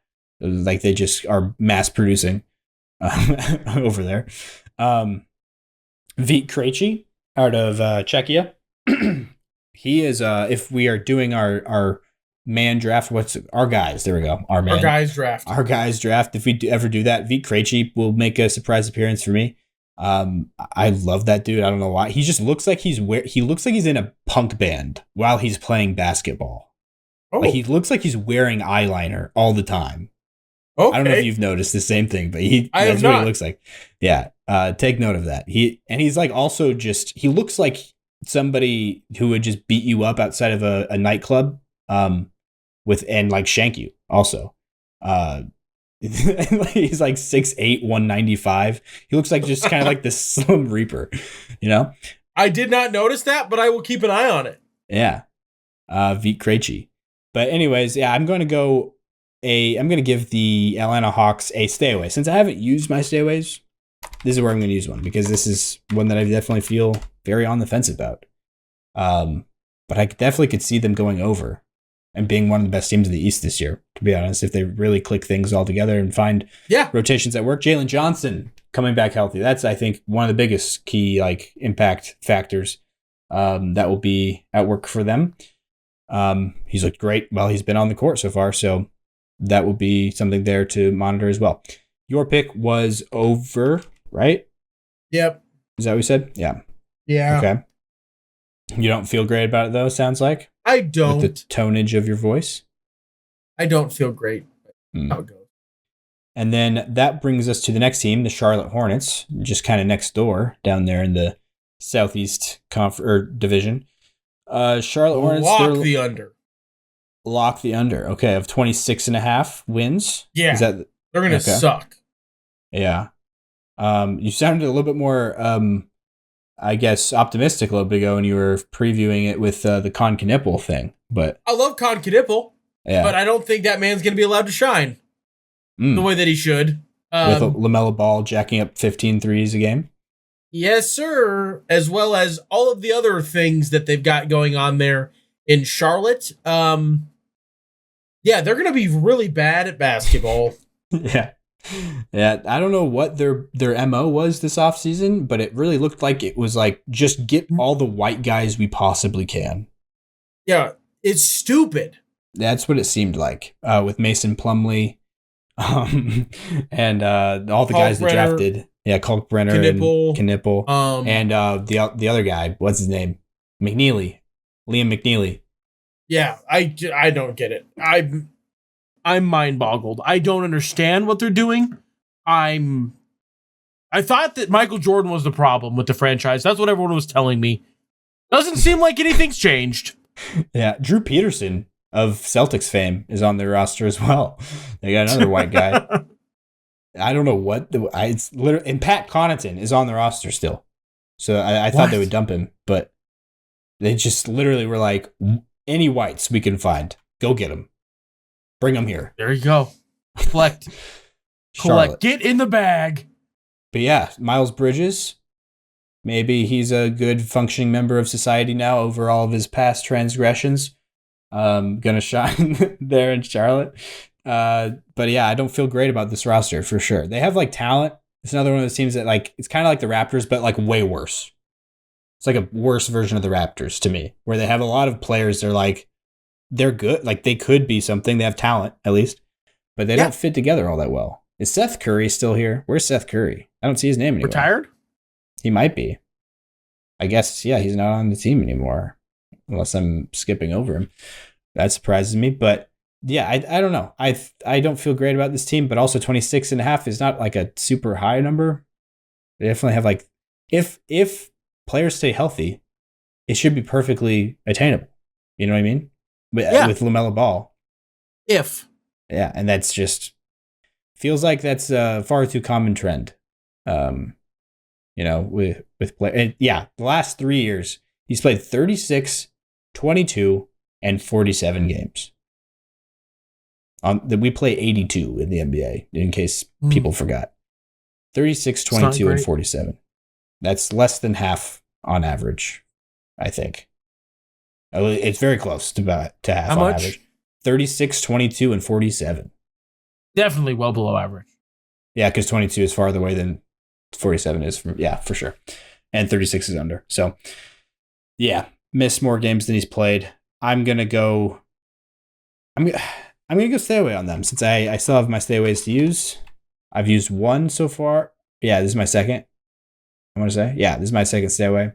Like, they just are mass producing over there. Vít Krejci out of Czechia. He is, if we are doing our man draft, what's our guys? There we go. Our guys draft. If we ever do that, Vít Krejci will make a surprise appearance for me. I love that dude. I don't know why. He just looks like he's in a punk band while he's playing basketball. Oh. Like, he looks like he's wearing eyeliner all the time. Okay. I don't know if you've noticed the same thing, but that's what he looks like. Yeah. Take note of that. He's like also just, he looks like somebody who would just beat you up outside of a nightclub, and like shank you also. He's like 6'8", 195. He looks like just kind of like the Slim Reaper, I did not notice that, but I will keep an eye on it. Yeah. Vít Krejci. But anyways, yeah, I'm going to give the Atlanta Hawks a stay away. Since I haven't used my stay aways, this is where I'm going to use one, because this is one that I definitely feel very on the fence about. But I definitely could see them going over and being one of the best teams in the East this year, to be honest, if they really click things all together and find rotations that work. Jalen Johnson coming back healthy. That's, I think, one of the biggest key impact factors that will be at work for them. He's looked great while he's been on the court so far, so that will be something there to monitor as well. Your pick was over, right? Yep. Is that what we said? Yeah. Yeah. Okay. You don't feel great about it, though, sounds like? I don't. With the tonnage of your voice? I don't feel great. How it goes. And then that brings us to the next team, the Charlotte Hornets, just kind of next door down there in the Southeast division. Charlotte Hornets. Walk the under. Lock the under. Okay, of 26.5 wins. Yeah, Is that they're going to suck. Yeah. You sounded a little bit more, I guess, optimistic a little bit ago when you were previewing it with the Con Knipple thing. But I love Con Knipple, yeah, but I don't think that man's going to be allowed to shine the way that he should. With LaMelo Ball jacking up 15 threes a game. Yes, sir. As well as all of the other things that they've got going on there in Charlotte. Yeah, they're going to be really bad at basketball. Yeah. Yeah, I don't know what their MO was this offseason, but it really looked like it was like just get all the white guys we possibly can. Yeah, it's stupid. That's what it seemed like with Mason Plumlee and all the guys they drafted. Yeah, Kalkbrenner and Knipple. And the other guy, what's his name? Liam McNeely. Yeah, I don't get it. I'm mind boggled. I don't understand what they're doing. I thought that Michael Jordan was the problem with the franchise. That's what everyone was telling me. Doesn't seem like anything's changed. Yeah, Drew Peterson of Celtics fame is on their roster as well. They got another white guy. I don't know what it's literally, and Pat Connaughton is on the roster still. So I thought they would dump him, but they just literally were like, any whites we can find, go get them. Bring them here. There you go. Collect. Get in the bag. But yeah, Miles Bridges. Maybe he's a good functioning member of society now over all of his past transgressions. Gonna shine there in Charlotte. But yeah, I don't feel great about this roster for sure. They have like talent. It's another one of those teams that like, it's kind of like the Raptors, but like way worse. It's like a worse version of the Raptors to me, where they have a lot of players. They're like, they're good. Like they could be something. They have talent at least, but they don't fit together all that well. Is Seth Curry still here? Where's Seth Curry? I don't see his name anymore. Retired? He might be. I guess, yeah, he's not on the team anymore, unless I'm skipping over him. That surprises me, but yeah, I don't know. I don't feel great about this team, but also 26.5 is not like a super high number. They definitely have like, if players stay healthy, it should be perfectly attainable. You know what I mean? With LaMelo Ball. Yeah, and that's just feels like that's a far too common trend. With play. The last 3 years, he's played 36, 22, and 47 games. We play 82 in the NBA, in case people forgot. 36, 22, and 47. That's less than half on average, I think. It's very close to half How on much? average. 36, 22, and 47. Definitely well below average. Yeah, because 22 is farther away than 47 is. For sure. And 36 is under. So, yeah, missed more games than he's played. I'm going to go stay away on them since I still have my stayaways to use. I've used one so far. Yeah, this is my second. I want to say. Yeah, this is my second stay away.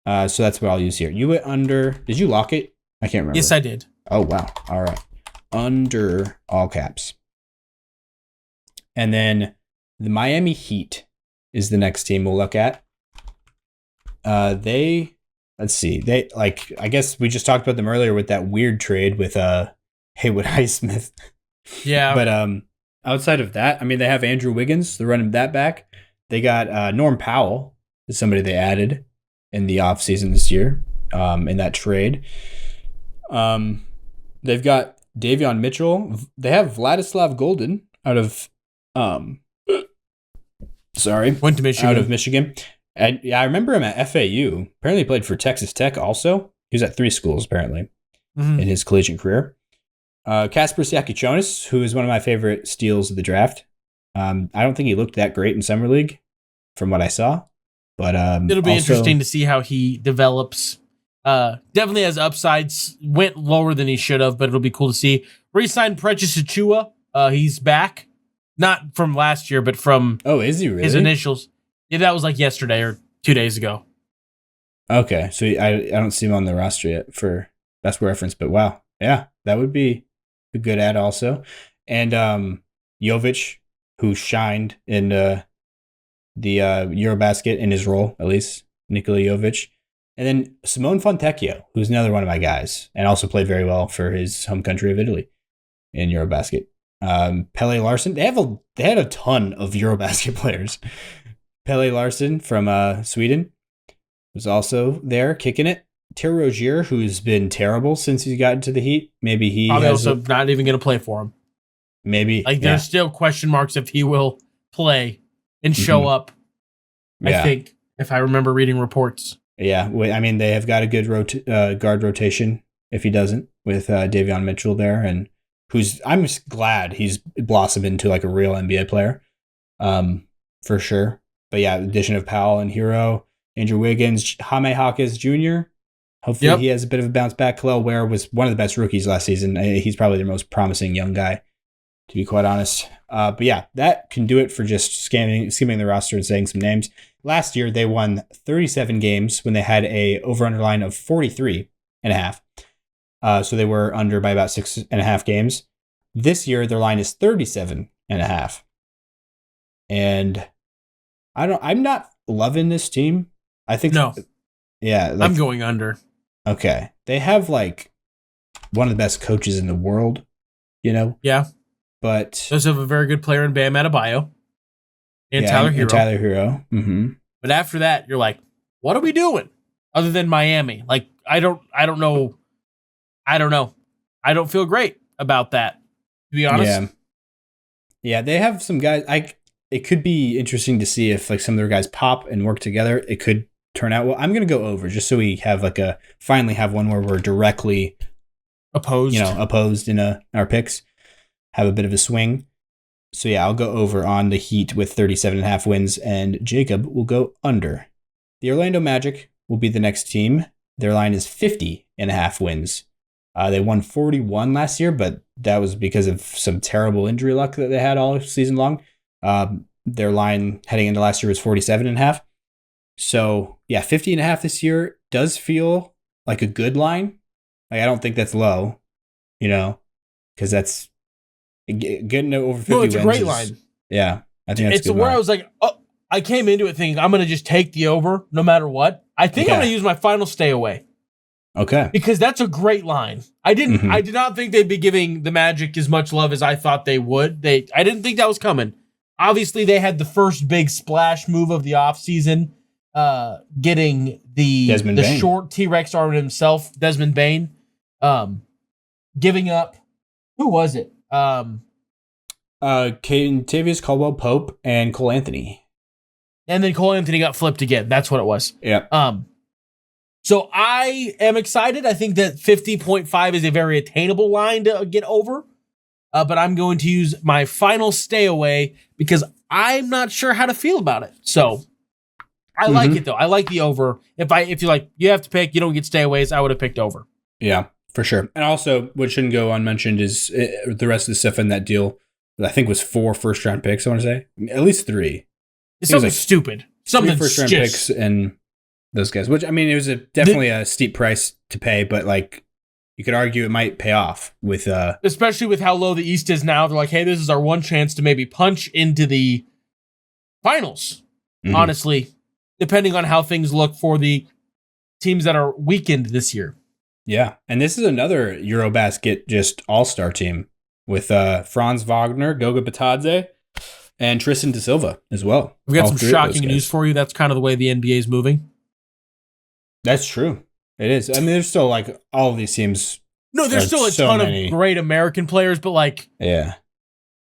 So that's what I'll use here. You went under. Did you lock it? I can't remember. Yes, I did. Oh, wow. All right. Under all caps. And then the Miami Heat is the next team we'll look at. Let's see. I guess we just talked about them earlier with that weird trade with Haywood Highsmith. Yeah. But outside of that, I mean, they have Andrew Wiggins. They're running that back. They got Norm Powell, is somebody they added in the offseason this year in that trade. They've got Davion Mitchell. They have Vladislav Golden out of went to Michigan. Out of Michigan. And yeah, I remember him at FAU. Apparently he played for Texas Tech also. He was at 3 schools apparently in his collegiate career. Kasper Siakichonis, who is one of my favorite steals of the draft. I don't think he looked that great in Summer League from what I saw. But it'll be interesting to see how he develops. Definitely has upsides. Went lower than he should have, but it'll be cool to see. Re-signed Precious Achiuwa. He's back. Not from last year, but from is he really? His initials. Yeah, that was like yesterday or 2 days ago. Okay, so I don't see him on the roster yet for Basketball Reference, but wow. Yeah, that would be a good ad also. And Jovic, who shined in the Eurobasket in his role, at least, Nikola Jovic. And then Simone Fontecchio, who's another one of my guys, and also played very well for his home country of Italy in Eurobasket. Pelle Larsson, they had a ton of Eurobasket players. Pelle Larsson from Sweden was also there kicking it. Terry Rozier, who's been terrible since he's gotten to the Heat. Maybe he probably also not even going to play for him. Maybe. Like, there's still question marks if he will play and show up, I think, if I remember reading reports. Yeah, I mean, they have got a good guard rotation if he doesn't, with Davion Mitchell there, and I'm just glad he's blossomed into like a real NBA player, for sure. But yeah, addition of Powell and Hero, Andrew Wiggins, Jaime Hawkins Jr., hopefully he has a bit of a bounce back. Khalil Ware was one of the best rookies last season. He's probably the most promising young guy, to be quite honest. But yeah, that can do it for just skimming the roster and saying some names. Last year, they won 37 games when they had a over-under line of 43.5. So they were under by about 6.5 games. This year, their line is 37.5. And I'm not loving this team. I think no. Yeah, I'm going under. Okay, they have like one of the best coaches in the world. Yeah, but those have a very good player in Bam Adebayo. And Tyler Hero. Mm-hmm. But after that, you're like, what are we doing? Other than Miami. Like, I don't know. I don't feel great about that, to be honest. Yeah, they have some guys. It could be interesting to see if like some of their guys pop and work together. It could turn out well. I'm gonna go over just so we have finally have one where we're directly opposed in our picks. Have a bit of a swing. So yeah, I'll go over on the Heat with 37.5 wins, and Jacob will go under. The Orlando Magic will be the next team. Their line is 50.5 wins. They won 41 last year, but that was because of some terrible injury luck that they had all season long. Their line heading into last year was 47.5. So yeah, 50.5 this year does feel like a good line. Like, I don't think that's low, because that's getting over 50 wins. No, it's a great line. Yeah, I think that's it's where line. I was like, I came into it thinking I'm going to just take the over no matter what. I think I'm going to use my final stay away. Okay. Because that's a great line. I did not think they'd be giving the Magic as much love as I thought they would. I didn't think that was coming. Obviously, they had the first big splash move of the offseason, getting the short T-Rex arm himself, Desmond Bane, giving up. Who was it? Tavius Caldwell-Pope and Cole Anthony. And then Cole Anthony got flipped again. That's what it was. Yeah. So I am excited. I think that 50.5 is a very attainable line to get over. But I'm going to use my final stay away because I'm not sure how to feel about it. So I like it though. I like the over. If you're like, you have to pick, you don't get stayaways, I would have picked over. Yeah, for sure. And also, what shouldn't go unmentioned is the rest of the stuff in that deal. I think was 4 first-round picks, I want to say. At least 3. It's something stupid. Something 3 first-round picks and those guys. Which, I mean, it was definitely a steep price to pay, but like, you could argue it might pay off with... especially with how low the East is now. They're like, hey, this is our one chance to maybe punch into the finals, honestly, depending on how things look for the teams that are weakened this year. Yeah, and this is another Eurobasket just all-star team with Franz Wagner, Goga Bitadze, and Tristan da Silva as well. We've got some shocking news for you. That's kind of the way the NBA is moving. That's true. It is. I mean, there's still like all of these teams. No, there's still a ton of great American players, but like, yeah,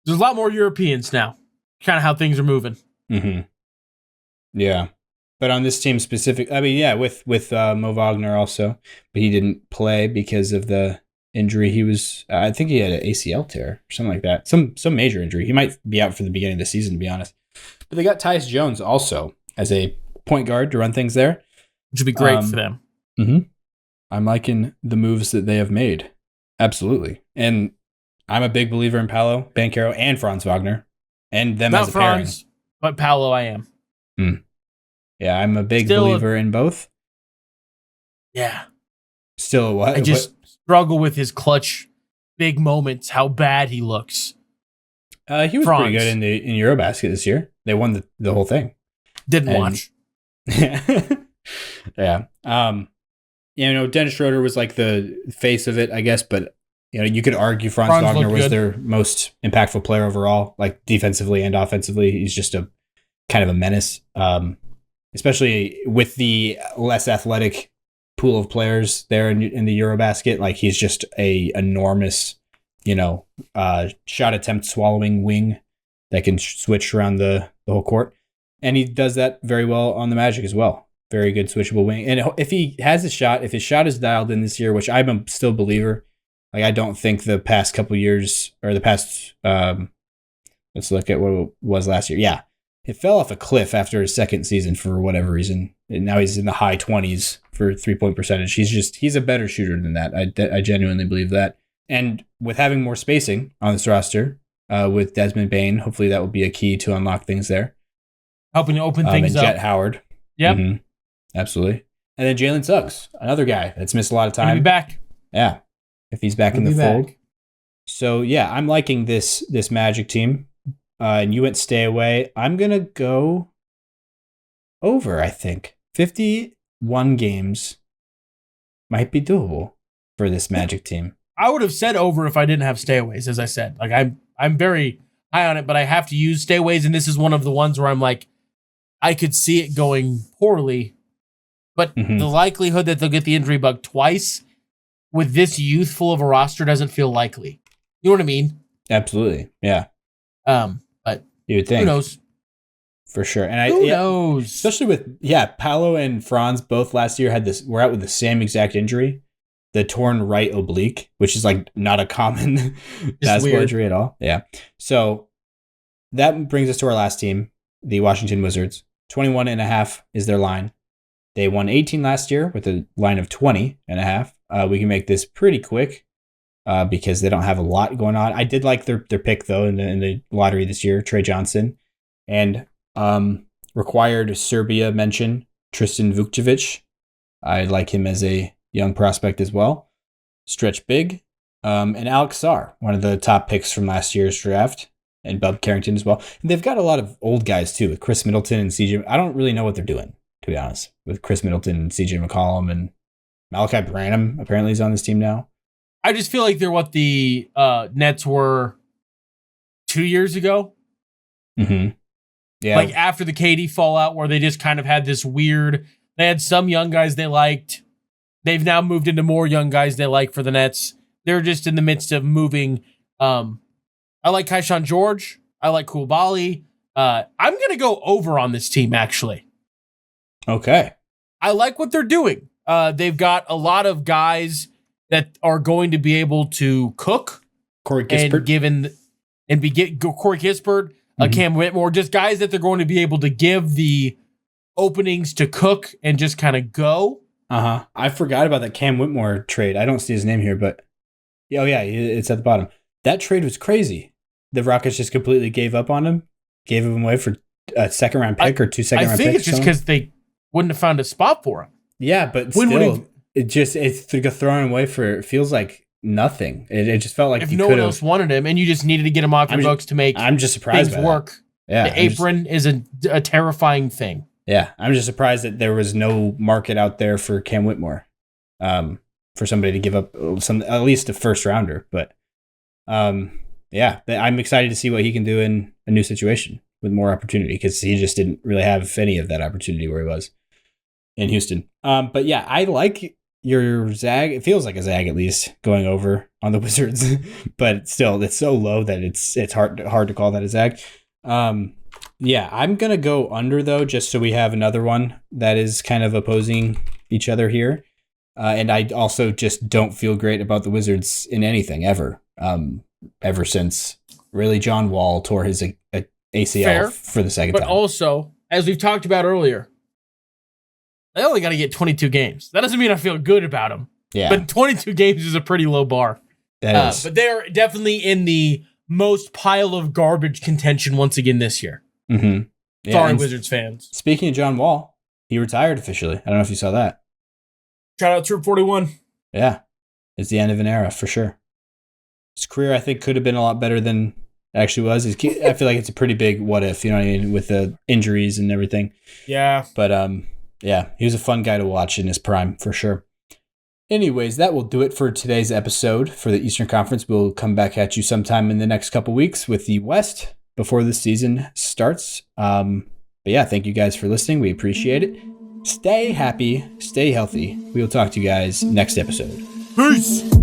there's a lot more Europeans now. Kind of how things are moving. Mm-hmm. Yeah, but on this team specific, I mean, yeah, with Mo Wagner also, but he didn't play because of the injury. He was, I think he had an ACL tear or something like that. Some major injury. He might be out for the beginning of the season, to be honest. But they got Tyus Jones also as a point guard to run things there, which would be great for them. Mm-hmm. I'm liking the moves that they have made. Absolutely. And I'm a big believer in Paolo Banchero and Franz Wagner and them as a pairing. But Paolo I am. Yeah, I'm a big believer in both. Yeah. Still what? I just struggle with his clutch big moments, how bad he looks. He was pretty good in Eurobasket this year. They won the whole thing. Didn't watch. Yeah. Dennis Schroeder was like the face of it, I guess, but you could argue Franz Wagner was their most impactful player overall, like defensively and offensively. He's just a kind of a menace, especially with the less athletic pool of players there in the Eurobasket. Like he's just a enormous, shot attempt swallowing wing that can switch around the whole court. And he does that very well on the Magic as well. Very good switchable wing. And if his shot is dialed in this year, which I'm a still believer, like I don't think the past couple years or the past, let's look at what it was last year. Yeah. It fell off a cliff after his second season for whatever reason. And now he's in the high 20s for 3-point percentage. He's a better shooter than that. I genuinely believe that. And with having more spacing on this roster, with Desmond Bane, hopefully that will be a key to unlock things there. Helping to open things and up. Jet Howard. Yep. Mm-hmm. Absolutely. And then Jalen Suggs, another guy that's missed a lot of time. He'll be back. Yeah. If he's back in the fold. So yeah, I'm liking this Magic team. And you went stay away. I'm going to go over, I think. 51 games might be doable for this Magic team. I would have said over if I didn't have stayaways, as I said. Like I'm very high on it, but I have to use stayaways, and this is one of the ones where I'm like, I could see it going poorly, but the likelihood that they'll get the injury bug twice with this youthful of a roster doesn't feel likely. You know what I mean? Absolutely. Yeah. But you would think. Who knows? For sure. And who knows? Especially with, Paolo and Franz both last year were out with the same exact injury, the torn right oblique, which is like not a common basketball injury at all. Yeah. So that brings us to our last team, the Washington Wizards. 21.5 is their line. They won 18 last year with a line of 20.5. We can make this pretty quick because they don't have a lot going on. I did like their pick, though, in the lottery this year, Trae Johnson. And required Serbia mention, Tristan Vukcevic. I like him as a young prospect as well. Stretch big. And Alex Sarr, one of the top picks from last year's draft. And Bub Carrington as well. And they've got a lot of old guys, too, with Chris Middleton and CJ. I don't really know what they're doing, to be honest, with Chris Middleton and CJ McCollum. And Malachi Branham apparently is on this team now. I just feel like they're what the Nets were 2 years ago. Mm-hmm. Yeah. Like after the KD fallout, where they just kind of had this weird. They had some young guys they liked. They've now moved into more young guys they like for the Nets. They're just in the midst of moving. I like Kaishan George. I like Koulibaly. I'm going to go over on this team, actually. Okay. I like what they're doing. They've got a lot of guys that are going to be able to cook. Corey Kispert. Corey Kispert, Cam Whitmore, just guys that they're going to be able to give the openings to cook and just kind of go. I forgot about that Cam Whitmore trade. I don't see his name here, but it's at the bottom. That trade was crazy. The Rockets just completely gave up on him, gave him away for a second round pick or 2 second round picks. I think it's just because they wouldn't have found a spot for him. Yeah, but still, it's thrown away for, it feels like nothing. It just felt like if no one else wanted him and you just needed to get him off your books to make I'm just surprised things work. Yeah, the apron is a terrifying thing. Yeah, I'm just surprised that there was no market out there for Cam Whitmore, for somebody to give up at least a first rounder. But I'm excited to see what he can do in a new situation with more opportunity, because he just didn't really have any of that opportunity where he was in Houston. But yeah, I like your zag. It feels like a zag, at least, going over on the Wizards, but still, it's so low that it's hard to call that a zag. Yeah, I'm gonna go under, though, just so we have another one that is kind of opposing each other here. And I also just don't feel great about the Wizards in anything ever. Ever since really John Wall tore his ACL for the second time. But also, as we've talked about earlier, they only got to get 22 games. That doesn't mean I feel good about them. Yeah. But 22 games is a pretty low bar. That is. But they're definitely in the most pile of garbage contention once again this year. Mm-hmm. Yeah, sorry, Wizards fans. Speaking of John Wall, he retired officially. I don't know if you saw that. Shout out Troop 41. Yeah. It's the end of an era for sure. His career, I think, could have been a lot better than it actually was. I feel like it's a pretty big what if, you know what I mean, with the injuries and everything. Yeah. But Yeah, he was a fun guy to watch in his prime, for sure. Anyways, that will do it for today's episode for the Eastern Conference. We'll come back at you sometime in the next couple weeks with the West before the season starts. But yeah, thank you guys for listening. We appreciate it. Stay happy, stay healthy. We will talk to you guys next episode. Peace.